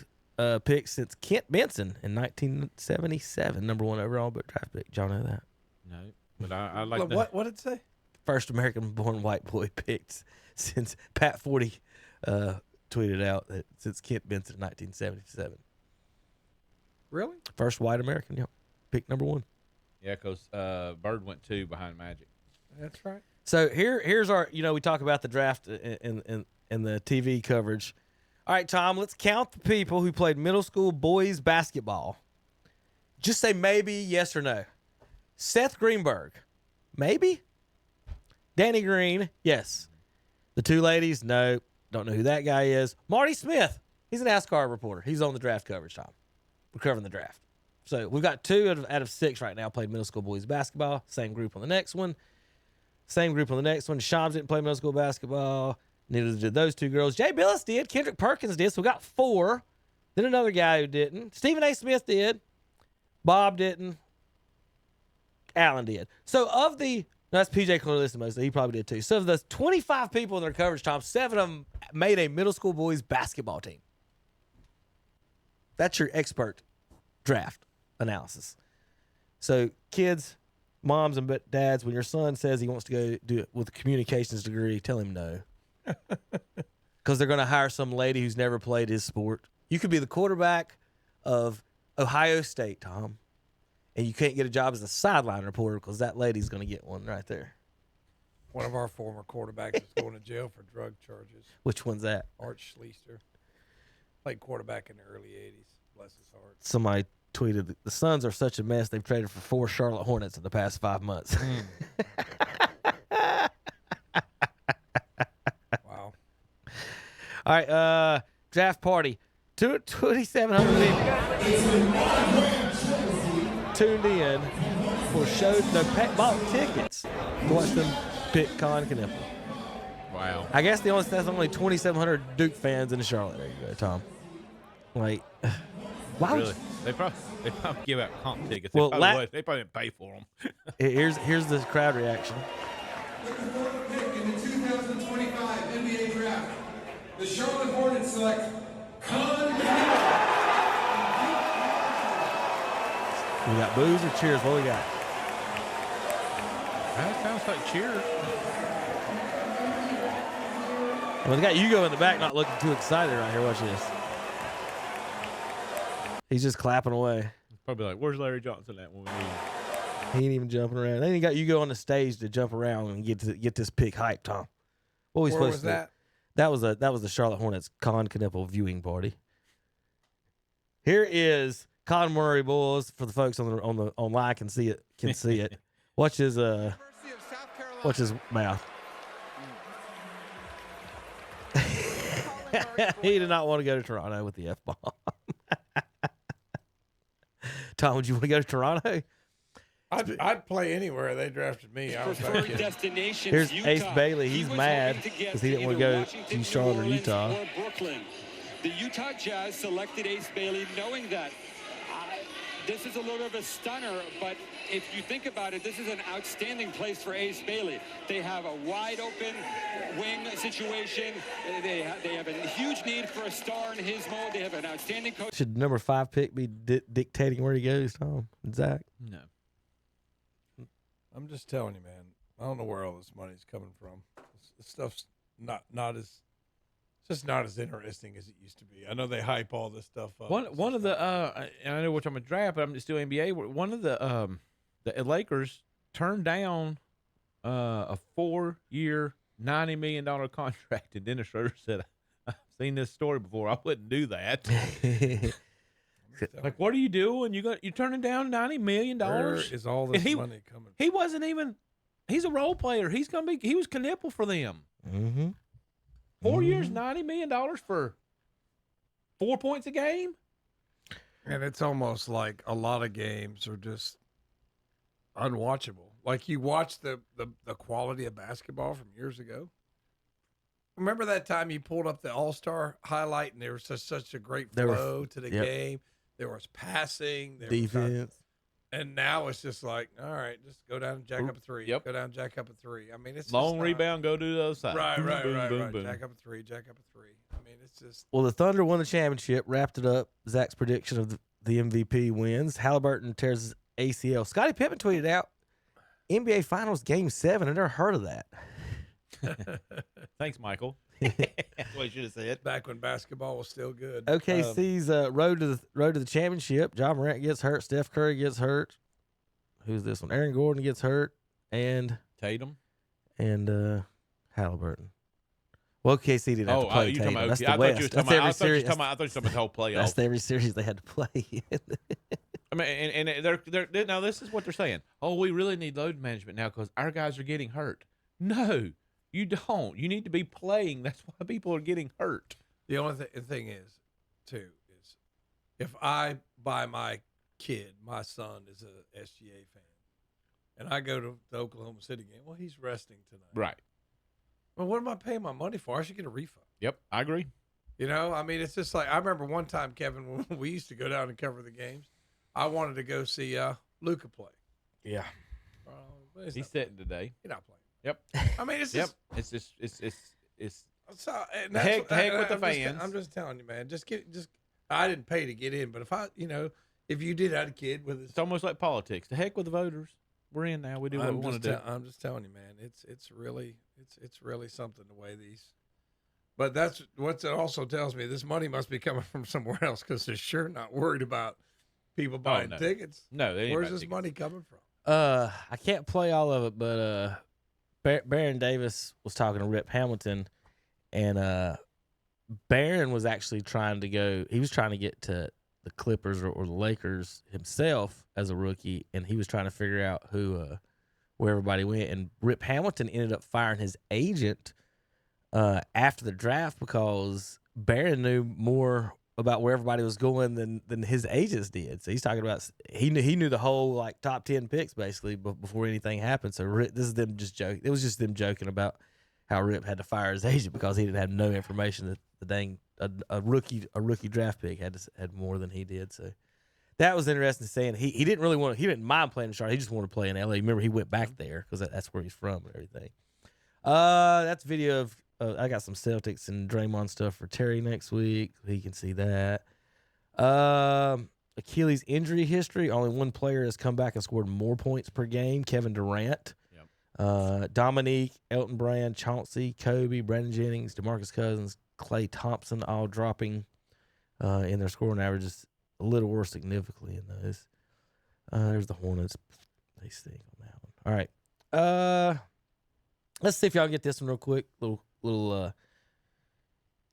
picked since Kent Benson in 1977, number 1 overall draft pick. Did y'all know that?
No, but I like
What did it say?
First American-born white boy picked since Pat 40 tweeted out that since Kent Benson in 1977.
Really?
First white American, yeah. Pick number 1.
Yeah, because Bird went 2 behind Magic.
That's right.
So here's our, we talk about the draft and the TV coverage. All right, Tom, let's count the people who played middle school boys basketball. Just say maybe, yes or no. Seth Greenberg, maybe. Danny Green, yes. The 2 ladies, no. Don't know who that guy is. Marty Smith, he's a NASCAR reporter. He's on the draft coverage, Tom. We're covering the draft. So we've got 2 out of 6 right now played middle school boys basketball. Same group on the next one. Shams didn't play middle school basketball. Neither did those 2 girls. Jay Billis did. Kendrick Perkins did. So we got 4. Then another guy who didn't. Stephen A. Smith did. Bob didn't. Allen did. So of that's PJ Clarissimo, so he probably did too. So of the 25 people in their coverage, Tom, 7 of them made a middle school boys basketball team. That's your expert draft analysis. So kids, moms, and dads, when your son says he wants to go do it with a communications degree, tell him no. Because they're going to hire some lady who's never played his sport. You could be the quarterback of Ohio State, Tom, and you can't get a job as a sideline reporter because that lady's going to get one right there.
One of our former quarterbacks is going to jail for drug charges.
Which one's that?
Art Schleister. Played quarterback in the early 80s. Bless his heart.
Somebody tweeted, the Suns are such a mess, they've traded for 4 Charlotte Hornets in the past 5 months.
Wow.
All right, draft party. 2,700 people tuned in bought tickets to watch them pick Colin Kniffel.
Wow.
I guess that's only 2,700 Duke fans in Charlotte. There you go, Tom. Like, wow.
Really? They probably give out comp tickets.
Well,
They probably didn't pay for them.
Here's the crowd reaction.
In the 2025 NBA draft, the Charlotte Hornets select Colin Kniffel.
We got boos or cheers? What we got?
That sounds like cheers.
Well, they got Hugo in the back not looking too excited right here. Watch this. He's just clapping away.
Probably like, where's Larry Johnson at when we need him?
He ain't even jumping around. Then he got Hugo on the stage to jump around and get this pick hype, Tom. What we supposed to do? That was the Charlotte Hornets Colin Kniffel viewing party. Here is Colin Murray Bulls for the folks on the online can see it. Watch his mouth. He did not want to go to Toronto with the F-bomb. Tom, would you want to go to Toronto?
I'd play anywhere they drafted me. I was
Preferred destinations,
Here's
Utah.
Ace Bailey. He's
was
mad
hoping to get
because he didn't want to
either
go
Washington,
to Charlotte or
New Orleans,
Utah.
or Brooklyn. The Utah Jazz selected Ace Bailey knowing that. This is a little bit of a stunner, but if you think about it, this is an outstanding place for Ace Bailey. They have a wide open wing situation. They have a huge need for a star in his mold. They have an outstanding coach.
Should the number 5 pick be dictating where he goes, Tom and Zach?
No.
I'm just telling you, man. I don't know where all this money's coming from. This stuff's not as it's just not as interesting as it used to be. I know they hype all this stuff up.
One of the and I know we're talking about draft, but I'm still NBA. One of the Lakers turned down a 4-year, $90 million contract, and Dennis Schroeder said, "I've seen this story before. I wouldn't do that." Like, what are you doing? You're turning down $90 million.
Where is all this money coming?
He wasn't even. He's a role player. He was Knipple for them.
Mm-hmm.
4 years, $90 million for 4 points a game.
And it's almost like a lot of games are just unwatchable. Like you watch the quality of basketball from years ago. Remember that time you pulled up the All-Star highlight and there was such a great flow to the game. There was passing, there
defense.
And now it's just like, all right, just go down and jack up a three.
Yep.
Go down and jack up a three. I mean, it's
Long
just not,
rebound, go to the other side.
Right,
Boom,
right.
boom.
Jack up a three, jack up a three. I mean, it's just.
Well, the Thunder won the championship, wrapped it up. Zach's prediction of the MVP wins. Halliburton tears his ACL. Scottie Pippen tweeted out, NBA Finals Game 7. I never heard of that.
Thanks, Michael. That's what you should have said.
Back when basketball was still good.
OKC's road to the championship. John Morant gets hurt. Steph Curry gets hurt. Who's this one? Aaron Gordon gets hurt. And
Tatum.
And Halliburton. Well, OKC didn't have to play Tatum. That's the West.
I thought you were talking about the whole playoff.
That's every series they had to play.
I mean, and they're now this is what they're saying. Oh, we really need load management now because our guys are getting hurt. No, you don't. You need to be playing. That's why people are getting hurt.
The only thing is, too, is if I buy my kid, my son is a SGA fan, and I go to the Oklahoma City game, well, he's resting tonight.
Right.
Well, what am I paying my money for? I should get a refund.
Yep, I agree.
You know, I mean, it's just like I remember one time, Kevin, when we used to go down and cover the games. I wanted to go see Luka play.
Yeah.
He's sitting today.
He's not playing.
Yep.
I mean, it's
yep.
just
It's
so,
heck with the fans.
I'm just telling you, man. I didn't pay to get in, but if you did have a kid with us,
it's almost like politics. The heck with the voters. We're in now. We do what we want to do.
I'm just telling you, man. It's really something the way these. But that's what it also tells me. This money must be coming from somewhere else because they're sure not worried about people buying tickets.
No,
where's this money coming from?
I can't play all of it, but Baron Davis was talking to Rip Hamilton, and Baron was actually trying to go. He was trying to get to the Clippers or the Lakers himself as a rookie, and he was trying to figure out where everybody went. And Rip Hamilton ended up firing his agent after the draft because Baron knew more about where everybody was going than his agents did. So he's talking about he knew the whole like top 10 picks basically before anything happened. So this is them just joking. It was just them joking about how Rip had to fire his agent because he didn't have no information that the dang a rookie draft pick had more than he did. So that was interesting to see. And he didn't mind playing in Charlotte. He just wanted to play in LA. Remember, he went back there because that's where he's from and everything. That's a video of. I got some Celtics and Draymond stuff for Terry next week. He can see that. Achilles injury history. Only one player has come back and scored more points per game. Kevin Durant. Yep. Dominique, Elton Brand, Chauncey, Kobe, Brandon Jennings, DeMarcus Cousins, Klay Thompson, all dropping in their scoring averages a little more significantly in those. There's the Hornets. They stink on that one. All right. Let's see if y'all can get this one real quick. Little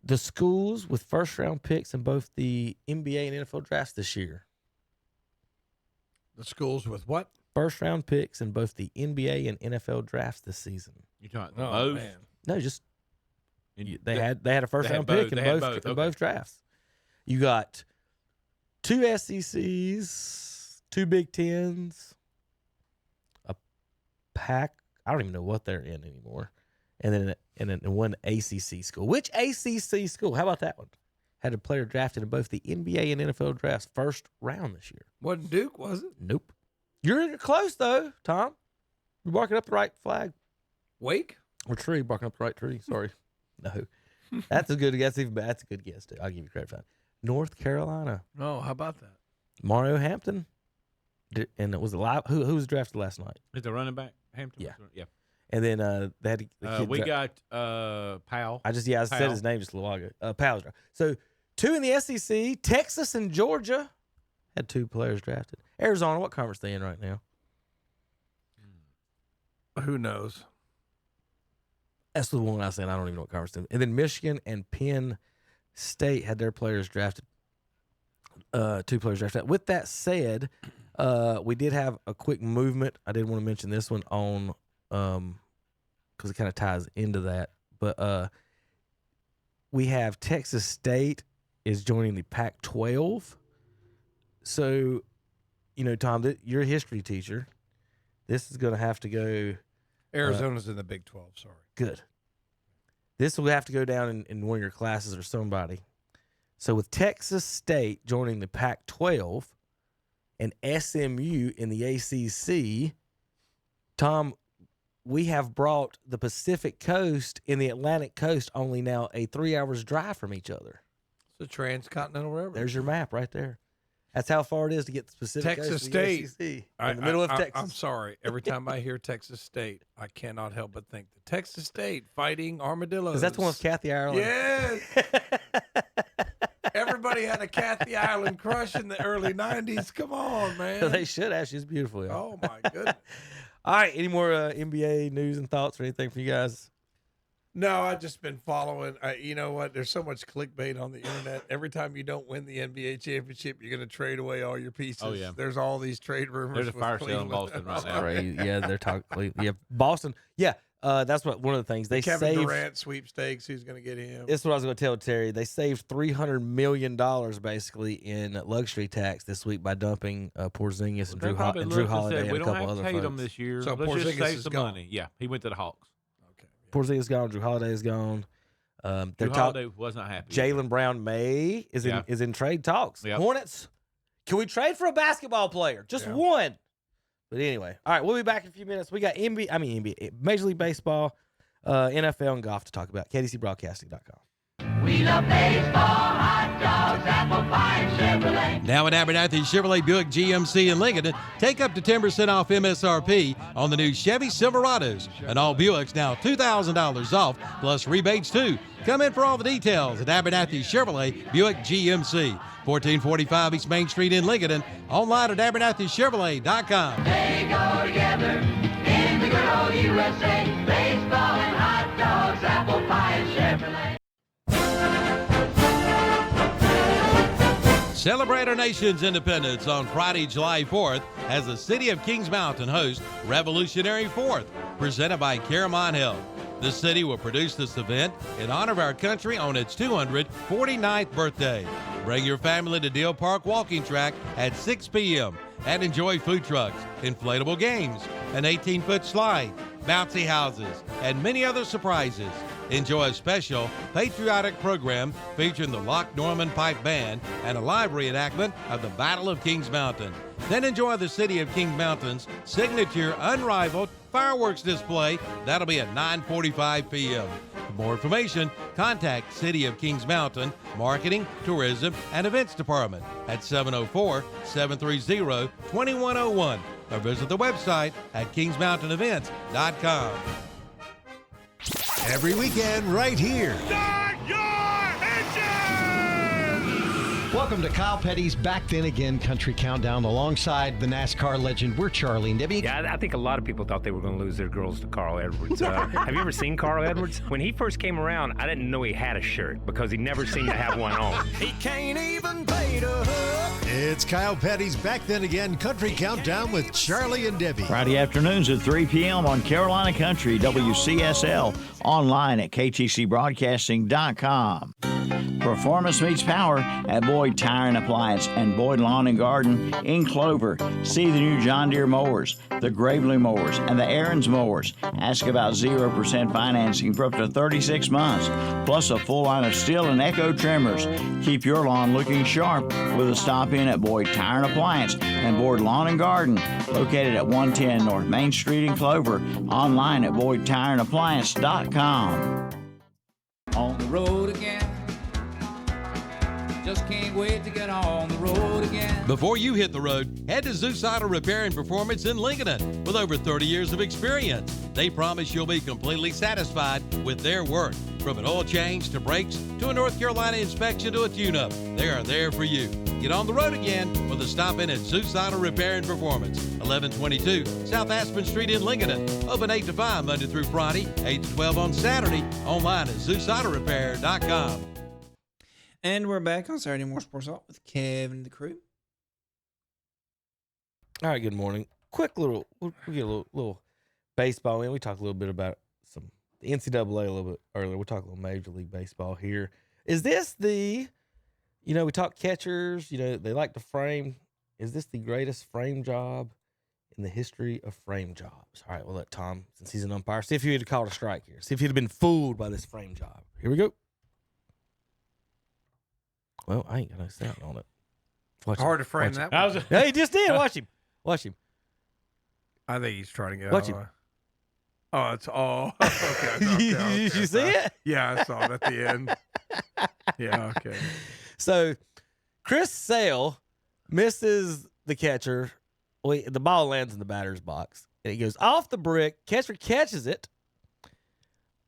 the schools with first round picks in both the NBA and NFL drafts this year.
The schools with what?
First round picks in both the NBA and NFL drafts this season.
You talking
man.
No, just They had a first round pick in both drafts. You got 2 SECs, 2 Big Tens, a Pac. I don't even know what they're in anymore, and then one ACC school. Which ACC school? How about that one? Had a player drafted in both the NBA and NFL drafts first round this year.
Wasn't Duke, was it?
Nope. You're close though, Tom. You're barking up the right flag.
Wake
or tree? Barking up the right tree. Sorry. No. That's a good guess. Even that's a good guess too. I'll give you credit for that. North Carolina.
Oh, how about that?
Mario Hampton. And it was live. Who was drafted last night?
Is the running back Hampton?
Yeah.
Yeah.
And then they had the kid
we got Powell.
I said his name just a little while ago. Powell's drafted. So 2 in the SEC. Texas and Georgia had 2 players drafted. Arizona, what conference they in right now?
Who knows?
That's the one I was saying. I don't even know what conference they're in. And then Michigan and Penn State had their players drafted. 2 players drafted. With that said, we did have a quick movement. I did want to mention this one on because it kind of ties into that. But we have Texas State is joining the Pac-12. So, Tom, you're a history teacher. This is going to have to go.
Arizona's in the Big 12. Sorry.
Good. This will have to go down in one of your classes or somebody. So with Texas State joining the Pac-12 and SMU in the ACC, Tom, we have brought the Pacific Coast and the Atlantic Coast only now a 3 hours drive from each other.
It's a transcontinental railroad.
There's your map right there. That's how far it is to get the Pacific
Texas
Coast to
State.
the ACC, in the middle of Texas.
I'm sorry. Every time I hear Texas State, I cannot help but think the Texas State fighting armadillos.
Because that's one with Kathy Ireland.
Yes. Everybody had a Kathy Ireland crush in the early 90s. Come on, man.
They should have. She's beautiful. Yeah.
Oh, my goodness.
All right. Any more NBA news and thoughts or anything for you guys?
No, I've just been following. You know what? There's so much clickbait on the internet. Every time you don't win the NBA championship, you're going to trade away all your pieces.
Oh, yeah.
There's all these trade rumors.
There's a fire sale in Boston right now.
Crazy. Yeah, they're talking. Yeah, Boston. Yeah, that's one of the things they
Kevin
saved.
Durant sweepstakes. Who's going to get him?
This is what I was going to tell Terry. They saved $300 million basically in luxury tax this week by dumping Porzingis and Drew Holiday and a couple other folks.
Tatum this year.
So
Let's
Porzingis
just save
is
some
gone.
money. Yeah, he went to the Hawks.
Porzingis gone. Drew Holiday is gone.
Drew Holiday was not happy.
Jaylen Brown May is in trade talks.
Yep.
Hornets. Can we trade for a basketball player? Just one. But anyway, all right, we'll be back in a few minutes. We got NBA, Major League Baseball, NFL, and golf to talk about. KDCBroadcasting.com.
We love baseball, hot dogs, apple pie, and Chevrolet.
Now at Abernathy Chevrolet Buick GMC in Lincoln, take up to 10% off MSRP on the new Chevy Silverados. And all Buicks now $2,000 off, plus rebates too. Come in for all the details at Abernathy Chevrolet Buick GMC. 1445 East Main Street in Lincoln. Online at AbernathyChevrolet.com.
They go together in the good old USA. Baseball and hot dogs, apple pie, and Chevrolet.
Celebrate our nation's independence on Friday, July 4th as the City of Kings Mountain hosts Revolutionary 4th, presented by Caramon Health. The city will produce this event in honor of our country on its 249th birthday. Bring your family to Deal Park Walking Track at 6 p.m. and enjoy food trucks, inflatable games, an 18-foot slide, bouncy houses, and many other surprises. Enjoy a special patriotic program featuring the Loch Norman Pipe Band and a live reenactment of the Battle of Kings Mountain. Then enjoy the City of Kings Mountain's signature unrivaled fireworks display. That'll be at 9:45 p.m. For more information, contact City of Kings Mountain Marketing, Tourism, and Events Department at 704-730-2101 or visit the website at kingsmountainevents.com.
Every weekend right here. Welcome to Kyle Petty's Back Then Again Country Countdown alongside the NASCAR legend. We're Charlie and Debbie.
Yeah, I think a lot of people thought they were going to lose their girls to Carl Edwards. Have you ever seen Carl Edwards? When he first came around, I didn't know he had a shirt because he never seemed to have one on.
He can't even pay to hook.
It's Kyle Petty's Back Then Again Country Countdown with Charlie and Debbie.
Friday afternoons at 3 p.m. on Carolina Country, WCSL, online at ktcbroadcasting.com. Performance meets power at Boyd Tire and Appliance and Boyd Lawn and Garden in Clover. See the new John Deere mowers, the Gravely mowers, and the Aaron's mowers. Ask about 0% financing for up to 36 months, plus a full line of Steel and Echo trimmers. Keep your lawn looking sharp with a stop in at Boyd Tire and Appliance and Boyd Lawn and Garden, located at 110 North Main Street in Clover. Online at BoydTireandAppliance.com.
On the road again. Just can't wait to get on the road again.
Before you hit the road, head to Zeus Auto Repair and Performance in Lincoln. With over 30 years of experience, they promise you'll be completely satisfied with their work. From an oil change to brakes to a North Carolina inspection to a tune-up, they are there for you. Get on the road again with a stop in at Zeus Auto Repair and Performance, 1122 South Aspen Street in Lincoln. Open 8 to 5 Monday through Friday, 8 to 12 on Saturday. Online at ZeusAutoRepair.com.
And we're back on Saturday Morning Sports Talk with Kevin and the crew.
All right, good morning. Quick we'll get a little baseball in. We talked a little bit about the NCAA a little bit earlier. We'll talk a little Major League Baseball here. Is this we talk catchers, they like to frame. Is this the greatest frame job in the history of frame jobs? All right, we'll let Tom, since he's an umpire, see if he had called a strike here. See if he'd have been fooled by this frame job. Here we go. Well, I ain't got no sound on it.
Hard to frame that one.
Yeah, he just did. Watch him. Watch him.
I think he's trying to get
Watch
out.
him.
Oh, it's all. Okay.
Did you see it?
Yeah, I saw it at the end. Yeah, okay.
So, Chris Sale misses the catcher. Well, the ball lands in the batter's box, and it goes off the brick. Catcher catches it.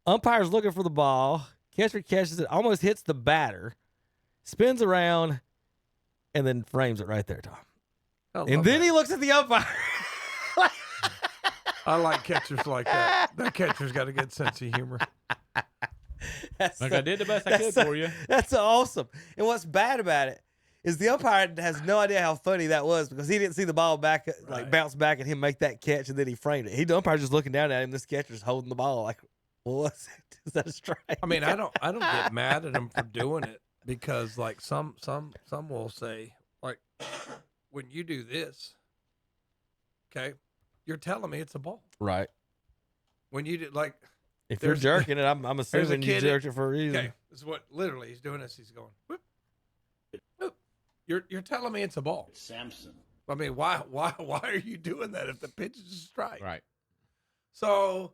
Umpire's looking for the ball. Catcher catches it, almost hits the batter, spins around, and then frames it right there, Tom. And then he looks at the umpire.
I like catchers like that. That catcher's got a good sense of humor.
I did the best I could for you.
That's awesome. And what's bad about it is the umpire has no idea how funny that was because he didn't see the ball back, bounce back at him, make that catch, and then he framed it. The umpire's just looking down at him. This catcher's holding the ball like, well, what's it? Is that a strike?
I mean, I don't get mad at him for doing it because, like, some will say, like, when you do this, okay, you're telling me it's a ball,
right? When
you do, like,
if you're jerking it, I'm assuming you jerked it for a reason.
Okay, this is what literally he's doing. He's going, whoop, whoop. You're telling me it's a ball,
Samson.
I mean, why are you doing that if the pitch is a strike?
Right.
So,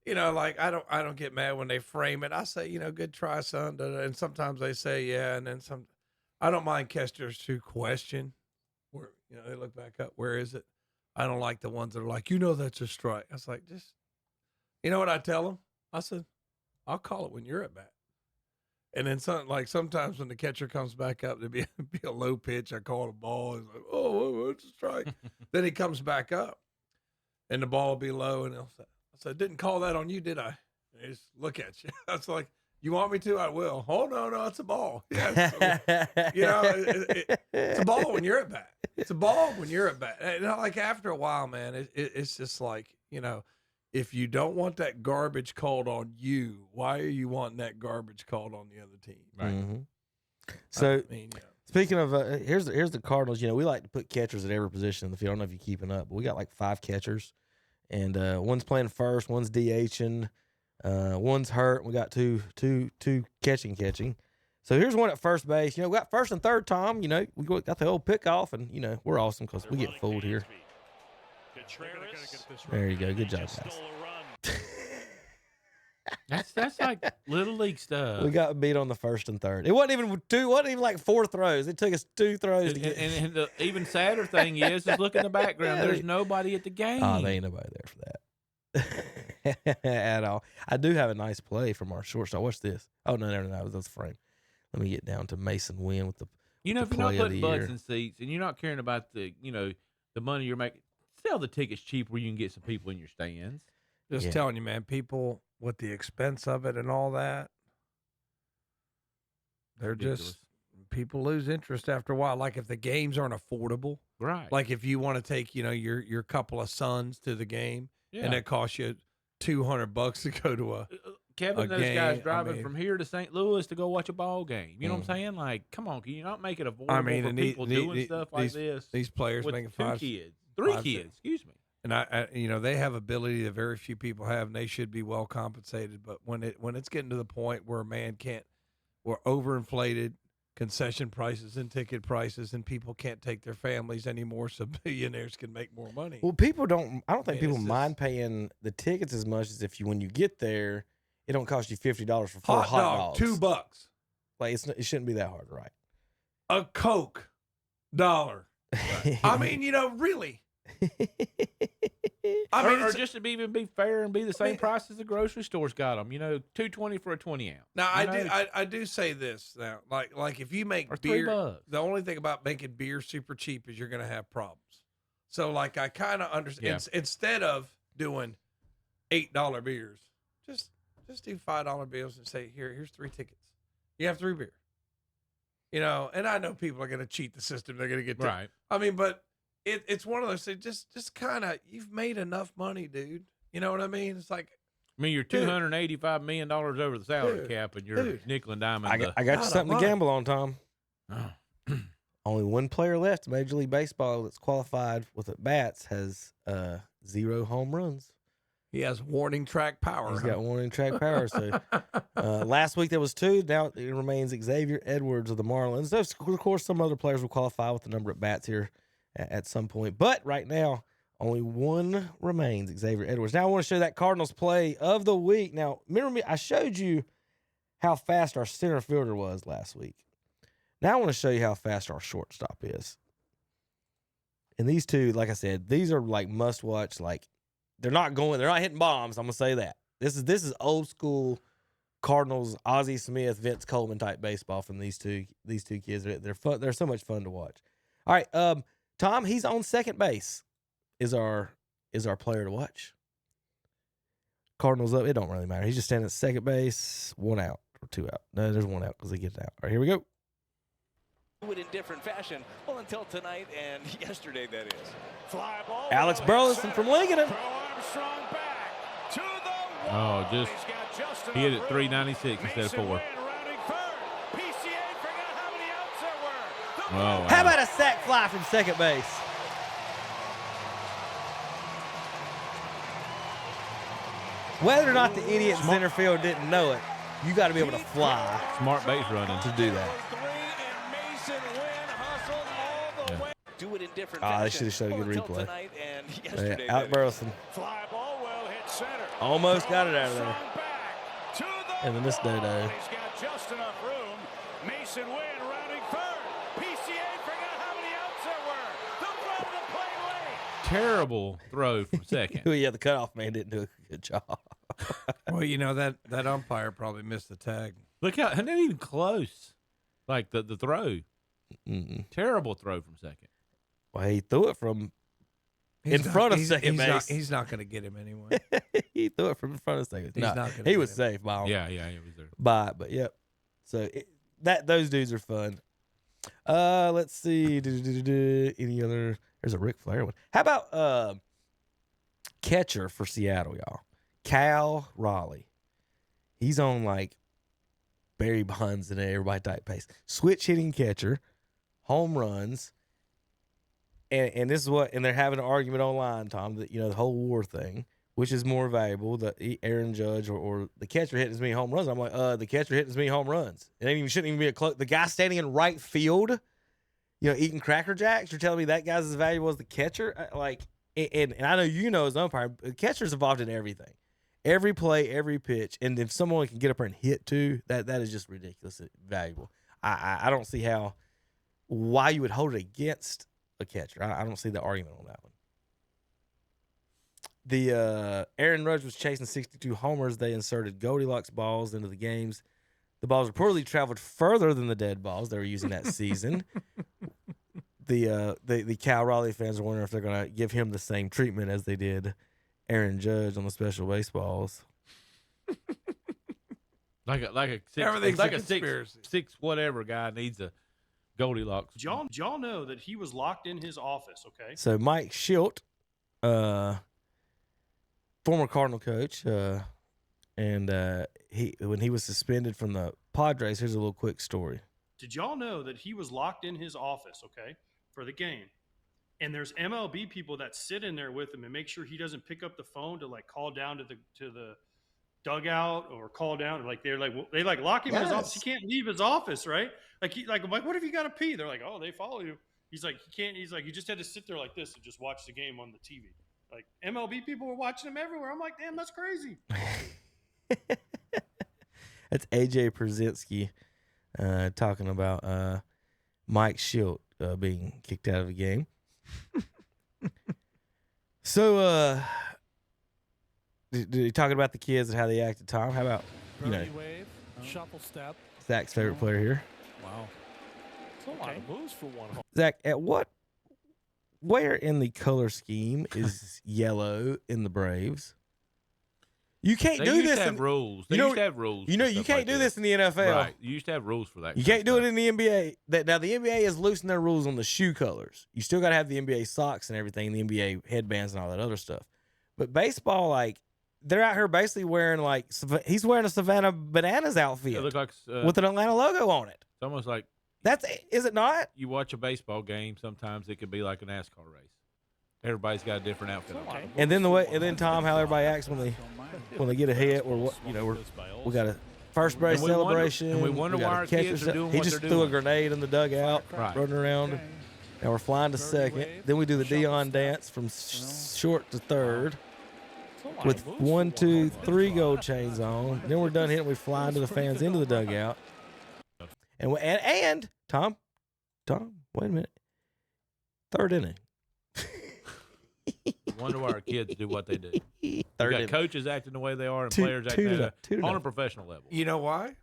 like I don't get mad when they frame it. I say, good try, son. And sometimes they say, yeah, and then some. I don't mind catchers who question where they look back up. Where is it? I don't like the ones that are like, that's a strike. I was like, just, what I tell them? I said, I'll call it when you're at bat. And then sometimes when the catcher comes back up, there'll be a low pitch. I call it a ball. He's like, oh, it's a strike. Then he comes back up, and the ball will be low, and he'll say, I said, didn't call that on you, did I? And he just look at you. I was like, you want me to? I will. Oh, no, it's a ball. Yeah, it's a ball when you're at bat. It's a ball when you're at bat. And like after a while, man, it's just like, if you don't want that garbage called on you, why are you wanting that garbage called on the other team?
Right.
Mm-hmm. So, speaking of, here's the Cardinals. We like to put catchers at every position in the field. I don't know if you're keeping up, but we got like 5 catchers, and one's playing first, one's DHing, one's hurt. We got two catching. So here's one at first base. We got first and third, Tom. We got the old pick off, and we're awesome because we get fooled here. There you go. Good job, guys.
That's like little league stuff.
We got beat on the first and third. It wasn't even like 4 throws. It took us 2 throws to get.
And the even sadder thing is look in the background. There's nobody at the game.
Oh, there ain't nobody there for that at all. I do have a nice play from our shortstop. What's this? Oh no, that's the frame. Let me get down to Mason Wynn with the.
If you're not putting butts in seats and you're not caring about the the money you're making, sell the tickets cheap where you can get some people in your stands.
Just telling you, man, people with the expense of it and all that, they're
ridiculous.
just people lose interest after a while. Like if the games aren't affordable,
Right.
like if you want to take, your couple of sons to the game, and
Yeah.
it costs you $200 to go to a
Kevin,
a
those
game.
guys
I
driving
mean-
from here to St. Louis to go watch a ball game. You know what I'm saying? Like, come on, can you not make it affordable
I mean,
for
and
people doing stuff like this?
These players
with
making
3 kids, excuse me.
And they have ability that very few people have, and they should be well compensated. But when it's getting to the point where we're overinflated concession prices and ticket prices, and people can't take their families anymore, so billionaires can make more money.
Well, I don't think people mind paying the tickets as much as when you get there, it don't cost you $50 for 4 hot dogs.
$2.
Like it shouldn't be that hard, right?
A Coke, $1. I mean, really.
Or just to even be fair and be the same price as the grocery stores got them. $2.20 for a 20 ounce.
Now I do say this now, like if you make
Or
beer,
$3.
the only thing about making beer super cheap is you're going to have problems. So like I kind of understand instead of doing $8 beers, just do $5 bills and say here's 3 tickets. You have 3 beer. And I know people are going to cheat the system. They're going to get
right.
I mean, but it's one of those things. Just kind of you've made enough money, dude. You know what I mean? It's like.
I mean, you're $285 million over the salary cap, and you're nickel and diming.
I got you something to gamble on, Tom.
Oh.
Only one player left in Major League Baseball that's qualified with at bats has 0 home runs.
He has warning track power.
He's got warning track power. So last week there was 2. Now it remains Xavier Edwards of the Marlins. Of course, some other players will qualify with the number of bats here at some point. But right now, only 1 remains, Xavier Edwards. Now I want to show that Cardinals play of the week. Now, remember me, I showed you how fast our center fielder was last week. Now I want to show you how fast our shortstop is. And these two, like I said, these are like must watch. Like they're not hitting bombs. I'm gonna say that. This is old school Cardinals, Ozzie Smith, Vince Coleman type baseball from these two kids. They're fun. They're so much fun to watch. All right, Tom, he's on second base. Is our player to watch? Cardinals up. It don't really matter. He's just standing at second base. 1 out or 2 out. No, there's 1 out because they get it out. All right, here we go.
Do it in different fashion. Well, until tonight and yesterday, that is. Fly ball.
Alex Burleson from Lincoln.
Oh, he hit it 396 instead of 4. Oh, wow.
How about a sac fly from second base? Whether or not the idiot in center field didn't know it, you got to be able to fly.
Smart base running
to do that.
Do it in different
They should have showed a good replay.
Tonight and yesterday,
Alex Burleson.
Fly ball well hit center.
Almost got it out of there. And then this dodo.
He's got just enough room. Mason Wynn rounding third. PCA forgot how many outs there were. The front of the plate lane.
Terrible throw from second.
Yeah, the cutoff man didn't do a good job.
Well, that umpire probably missed the tag.
Look how, and not even close. Like the throw. Terrible throw from second.
Well, he threw it from in front of second base.
He's not going to get him anyway.
He threw it from in front of second.
He's not gonna
he
get
was
him.
safe by him.
Yeah, he was there.
But yep. So those dudes are fun. Let's see. Any other? There's a Ric Flair one. How about catcher for Seattle, y'all? Cal Raleigh. He's on like Barry Bonds and everybody type pace. Switch hitting catcher, home runs. And this is and they're having an argument online, Tom, that the whole WAR thing, which is more valuable, the Aaron Judge or the catcher hitting as many home runs. I'm like, the catcher hitting as many home runs. It shouldn't even be a close. The guy standing in right field, eating Cracker Jacks. You're telling me that guy's as valuable as the catcher? And I know as an umpire, the catcher's involved in everything, every play, every pitch. And if someone can get up there and hit too, that is just ridiculously valuable. I don't see why you would hold it against a catcher. I don't see the argument on that one. The Aaron Judge was chasing 62 homers. They inserted Goldilocks balls into the games. The balls reportedly traveled further than the dead balls they were using that season. The Cal Raleigh fans are wondering if they're going to give him the same treatment as they did Aaron Judge on the special baseballs.
Like a
Everything's
like
a
a
conspiracy.
six whatever guy needs a Goldilocks.
Did y'all know that he was locked in his office, okay?
So Mike Schilt, former Cardinal coach, and when he was suspended from the Padres, here's a little quick story.
Did y'all know that he was locked in his office, okay, for the game? And there's MLB people that sit in there with him and make sure he doesn't pick up the phone to like call down to the dugout or call down. Like they lock him in his office. He can't leave his office, right? I'm like, what if you got to pee? They're like, oh, they follow you. He's like, he can't. He's like, you just had to sit there like this and just watch the game on the TV. Like MLB people were watching him everywhere. I'm like, damn, that's crazy.
That's AJ Przinsky talking about Mike Schilt being kicked out of the game. So, did he talking about the kids and how they acted, Tom? How about,
wave, shuffle step.
Zach's favorite player here?
Wow. It's a lot of moves for one.
Zach, where in the color scheme is yellow in the Braves? You can't do this.
They used to have rules.
You can't do this in the NFL.
Right. You used to have rules for that.
You can't do it in the NBA. Now, the NBA has loosened their rules on the shoe colors. You still got to have the NBA socks and everything, the NBA headbands and all that other stuff. But baseball, like, they're out here basically wearing, like, he's wearing a Savannah Bananas outfit
It looked like
with an Atlanta logo on it.
It's almost like
is it not?
You watch a baseball game, sometimes it could be like a NASCAR race. Everybody's got a different outfit on.
And then Tom, how everybody acts when they get a hit, or we got a first base celebration.
And we wonder why our kids are doing
He
what
just
they're
threw
doing.
a grenade in the dugout, running around. Now we're flying to second. Then we do the Dion dance from short to third with 1, 2, 3 gold chains on. Then we're done hitting. We fly into the fans into the dugout. And Tom, wait a minute. Third inning.
Wonder why our kids do what they do. We
Third
got
inning.
coaches acting the way they are and players acting on a professional level.
You know why?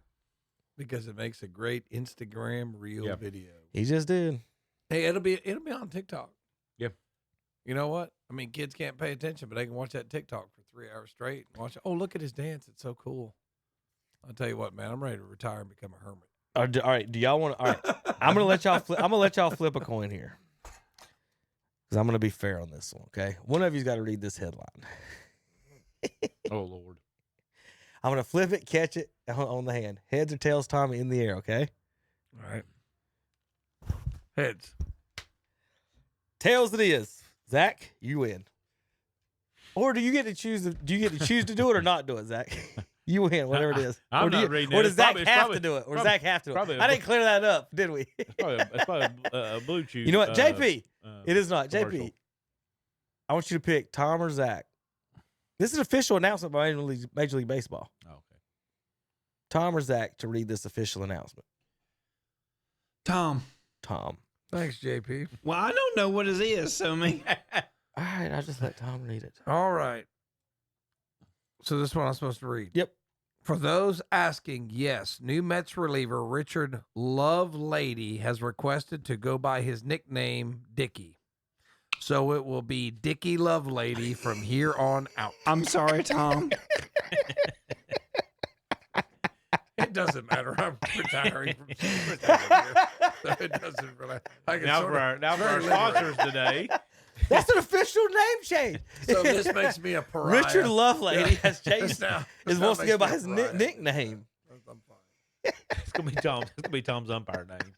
Because it makes a great Instagram reel video.
He just did.
Hey, it'll be on TikTok.
Yep.
You know what? I mean, kids can't pay attention, but they can watch that TikTok for 3 hours straight. And watch. Oh, look at his dance! It's so cool. I'll tell you what, man. I'm ready to retire and become a hermit.
All right. Do y'all want to? All right. I'm gonna let y'all flip a coin here. Because I'm going to be fair on this one, okay? One of you's got to read this headline.
Oh, Lord.
I'm going to flip it, catch it on the hand. Heads or tails, Tommy, in the air, okay?
All right. Heads.
Tails it is. Zach, you win. Or do you get to choose to do it or not do it, Zach? You win, whatever it is.
I'm not reading it.
Or does Zach
It's
have
probably-
to do it? Or does
probably-
Zach have to do it?
probably a
I didn't clear that up, did we?
It's probably a blue chew.
You know what, JP? It is not.
commercial.
JP, I want you to pick Tom or Zach. This is an official announcement by Major League Baseball.
Oh, okay.
Tom or Zach to read this official announcement.
Tom.
Thanks, JP.
Well, I don't know what it is, so me.
All right, I'll just let Tom read it.
All right. So this one I'm supposed to read.
Yep.
For those asking, yes, new Mets reliever Richard Lovelady has requested to go by his nickname, Dickie. So it will be Dickie Lovelady from here on out.
I'm sorry, Tom.
It doesn't matter. I'm retiring from here. So it doesn't really. I can
Now
sort
for
of
our sponsors today.
That's an official name change.
So this makes me a pariah.
Richard Lovelady
Yeah.
has changed. Is wants to go by his nickname.
I'm fine.
It's gonna be Tom. It's gonna be Tom's umpire name.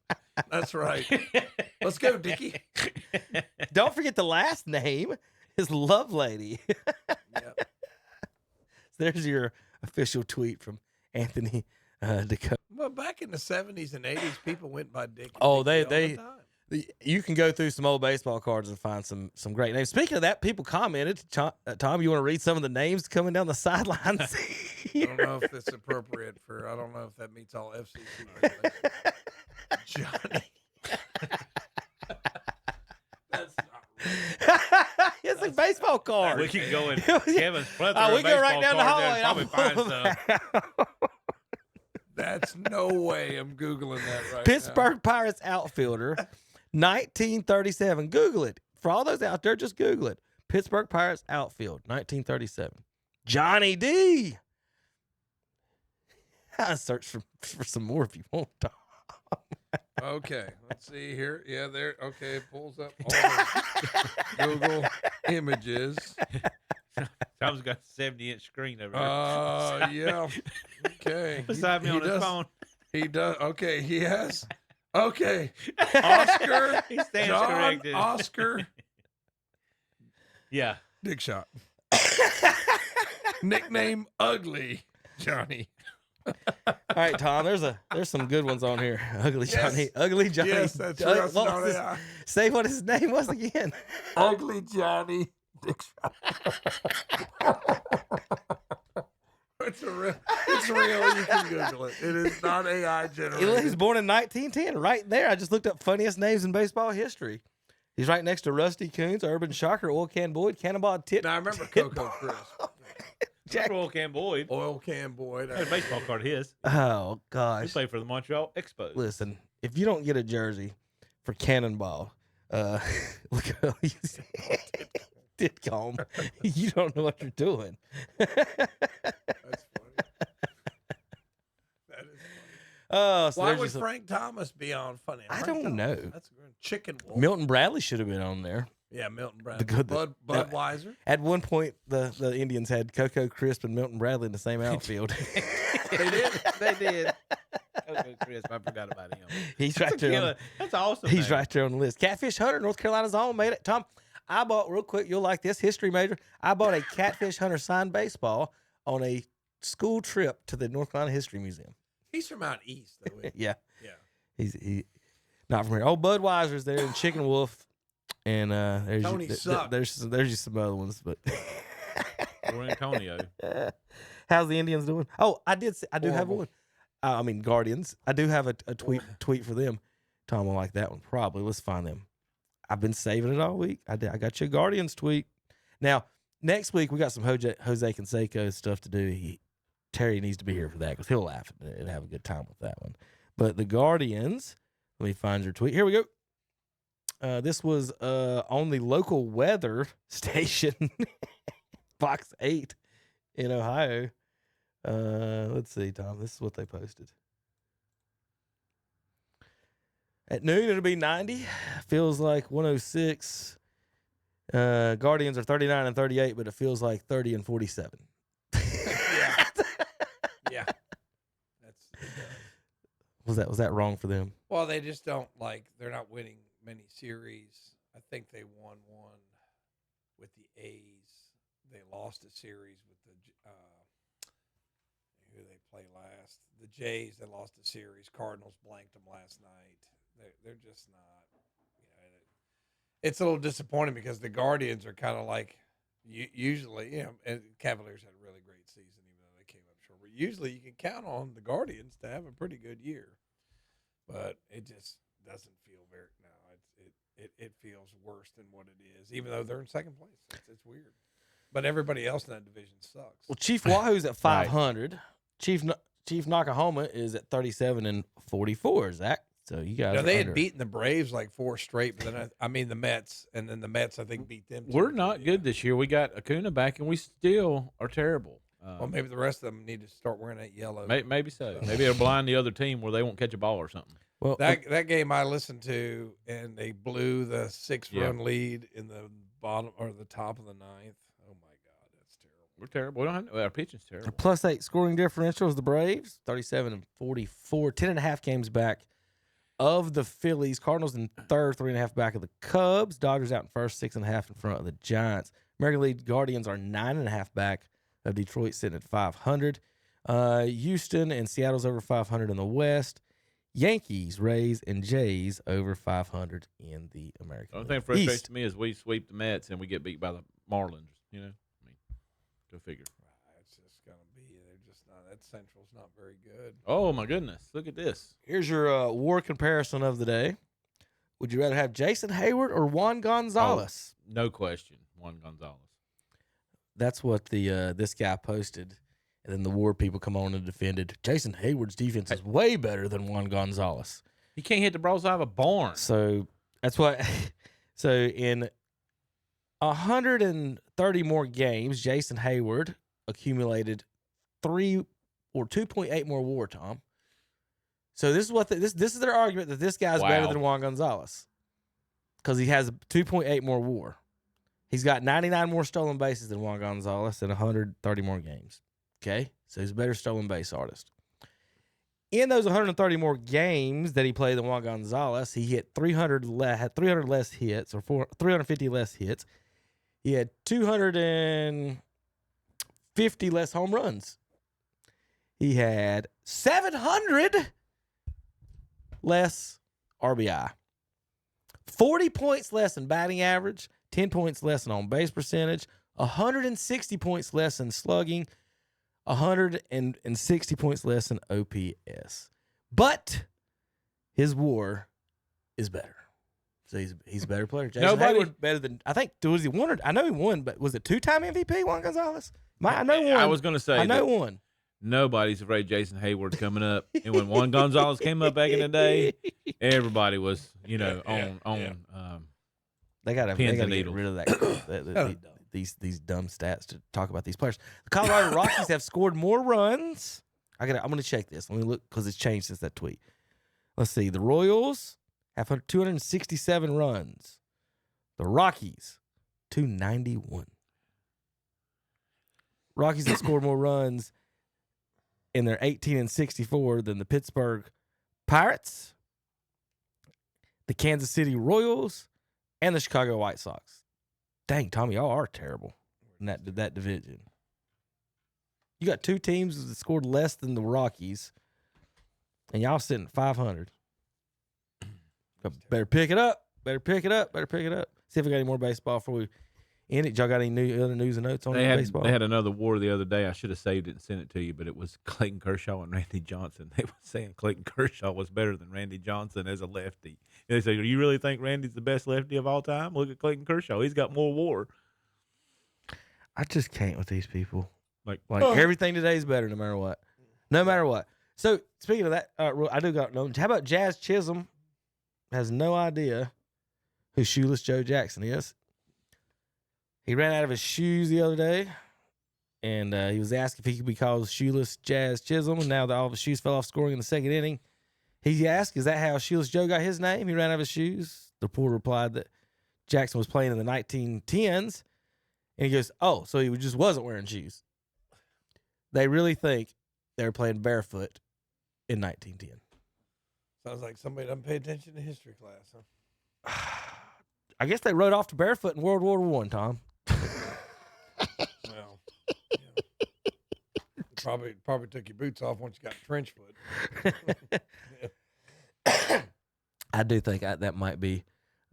That's right. Let's go, Dickie.
Don't forget the last name is Lovelady.
Yep.
There's your official tweet from Anthony Dakota.
Well, back in the 70s and 80s, people went by Dickie.
Oh,
Dickie all
they
the time.
you can go through some old baseball cards and find some great names. Speaking of that, people commented. Tom, you want to read some of the names coming down the sidelines?
I don't know if it's appropriate for. I don't know if that meets all FCC regulations. Johnny. That's not right.
It's a baseball card.
We can go in Kevin's plethora
we
of
go right
baseball
down the
cards
hallway.
there and probably find stuff.
That's no way I'm Googling that right
Pittsburgh Pirates outfielder, 1937. Google it. For all those out there, just Google it. Pittsburgh Pirates outfield, 1937. Johnny D. I'll search for some more if you want, Tom.
Okay, let's see here. Yeah, there. Okay, it pulls up all the Google images.
Tom's got a 70-inch screen over there.
Yeah. Okay.
Beside me on his phone.
He does. Okay, he has. Okay. Oscar.
He stands
John
corrected.
Oscar.
Yeah.
Dick shot. Nickname Ugly Johnny.
All right, Tom. There's some good ones on here. Ugly Johnny. Ugly Johnny.
Yes, that's right.
What was his, say what his name was again.
Ugly Johnny. Dick shot. It's real. You can Google it. It is not AI generated.
He was born in 1910. Right there. I just looked up funniest names in baseball history. He's right next to Rusty Coons, Urban Shocker, Oil Can Boyd, Cannonball Tip.
Now I remember Coco Crisp.
Jack Oil Can Boyd.
Oil Can Boyd.
I had a baseball card of his.
Oh, gosh.
He played for the Montreal Expos.
Listen, if you don't get a jersey for Cannonball, look at Titcomb. You don't know what you're doing.
That's funny. That is funny.
Oh, so
why
there's
would
just
Frank Thomas be on funny?
I
Frank
don't
Thomas,
know.
That's good. Chicken Wolf.
Milton Bradley should have been on there.
Yeah, Milton Bradley. Budweiser.
At one point, the Indians had Coco Crisp and Milton Bradley in the same outfield.
They did.
They did. Coco Crisp, I forgot about him.
He's right there.
That's awesome.
He's right there on the list. Catfish Hunter, North Carolina's own, made it. Tom, I bought, real quick, you'll like this, history major. I bought a Catfish Hunter signed baseball on a school trip to the North Carolina History Museum.
He's from out east, though.
Yeah.
Yeah.
He not from here. Oh, Budweiser's there and Chicken Wolf. And there's
Tony sucked.
there's just some other ones, but
We're in Antonio.
How's the Indians doing? Oh, I do have one. I mean Guardians. I do have a tweet for them. Tom will like that one probably. Let's find them. I've been saving it all week. I got your Guardians tweet. Now next week we got some Jose Canseco stuff to do. Terry needs to be here for that because he'll laugh and have a good time with that one. But the Guardians. Let me find your tweet. Here we go. This was on the local weather station, Fox 8 in Ohio. Let's see, Tom. This is what they posted. At noon, it'll be 90. Feels like 106. Guardians are 39 and 38, but it feels like 30 and 47.
Yeah.
Was that wrong for them?
Well, they just don't they're not winning many series. I think they won one with the A's. They lost a series with the who they play last. The Jays, they lost a series. Cardinals blanked them last night. They're just not. It's a little disappointing because the Guardians are kind of like usually, and Cavaliers had a really great season even though they came up short. But usually you can count on the Guardians to have a pretty good year. But it just doesn't feel very it feels worse than what it is, even though they're in second place. It's weird. But everybody else in that division sucks.
Well, Chief Wahoo's at 500. Right. Chief Nakahoma is at 37 and 44. Zach, so you guys.
They had beaten the Braves 4 straight, but then the Mets, and then the Mets I think beat them.
We're not good this year. We got Acuna back, and we still are terrible.
Well, maybe the rest of them need to start wearing that yellow.
Maybe so. Maybe it'll blind the other team where they won't catch a ball or something.
Well,
that game I listened to, and they blew the 6-run lead in the bottom or the top of the 9th. Oh my God, that's terrible.
We're terrible. We don't have, our pitching's terrible.
+8 scoring differential is the Braves, 37 and 44, 10.5 games back of the Phillies. Cardinals in third, 3.5 back of the Cubs. Dodgers out in first, 6.5 in front of the Giants. American League Guardians are 9.5 back of Detroit, sitting at 500. Houston and Seattle's over 500 in the West. Yankees, Rays, and Jays over 500 in the American League.
The only thing that frustrates me is we sweep the Mets and we get beat by the Marlins. Go figure.
It's just gonna be. They're just not. That Central's not very good.
Oh my goodness! Look at this.
Here's your WAR comparison of the day. Would you rather have Jason Hayward or Juan Gonzalez?
Oh, no question, Juan Gonzalez.
That's what the this guy posted. And then the WAR people come on and defended Jason Hayward's defense is way better than Juan Gonzalez.
He can't hit the balls out of a barn.
So that's why. So in 130 more games, Jason Hayward accumulated 2.8 more WAR, Tom. So this is what this is their argument that this guy's better
Wow.
than Juan Gonzalez because he has 2.8 more WAR. He's got 99 more stolen bases than Juan Gonzalez and 130 more games. Okay, so he's a better stolen base artist. In those 130 more games that he played than Juan Gonzalez, he hit 300 less hits or 350 less hits. He had 250 less home runs. He had 700 less RBI, 40 points less in batting average, 10 points less in on-base percentage, 160 points less in slugging, 160 points less in OPS. But his WAR is better. So he's a better player. Jason Hayward better than, I think, was he one? I know he won, but was it 2-time MVP, Juan Gonzalez? I know one.
I was going to say.
I know one.
Nobody's afraid Jason Hayward's coming up. And when Juan Gonzalez came up back in the day, everybody was,
They got to
pins and
get
needles.
rid of that. These dumb stats to talk about these players. The Colorado Rockies have scored more runs. I'm going to check this. Let me look because it's changed since that tweet. Let's see. The Royals have 267 runs. The Rockies, 291. Rockies have scored more runs in their 18-64 than the Pittsburgh Pirates, the Kansas City Royals, and the Chicago White Sox. Dang, Tommy, y'all are terrible in that division. You got two teams that scored less than the Rockies, and y'all sitting at 500. Better pick it up. Better pick it up. See if we got any more baseball before we end it. Y'all got any other news and notes on baseball?
They had another war the other day. I should have saved it and sent it to you, but it was Clayton Kershaw and Randy Johnson. They were saying Clayton Kershaw was better than Randy Johnson as a lefty. And they say, "You really think Randy's the best lefty of all time? Look at Clayton Kershaw. He's got more WAR."
I just can't with these people. Like everything today is better no matter what. No matter what. So speaking of that, I do got no. How about Jazz Chisholm? Has no idea who Shoeless Joe Jackson is. He ran out of his shoes the other day, and he was asked if he could be called Shoeless Jazz Chisholm. And now that all of his shoes fell off scoring in the second inning, he asked, "Is that how Shoeless Joe got his name? He ran out of his shoes." The reporter replied that Jackson was playing in the 1910s, and he goes, "Oh, so he just wasn't wearing shoes." They really think they were playing barefoot in 1910.
Sounds like somebody doesn't pay attention to history class, huh?
I guess they rode off to barefoot in World War I, Tom.
Well, yeah. Probably took your boots off once you got trench foot.
I do think that might be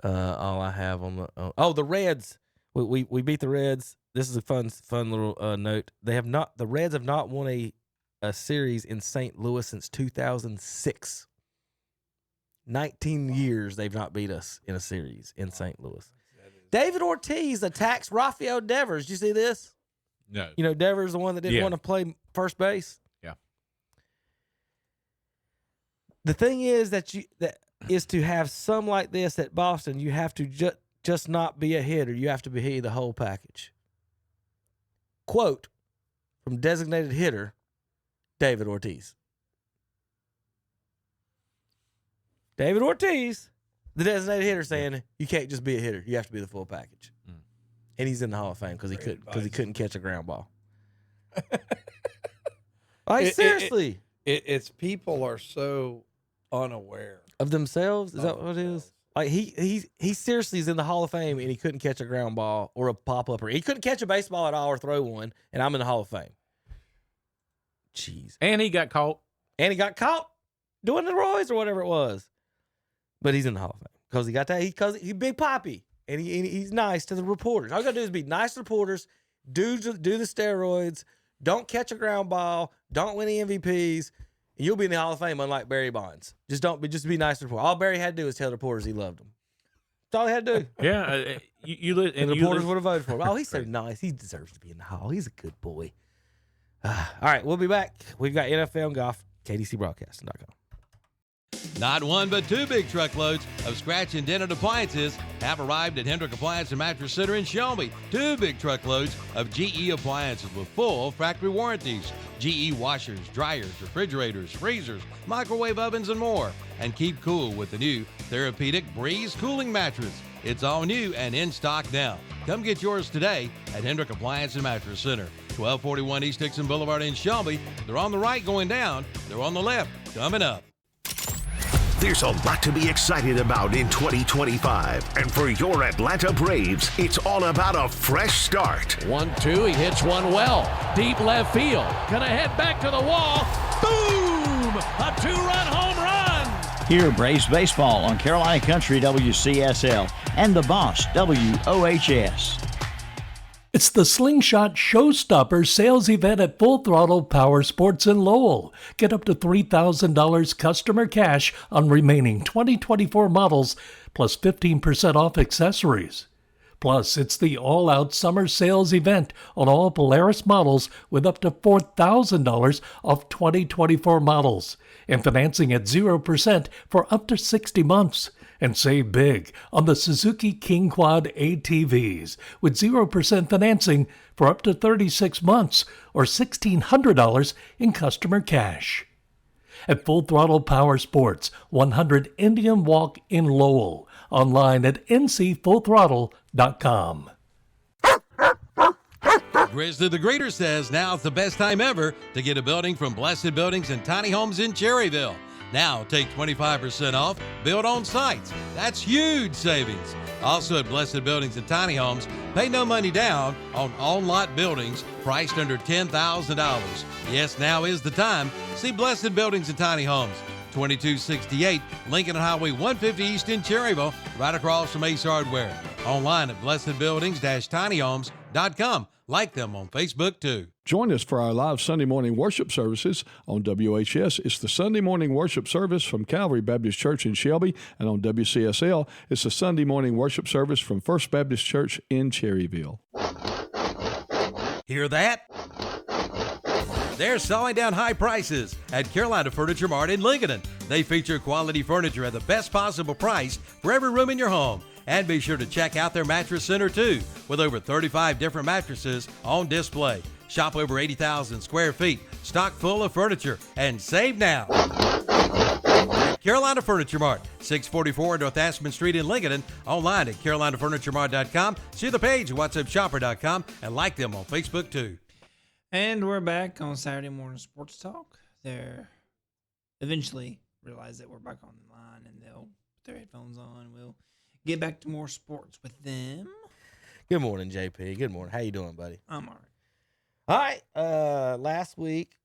all I have on the. The Reds. We beat the Reds. This is a fun little note. The Reds have not won a series in St. Louis since 2006. 19 years they've not beat us in a series in St. Louis. David Ortiz attacks Rafael Devers. Did you see this?
No.
You know, Devers the one that didn't want to play first base?
Yeah.
The thing is that is to have some like this at Boston, you have to just not be a hitter. You have to be the whole package. Quote from designated hitter David Ortiz. David Ortiz, the designated hitter, saying you can't just be a hitter. You have to be the full package. And he's in the Hall of Fame because he couldn't catch a ground ball. Like, seriously.
It's people are so unaware
of themselves. Is that what it is? Like he seriously is in the Hall of Fame and he couldn't catch a ground ball or a pop-upper. He couldn't catch a baseball at all or throw one, and I'm in the Hall of Fame. Jeez.
And he got caught.
Doing the Roy's or whatever it was. But he's in the Hall of Fame because he got that. Because he's Big Poppy, and he's nice to the reporters. All you gotta do is be nice to reporters. Do the steroids. Don't catch a ground ball. Don't win any MVPs, and you'll be in the Hall of Fame. Unlike Barry Bonds, just be nice to reporters. All Barry had to do was tell the reporters he loved them. That's all he had to do.
Yeah,
and the reporters would have voted for him. Oh, he's so nice. He deserves to be in the Hall. He's a good boy. All right, we'll be back. We've got NFL and golf. KDCBroadcasting.com.
Not one, but two big truckloads of scratch and dented appliances have arrived at Hendrick Appliance and Mattress Center in Shelby. Two big truckloads of GE appliances with full factory warranties. GE washers, dryers, refrigerators, freezers, microwave ovens, and more. And keep cool with the new Therapeutic Breeze Cooling Mattress. It's all new and in stock now. Come get yours today at Hendrick Appliance and Mattress Center, 1241 East Dixon Boulevard in Shelby. They're on the right going down. They're on the left coming up.
There's a lot to be excited about in 2025. And for your Atlanta Braves, it's all about a fresh start.
1-2, he hits one well. Deep left field. Gonna head back to the wall. Boom! A two-run home run!
Hear Braves baseball on Carolina Country WCSL and The Boss WOHS.
It's the Slingshot Showstopper sales event at Full Throttle Power Sports in Lowell. Get up to $3,000 customer cash on remaining 2024 models, plus 15% off accessories. Plus, it's the all-out summer sales event on all Polaris models with up to $4,000 off 2024 models, and financing at 0% for up to 60 months. And save big on the Suzuki King Quad ATVs with 0% financing for up to 36 months or $1,600 in customer cash. At Full Throttle Power Sports, 100 Indian Walk in Lowell. Online at ncfullthrottle.com.
Grizzly the Greeter says now's the best time ever to get a building from Blessed Buildings and Tiny Homes in Cherryville. Now take 25% off, build on sites. That's huge savings. Also at Blessed Buildings and Tiny Homes, pay no money down on on-lot buildings priced under $10,000. Yes, now is the time. See Blessed Buildings and Tiny Homes, 2268 Lincoln Highway 150 East in Cherryville, right across from Ace Hardware. Online at blessedbuildings-tinyhomes.com. Like them on Facebook, too.
Join us for our live Sunday morning worship services on WHS. It's the Sunday morning worship service from Calvary Baptist Church in Shelby, and on WCSL, it's the Sunday morning worship service from First Baptist Church in Cherryville.
Hear that? They're selling down high prices at Carolina Furniture Mart in Lincoln. They feature quality furniture at the best possible price for every room in your home. And be sure to check out their mattress center too, with over 35 different mattresses on display. Shop over 80,000 square feet, stock full of furniture, and save now. Carolina Furniture Mart, 644 North Aspen Street in Lincoln, online at carolinafurnituremart.com. See the page at whatsupshopper.com and like them on Facebook too.
And we're back on Saturday Morning Sports Talk. They're eventually realize that we're back on the line and they'll put their headphones on. We'll get back to more sports with them.
Good morning, JP. Good morning. How you doing, buddy?
I'm all right.
All right. Last week,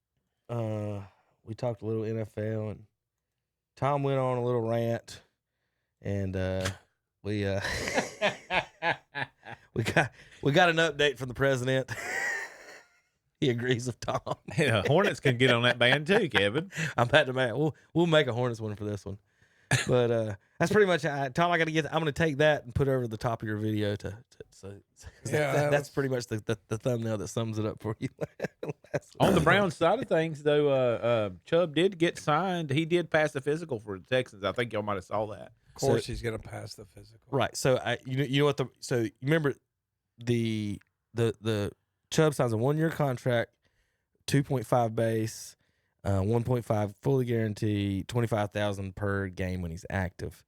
we talked a little NFL, and Tom went on a little rant, and we got an update from the president. He agrees with Tom.
Yeah, Hornets can get on that band too, Kevin.
I'm about to make. We'll make a Hornets one for this one. But that's pretty much Tom. I'm going to take that and put it over the top of your video that's pretty much the thumbnail that sums it up for you.
On the Browns side of things, though, Chubb did get signed. He did pass the physical for the Texans. I think y'all might have saw that.
Of course, he's going to pass the physical.
Right. So you know what you remember the Chubb signs a 1-year contract, 2.5 base. 1.5 fully guaranteed, 25,000 per game when he's active.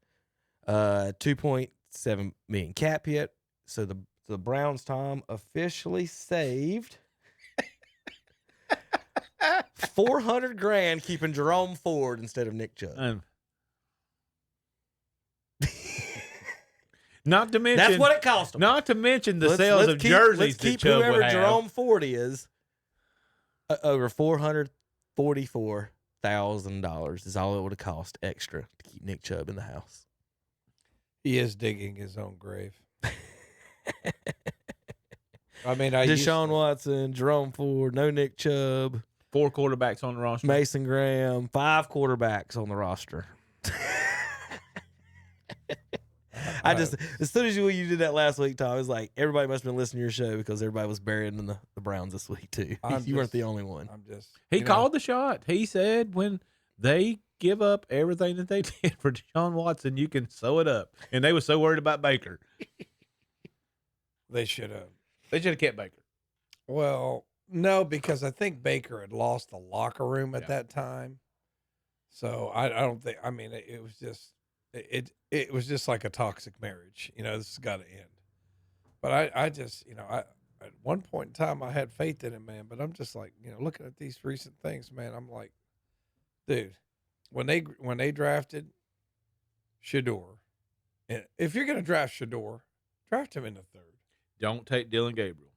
2.7 million cap hit. So the Browns, Tom, officially saved $400,000 keeping Jerome Ford instead of Nick Chubb.
Not to mention
that's what it cost him.
Not to mention the sales of jerseys.
Let's keep
that Chubb
whoever
would
Jerome
have.
Ford is over $444,000 is all it would have cost extra to keep Nick Chubb in the house.
He is digging his own grave. I mean,
Deshaun Watson, Jerome Ford, no Nick Chubb,
4 quarterbacks on the roster.
Mason Graham, 5 quarterbacks on the roster. As soon as you did that last week, Tom, it was like everybody must have been listening to your show because everybody was burying the Browns this week too. You weren't the only one.
He called the shot. He said when they give up everything that they did for Deshaun Watson, you can sew it up. And they were so worried about Baker.
They should have.
They should have kept Baker.
Well, No, because I think Baker had lost the locker room at that time. So I don't think. I mean, it was just it was just like a toxic marriage. You know, this has got to end. But I just, you know, at one point in time I had faith in him, man. But I'm just like, you know, looking at these recent things, man. I'm like, dude, when they drafted Shador, and if you're gonna draft Shador, draft him in the third.
Don't take Dylan Gabriel.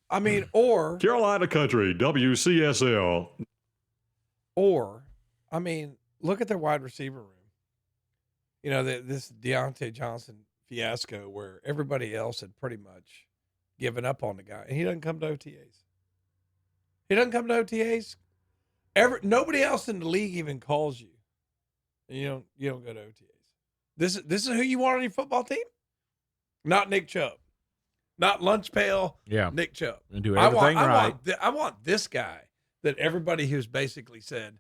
I mean, or
Carolina Country, WCSL.
Or, I mean, look at their wide receiver room. You know, this Deontay Johnson fiasco where everybody else had pretty much given up on the guy, and he doesn't come to OTAs. He doesn't come to OTAs. Nobody else in the league even calls you. And you don't go to OTAs. This is who you want on your football team? Not Nick Chubb. Not lunch pail.
Yeah.
Nick Chubb.
And do everything right.
I want this guy that everybody who's basically said,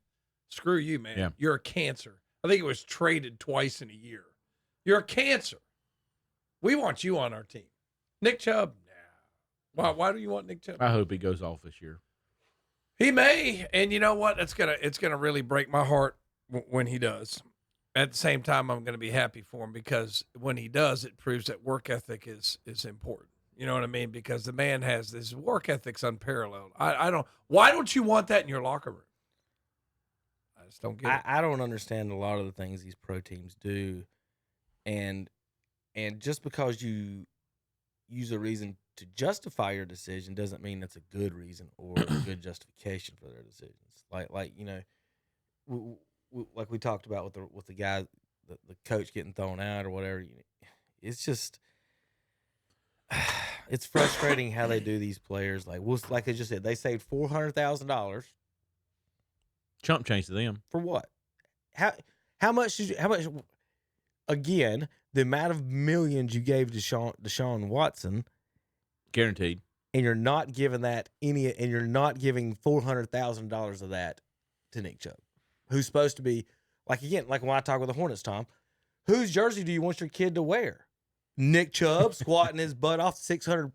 screw you, man.
Yeah.
You're a cancer. I think it was traded twice in a year. You're a cancer. We want you on our team. Nick Chubb, nah. Why do you want Nick Chubb?
I hope he goes off this year.
He may, and you know what? It's gonna really break my heart when he does. At the same time, I'm gonna be happy for him because when he does, it proves that work ethic is important. You know what I mean? Because the man has this work ethic's unparalleled. I don't. Why don't you want that in your locker room? I just don't get it.
I don't understand a lot of the things these pro teams do, and just because you use a reason to justify your decision doesn't mean that's a good reason or a good justification for their decisions. Like you know, like we talked about with the guy, the coach getting thrown out or whatever. It's just. It's frustrating how they do these players. Like I just said, they saved $400,000.
Chump change to them
For what? How much? Again, the amount of millions you gave to Deshaun Watson,
guaranteed,
and you're not giving that any, and you're not giving $400,000 of that to Nick Chubb, who's supposed to be like when I talk with the Hornets, Tom, whose jersey do you want your kid to wear? Nick Chubb squatting his butt off 600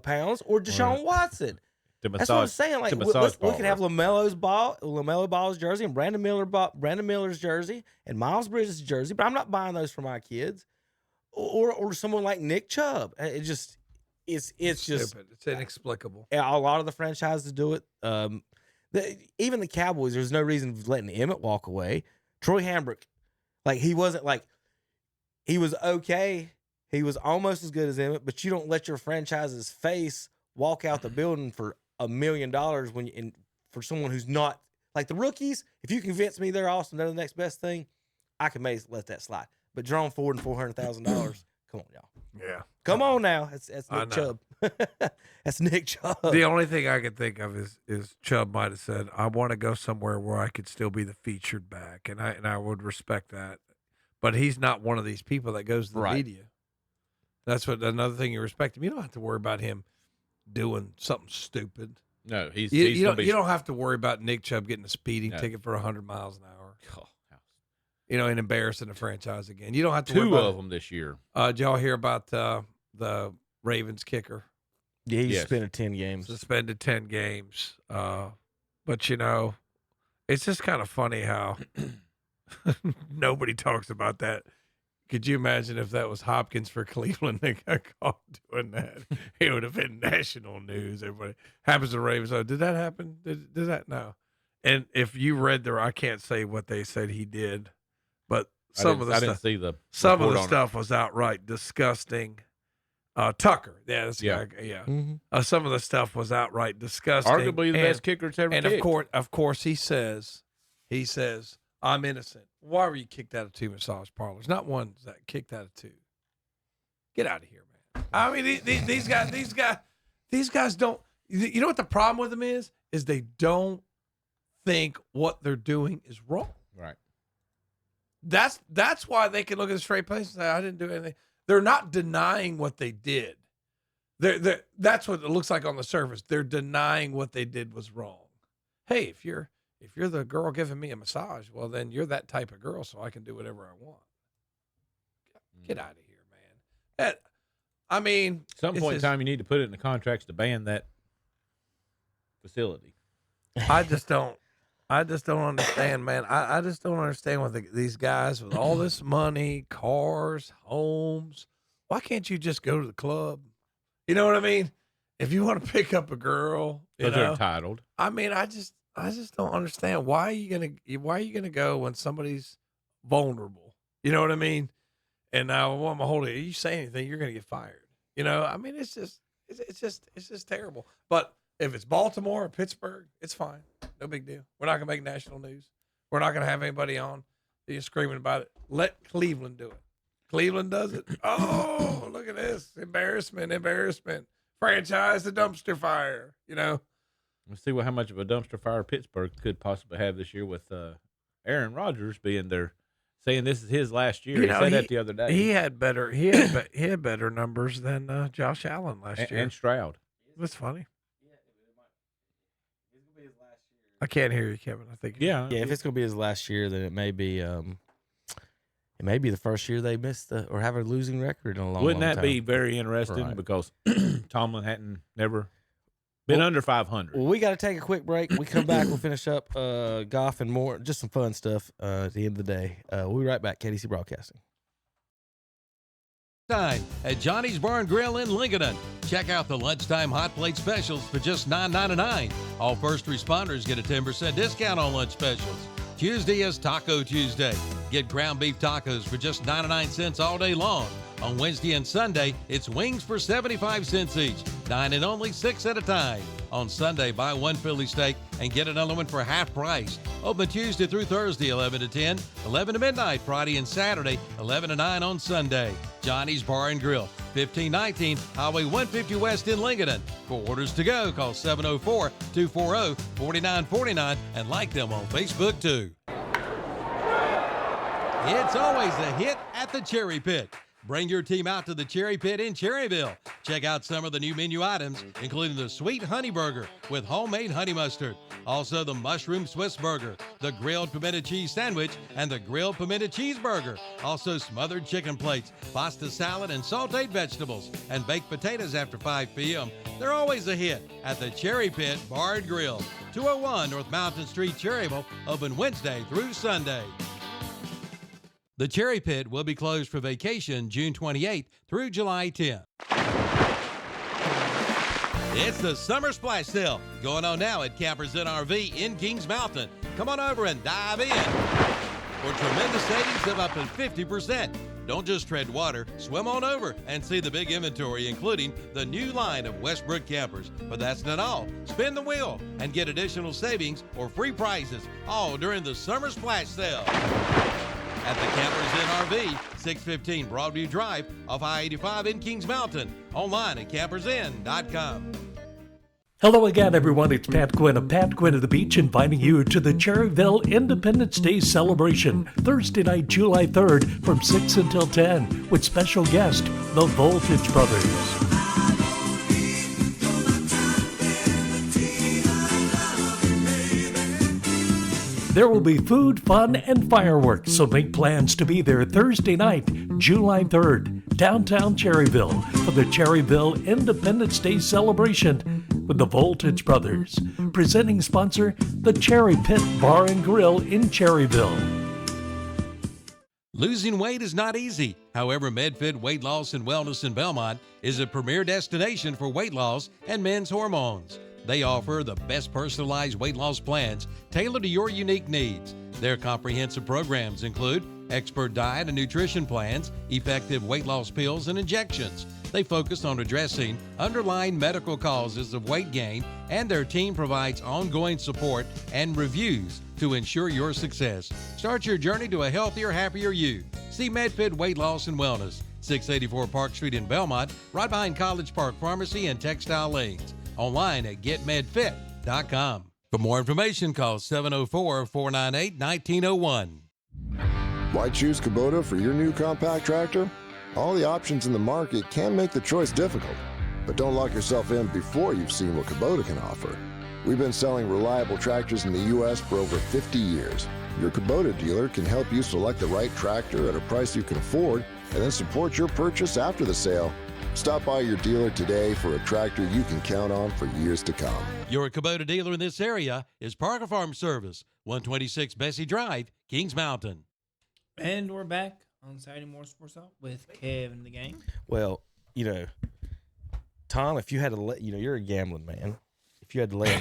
pounds, or Deshaun Watson? That's what I'm saying. Like we could have LaMelo Ball's jersey and Brandon Miller's jersey and Miles Bridges' jersey, but I'm not buying those for my kids, or someone like Nick Chubb. It's just
Stupid. It's inexplicable.
A lot of the franchises do it. Even the Cowboys. There's no reason for letting Emmett walk away. Troy Hambrick, he wasn't he was okay. He was almost as good as Emmett, but you don't let your franchise's face walk out the building for $1 million for someone who's not like the rookies. If you convince me they're awesome, they're the next best thing, I can maybe let that slide. But Jerome Ford and $400,000, come on, y'all.
Yeah,
come on now. That's Nick Chubb. That's Nick Chubb.
The only thing I could think of is Chubb might have said, "I want to go somewhere where I could still be the featured back," and I would respect that. But he's not one of these people that goes to the media. That's another thing you respect him. You don't have to worry about him doing something stupid.
No,
you don't have to worry about Nick Chubb getting a speeding ticket for 100 miles an hour.
Oh,
and embarrassing the franchise again. You don't have to.
Two
worry about
of them this year.
Did y'all hear about the Ravens kicker?
Yeah, he's suspended 10 games.
Suspended 10 games. But it's just kind of funny how nobody talks about that. Could you imagine if that was Hopkins for Cleveland? They got caught doing that. It would have been national news. Everybody happens to Ravens. Oh, did that happen? Did that? No. And if you read I can't say what they said he did, but some of the stuff was outright disgusting. Tucker, guy, yeah.
Mm-hmm.
Some of the stuff was outright disgusting.
Arguably the best kicker it's ever
and
kicked.
of course, he says, I'm innocent. Why were you kicked out of 2 massage parlors? Not one that kicked out of 2. Get out of here, man. I mean, these guys don't. You know what the problem with them is they don't think what they're doing is wrong.
Right.
That's why they can look at a straight face and say, I didn't do anything. They're not denying what they did. That's what it looks like on the surface. They're denying what they did was wrong. Hey, if you're the girl giving me a massage, well, then you're that type of girl, so I can do whatever I want. Get out of here, man.
At some point in time, you need to put it in the contracts to ban that facility.
I just don't understand, man. I just don't understand with these guys with all this money, cars, homes. Why can't you just go to the club? You know what I mean? If you want to pick up a girl,
Because they're entitled.
I mean, I just don't understand. Why are you gonna go when somebody's vulnerable? You know what I mean? And now I want my whole day. You say anything, you're gonna get fired. You know, I mean, it's just terrible. But if it's Baltimore or Pittsburgh, it's fine. No big deal. We're not going to make national news. We're not going to have anybody on screaming about it. Let Cleveland do it. Cleveland does it. Oh, look at this. Embarrassment. Franchise the dumpster fire, you know.
Let's see how much of a dumpster fire Pittsburgh could possibly have this year with Aaron Rodgers being there, saying this is his last year. He said that the other day.
He had better numbers than Josh Allen last year.
And Stroud.
That's funny. I can't hear you, Kevin. I think.
Yeah. If it's gonna be his last year, then it may be the first year they missed or have a losing record in a long.
Wouldn't that
time.
be very interesting?
Right.
Because Tomlin hadn't never been under 500.
Well, we got to take a quick break. We come back. We'll finish up golf and more, just some fun stuff at the end of the day. We'll be right back. KDC Broadcasting.
Time at Johnny's Bar and Grill in Lincoln. Check out the lunchtime hot plate specials for just $9.99. All first responders get a 10% discount on lunch specials. Tuesday is Taco Tuesday. Get ground beef tacos for just 99 cents all day long. On Wednesday and Sunday, it's wings for 75 cents each. Dine in only 6 at a time. On Sunday, buy one Philly steak and get another one for half price. Open Tuesday through Thursday, 11 to 10, 11 to midnight, Friday and Saturday, 11 to 9 on Sunday. Johnny's Bar and Grill, 1519 Highway 150 West in Lincoln. For orders to go, call 704-240-4949 and like them on Facebook too. It's always a hit at the Cherry Pit. Bring your team out to the Cherry Pit in Cherryville. Check out some of the new menu items, including the Sweet Honey Burger with homemade honey mustard. Also, the Mushroom Swiss Burger, the Grilled Pimento Cheese Sandwich, and the Grilled Pimento Cheeseburger. Also, smothered chicken plates, pasta salad, and sauteed vegetables, and baked potatoes after 5 p.m. They're always a hit at the Cherry Pit Bar and Grill. 201 North Mountain Street, Cherryville, open Wednesday through Sunday. The Cherry Pit will be closed for vacation June 28th through July 10th. It's the Summer Splash Sale going on now at Campers NRV in Kings Mountain. Come on over and dive in for tremendous savings of up to 50%. Don't just tread water, swim on over and see the big inventory, including the new line of Westbrook campers. But that's not all. Spin the wheel and get additional savings or free prizes, all during the Summer Splash Sale. At the Campers NRV, 615 Broadview Drive off I-85 in Kings Mountain. Online at campersinn.com.
Hello again, everyone. It's Pat Quinn of Pat Quinn at the Beach inviting you to the Cherryville Independence Day celebration, Thursday night, July 3rd from 6 until 10 with special guest, the Voltage Brothers. There will be food, fun, and fireworks, so make plans to be there Thursday night, July 3rd, downtown Cherryville, for the Cherryville Independence Day celebration with the Voltage Brothers. Presenting sponsor, the Cherry Pit Bar and Grill in Cherryville.
Losing weight is not easy. However, MedFit Weight Loss and Wellness in Belmont is a premier destination for weight loss and men's hormones. They offer the best personalized weight loss plans tailored to your unique needs. Their comprehensive programs include expert diet and nutrition plans, effective weight loss pills and injections. They focus on addressing underlying medical causes of weight gain, and their team provides ongoing support and reviews to ensure your success. Start your journey to a healthier, happier you. See MedFit Weight Loss and Wellness, 684 Park Street in Belmont, right behind College Park Pharmacy and Textile Lanes. Online at getmedfit.com. For more information, call 704-498-1901.
Why choose Kubota for your new compact tractor? All the options in the market can make the choice difficult, but don't lock yourself in before you've seen what Kubota can offer. We've been selling reliable tractors in the U.S. for over 50 years. Your Kubota dealer can help you select the right tractor at a price you can afford and then support your purchase after the sale. Stop by your dealer today for a tractor you can count on for years to come.
Your Kubota dealer in this area is Parker Farm Service, 126 Bessie Drive, Kings Mountain.
And we're back on Saturday Morning Sports Talk with Kevin the Game.
Well, Tom, if you had to you're a gambling man. If you had to lay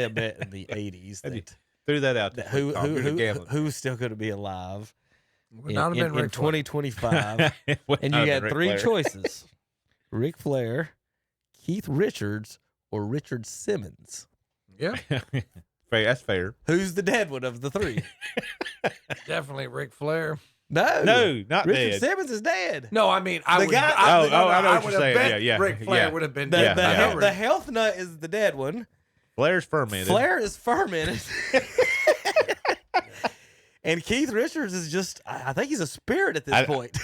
a bet in the 80s,
threw that out.
Who still going to be alive in 2025? And you got three choices: Ric Flair, Keith Richards, or Richard Simmons.
Yeah,
that's fair.
Who's the dead one of the three?
Definitely Ric Flair.
No,
not
Richard
dead.
Simmons is dead.
No, I mean, I
The
would.
guy-
I
know what you're saying.
bet
Yeah.
Ric Flair
Yeah.
would have been
The,
dead.
the health nut is the dead one.
Flair's fermented.
Flair is fermented. And Keith Richards is just, I think he's a spirit at this point.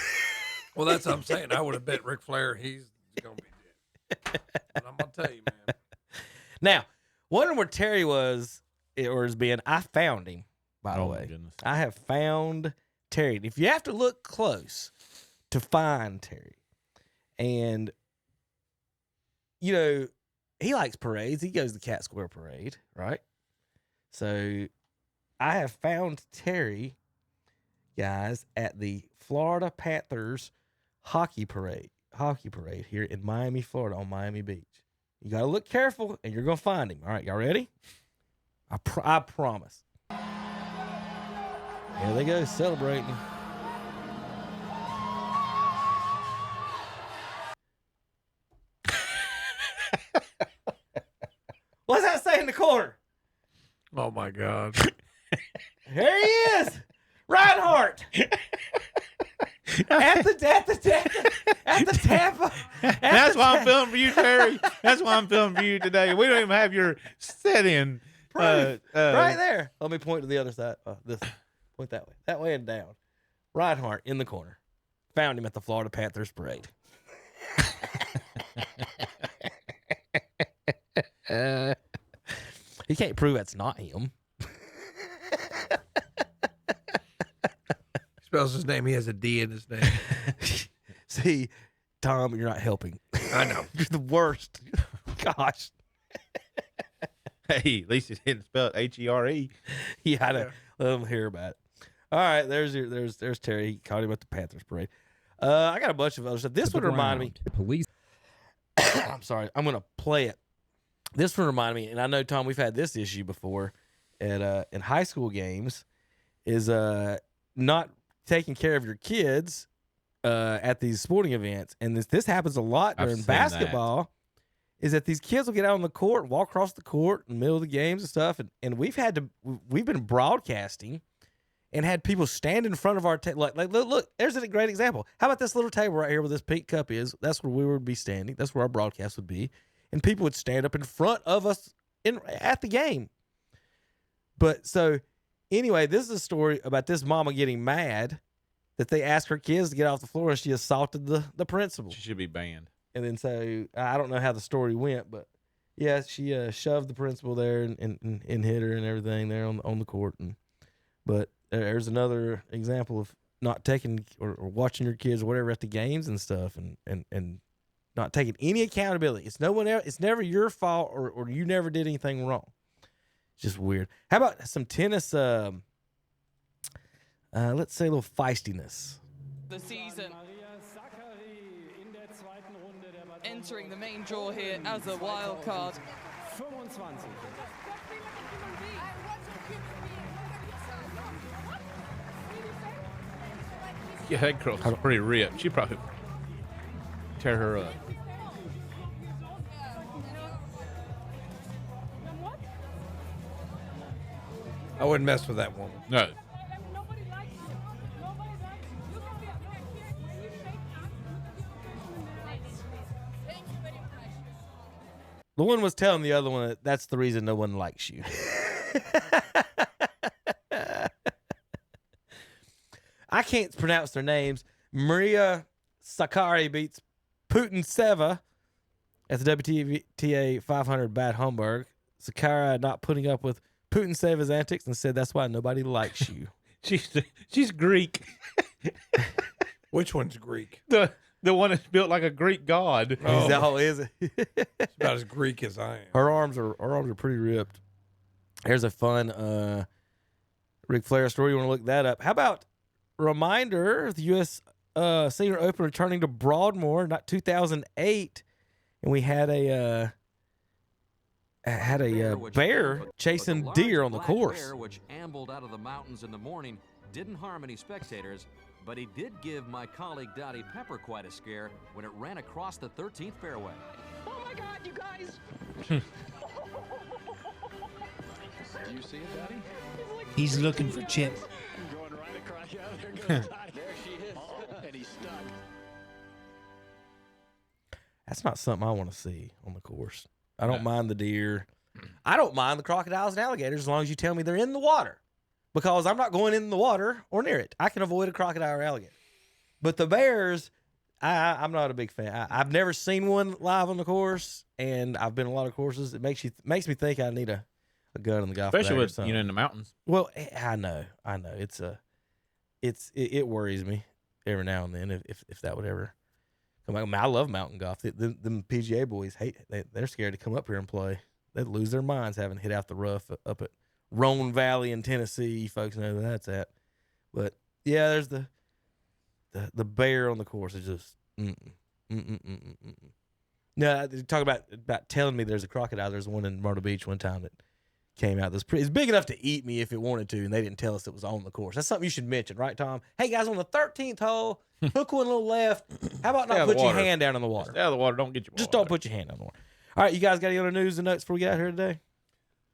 Well, that's what I'm saying. I would have bet Ric Flair he's going to be dead. But I'm going to tell you, man.
Now, wondering where Terry was or has been, I found him, by the way.
Goodness.
I have found Terry. And if you have to look close to find Terry, and, he likes parades. He goes to the Cat Square Parade, right? So I have found Terry, guys, at the Florida Panthers hockey parade here in Miami, Florida, on Miami Beach. You got to look careful, and you're going to find him. All right, y'all ready? I promise. There they go, celebrating. What's that say in the corner?
Oh, my God.
Here he is, Reinhardt. at the Tampa.
That's why I'm filming for you, Terry. That's why I'm filming for you today. We don't even have your set-in.
Right there. Let me point to the other side. Point that way. That way and down. Reinhardt in the corner. Found him at the Florida Panthers parade. He can't prove that's not him.
Spells his name. He has a D in his name.
See, Tom, you're not helping.
I know.
You're the worst. Gosh.
Hey, at least it didn't spell it H-E-R-E.
Yeah, I know. Let him hear about it. All right, there's Terry. He caught him at the Panthers parade. I got a bunch of other stuff. This one reminded me.
Police.
I'm sorry. I'm going to play it. This one reminded me, and I know, Tom, we've had this issue before at in high school games, is not taking care of your kids at these sporting events. And this happens a lot during basketball, is that these kids will get out on the court, walk across the court in the middle of the games and stuff. And we've been broadcasting and had people stand in front of our table. Like, look, there's a great example. How about this little table right here where this pink cup is? That's where we would be standing. That's where our broadcast would be. And people would stand up in front of us at the game. But so anyway, this is a story about this mama getting mad that they asked her kids to get off the floor and she assaulted the principal.
She should be banned.
And then so I don't know how the story went, but yeah, she shoved the principal there and hit her and everything there on the court. But there's another example of not taking or watching your kids or whatever at the games and stuff and not taking any accountability. It's no one else. It's never your fault or you never did anything wrong. It's just weird. How about some tennis? Let's say a little feistiness.
The season. Entering the main draw here as a wild card.
Yeah, that girl's pretty ripped. She probably tear her up.
I wouldn't mess with that woman.
No.
The one was telling the other one that's the reason no one likes you. I can't pronounce their names. Maria Sakkari beats Putintseva at the WTA 500 Bad Homburg. Sakkari not putting up with Putinseva's antics and said that's why nobody likes you.
She's Greek.
Which one's Greek?
The The one that's built like a Greek god.
Is that how is it?
It's about as Greek as I am.
Her arms are pretty ripped. Here's a fun Ric Flair story. You want to look that up? How about reminder? The U.S. Senior Open returning to Broadmoor, not 2008, and we had a bear chasing deer on the course.
Bear, which ambled out of the mountains in the morning, didn't harm any spectators, but he did give my colleague Dottie Pepper quite a scare when it ran across the 13th fairway.
Oh my God, you guys!
Do you see it, Dottie?
He's looking for Chip.
Going right across. Yeah, there goes Dottie. There she is. And he's stuck.
That's not something I want to see on the course. I don't mind the deer. I don't mind the crocodiles and alligators as long as you tell me they're in the water. Because I'm not going in the water or near it. I can avoid a crocodile or alligator. But the bears, I'm not a big fan. I've never seen one live on the course, and I've been to a lot of courses. It makes me think I need a gun in the golf bag
Especially
or
with
something.
in the mountains.
Well, I know. It worries me every now and then if that would ever come out. I mean, I love mountain golf. Them PGA boys they're scared to come up here and play. They'd lose their minds having hit out the rough up at Roan Valley in Tennessee. You folks know where that's at. But yeah, there's the bear on the course is just No, talk about telling me there's a crocodile. There's one in Myrtle Beach one time that came out. It's big enough to eat me if it wanted to, and they didn't tell us it was on the course. That's something you should mention, right, Tom? Hey guys, on the 13th hole, hook one a little left. How about not put your hand down in the water?
Stay out of the water. Don't get your
Just don't put your hand on the water. All right, you guys got any other news and notes before we get out here today?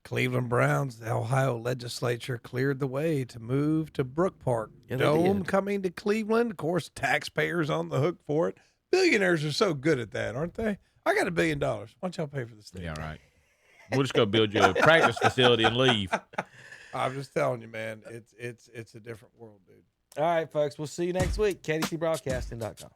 Cleveland Browns, the Ohio legislature cleared the way to move to Brook Park.
Yeah, they
Dome
did.
coming to Cleveland. Of course, taxpayers on the hook for it. Billionaires are so good at that, aren't they? I got $1 billion. Why don't y'all pay for this thing?
Yeah, right. We'll just go build you a practice facility and leave.
I'm just telling you, man. It's a different world, dude.
All right, folks. We'll see you next week. KDCBroadcasting.com.